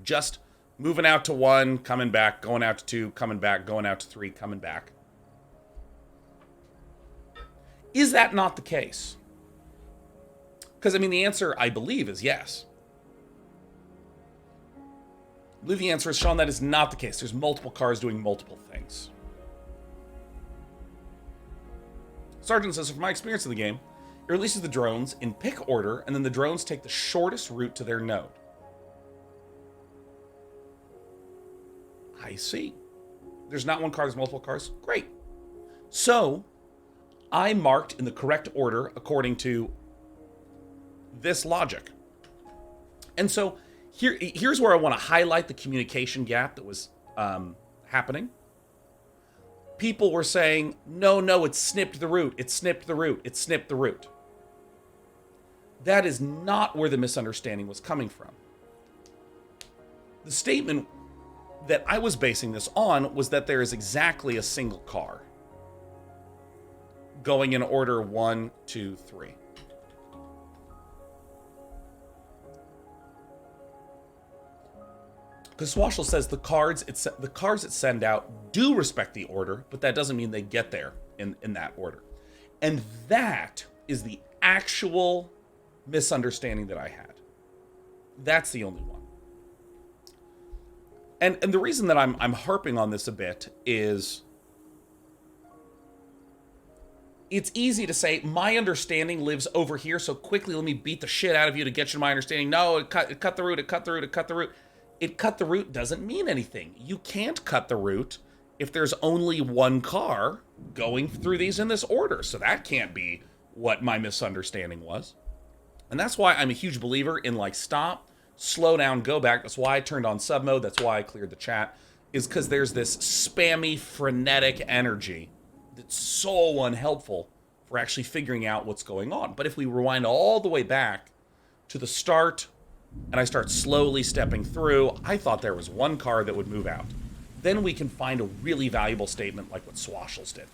Just moving out to 1, coming back, going out to 2, coming back, going out to 3, coming back. Is that not the case? Because, I mean, the answer, I believe, is yes. I believe the answer is, Sean, that is not the case. There's multiple cars doing multiple things. Sergeant says, from my experience in the game, it releases the drones in pick order, and then the drones take the shortest route to their node. I see. There's not one car, there's multiple cars. Great. So, I marked in the correct order according to this logic. And so, here's where I want to highlight the communication gap that was happening. People were saying, no, it snipped the route, it snipped the route, it snipped the route. That is not where the misunderstanding was coming from. The statement that I was basing this on was that there is exactly a single car going in order 1, 2, 3. Because Swashel says the cards it send out do respect the order, but that doesn't mean they get there in that order. And that is the actual misunderstanding that I had. That's the only one. And the reason that I'm harping on this a bit is it's easy to say, my understanding lives over here, so quickly let me beat the shit out of you to get you to my understanding. No, it cut the route, it cut the route, it cut the route. It cut the route doesn't mean anything. You can't cut the route if there's only one car going through these in this order. So that can't be what my misunderstanding was. And that's why I'm a huge believer in like stop, slow down, go back. That's why I turned on sub mode. That's why I cleared the chat. Is because there's this spammy, frenetic energy that's so unhelpful for actually figuring out what's going on. But if we rewind all the way back to the start, and I start slowly stepping through, I thought there was one car that would move out. Then we can find a really valuable statement like what Swashels did.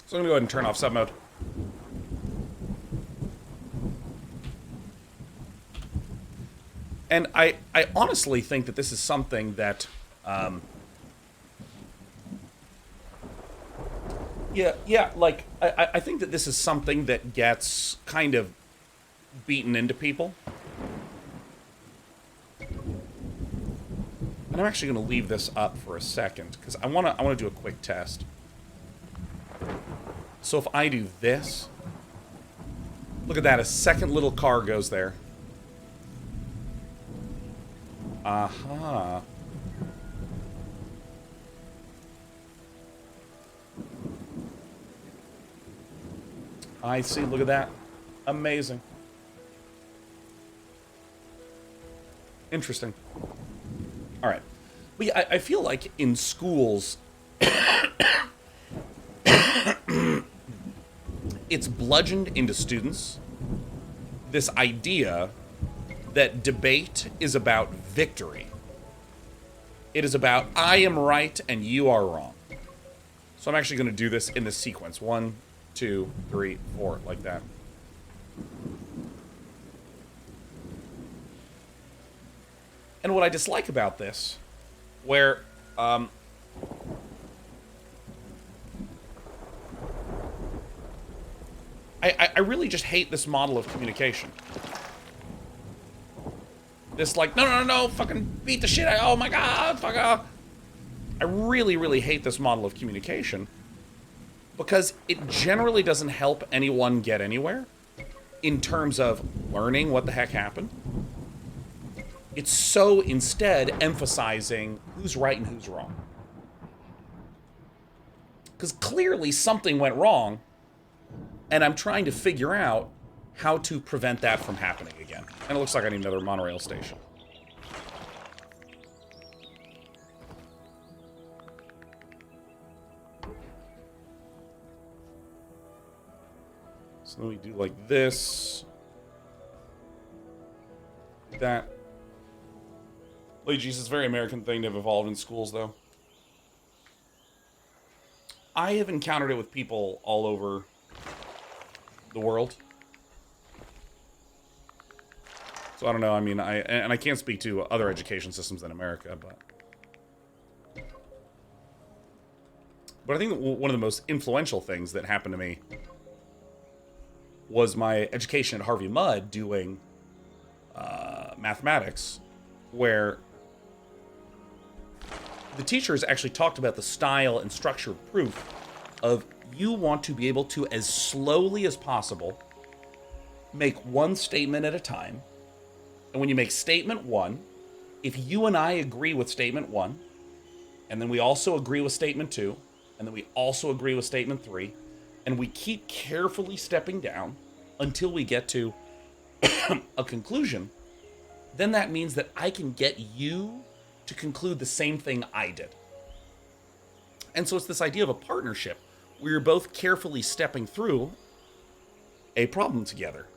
So I'm going to go ahead and turn off sub mode. And I honestly think that this is something that... I think that this is something that gets kind of beaten into people. And I'm actually going to leave this up for a second because I want to do a quick test. So if I do this, look at that, a second little car goes there. Aha. I see, look at that. Amazing. Interesting. All right. But yeah, I feel like in schools, it's bludgeoned into students this idea that debate is about victory. It is about, I am right and you are wrong. So I'm actually going to do this in this sequence. 1, 2, 3, 4, like that. And what I dislike about this, where I really just hate this model of communication. This like, no, fucking beat the shit out, oh my god, fuck off. I really, really hate this model of communication because it generally doesn't help anyone get anywhere in terms of learning what the heck happened. It's so instead emphasizing who's right and who's wrong. Because clearly something went wrong, and I'm trying to figure out how to prevent that from happening again. And it looks like I need another monorail station. So then we do like this. That. Lady Jesus, very American thing to have evolved in schools, though. I have encountered it with people all over the world. So I don't know, I mean, I can't speak to other education systems in America, but I think one of the most influential things that happened to me was my education at Harvey Mudd doing mathematics, where the teachers actually talked about the style and structure of proof of you want to be able to, as slowly as possible, make one statement at a time. And when you make statement one, if you and I agree with statement one, and then we also agree with statement two, and then we also agree with statement three, and we keep carefully stepping down until we get to a conclusion, then that means that I can get you to conclude the same thing I did. And so it's this idea of a partnership where you're both carefully stepping through a problem together,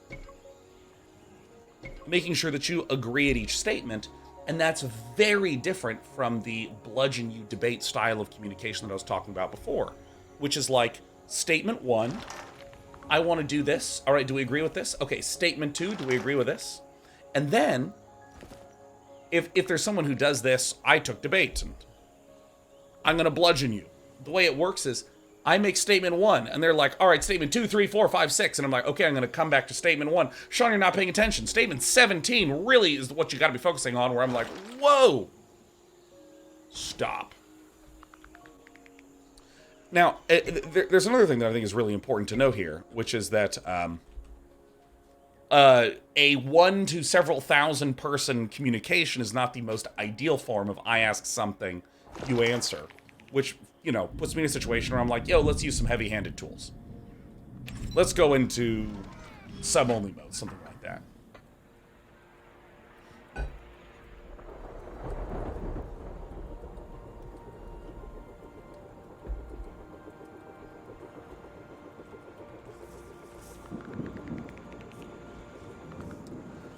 making sure that you agree at each statement. And that's very different from the bludgeon you debate style of communication that I was talking about before, which is like, statement one, I want to do this. All right, do we agree with this? Okay, statement two, do we agree with this? And then, if there's someone who does this, I took debate, and I'm going to bludgeon you. The way it works is, I make statement one, and they're like, all right, statement 2, 3, 4, 5, 6. And I'm like, okay, I'm going to come back to statement one. Sean, you're not paying attention. Statement 17 really is what you got to be focusing on, where I'm like, whoa, stop. Now, there's another thing that I think is really important to note here, which is that a 1 to several thousand person communication is not the most ideal form of I ask something, you answer, which, you know, puts me in a situation where I'm like, yo, let's use some heavy-handed tools. Let's go into sub-only mode, something like that.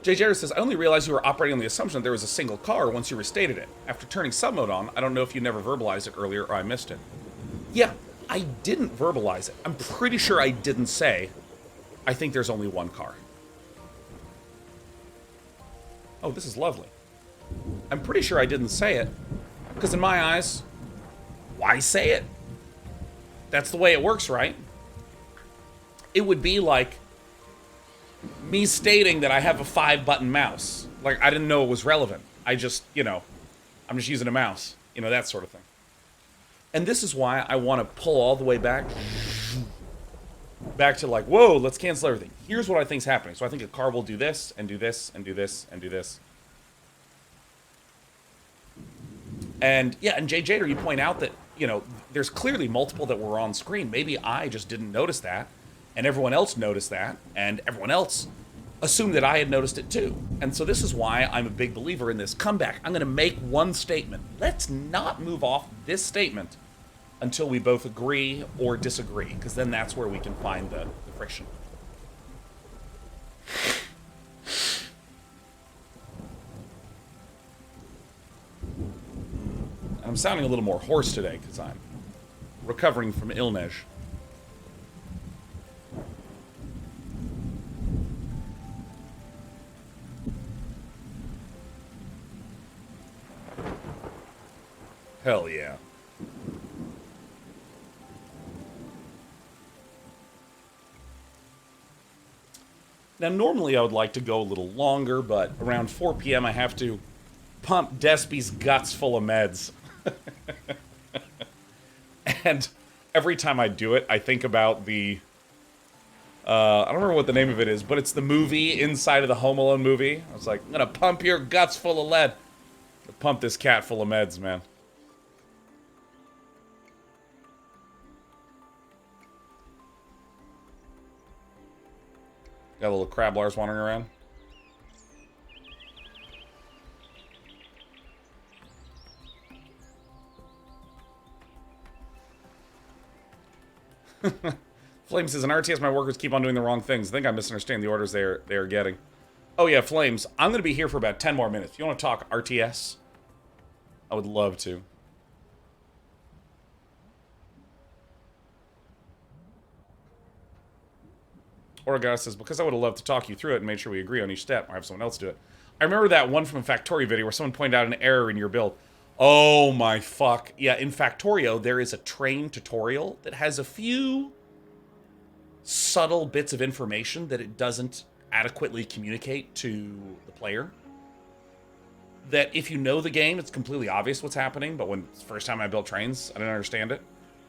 Jay Jarrett says, I only realized you were operating on the assumption that there was a single car once you restated it. After turning sub-mode on, I don't know if you never verbalized it earlier or I missed it. Yeah, I didn't verbalize it. I'm pretty sure I didn't say, I think there's only one car. Oh, this is lovely. I'm pretty sure I didn't say it, because in my eyes, why say it? That's the way it works, right? It would be like me stating that I have a 5-button mouse. Like, I didn't know it was relevant. I just, you know, I'm just using a mouse. You know, that sort of thing. And this is why I want to pull all the way back to like, whoa, let's cancel everything. Here's what I think's happening. So I think a car will do this, and do this, and do this, and do this. And, yeah, and Jay Jader, you point out that, you know, there's clearly multiple that were on screen. Maybe I just didn't notice that. And everyone else noticed that, and everyone else assumed that I had noticed it too. And so this is why I'm a big believer in this comeback. I'm going to make one statement. Let's not move off this statement until we both agree or disagree, because then that's where we can find the friction. And I'm sounding a little more hoarse today, because I'm recovering from illness. Hell yeah. Now, normally I would like to go a little longer, but around 4 p.m. I have to pump Despy's guts full of meds. And every time I do it, I think about the I don't remember what the name of it is, but it's the movie inside of the Home Alone movie. I was like, I'm gonna pump your guts full of lead. Pump this cat full of meds, man. Got a little crab Lars wandering around. Flame says, in RTS, my workers keep on doing the wrong things. I think I misunderstand the orders they're getting. Oh yeah, Flames, I'm going to be here for about 10 more minutes. If you want to talk RTS, I would love to. Orga says, because I would have loved to talk you through it and made sure we agree on each step, or have someone else do it. I remember that one from a Factorio video where someone pointed out an error in your build. Oh my fuck. Yeah, in Factorio, there is a train tutorial that has a few subtle bits of information that it doesn't adequately communicate to the player. That if you know the game, it's completely obvious what's happening, but when it's the first time I built trains, I didn't understand it.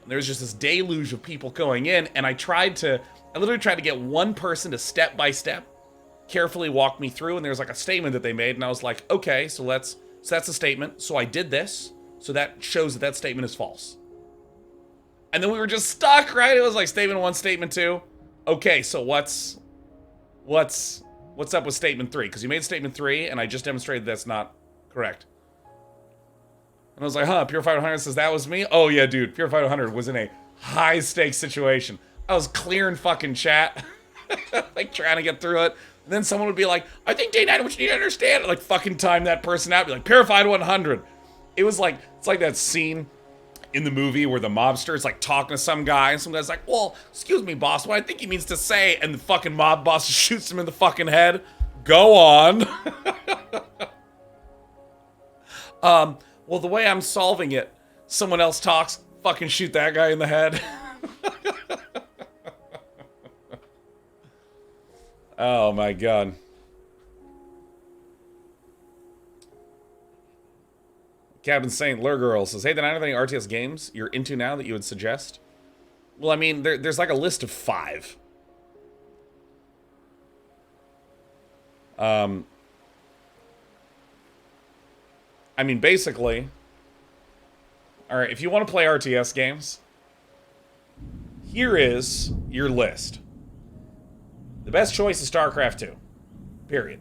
And there was just this deluge of people going in, and I literally tried to get one person to step by step carefully walk me through, and there was like a statement that they made, and I was like, okay, so that's a statement, so I did this, so that shows that that statement is false. And then we were just stuck, right? It was like statement 1, statement 2. Okay, so what's up with statement 3? Because you made statement 3, and I just demonstrated that's not correct. And I was like, Purified 100 says that was me? Oh yeah, dude, Purified 100 was in a high-stakes situation. I was clearing fucking chat, like trying to get through it. And then someone would be like, I think day 9, which you need to understand. And like fucking time that person out, be like, Purified 100. It was like, it's like that scene in the movie where the mobster is like talking to some guy, and some guy's like, well, excuse me, boss, what I think he means to say, and the fucking mob boss shoots him in the fucking head. Go on. Well, the way I'm solving it, someone else talks, fucking shoot that guy in the head. Oh my god. Cabin Saint Lurgirl says, hey, then I don't have any RTS games you're into now that you would suggest? Well, I mean, there's like a list of 5. I mean, basically, alright, if you want to play RTS games, here is your list. The best choice is StarCraft 2. Period.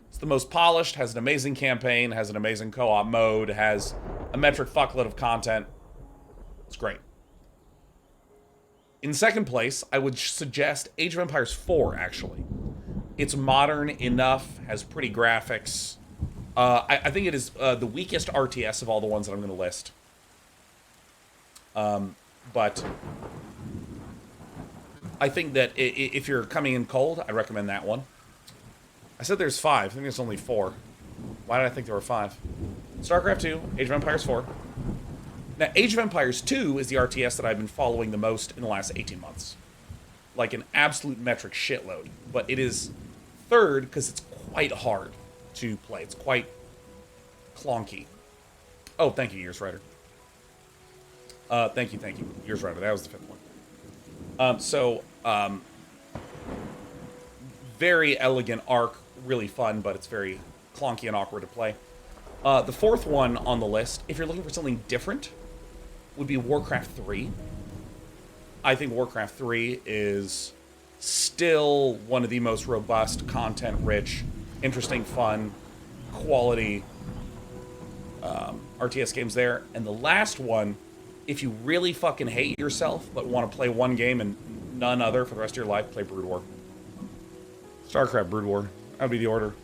It's the most polished, has an amazing campaign, has an amazing co-op mode, has a metric fuckload of content. It's great. In second place, I would suggest Age of Empires 4, actually. It's modern enough, has pretty graphics. I think it is the weakest RTS of all the ones that I'm going to list. But I think that if you're coming in cold, I recommend that one. I said there's 5. I think there's only 4. Why did I think there were 5? StarCraft 2, Age of Empires 4. Now, Age of Empires 2 is the RTS that I've been following the most in the last 18 months. Like an absolute metric shitload. But it is third because it's quite hard to play. It's quite clunky. Oh, thank you, Years Rider. Thank you, Years Rider. That was the 5th one. Very elegant arc, really fun, but it's very clunky and awkward to play. The 4th one on the list, if you're looking for something different, would be Warcraft 3. I think Warcraft 3 is still one of the most robust, content-rich, interesting, fun, quality RTS games there. And the last one, if you really fucking hate yourself but want to play one game and none other for the rest of your life, play Brood War. StarCraft Brood War. That would be the order.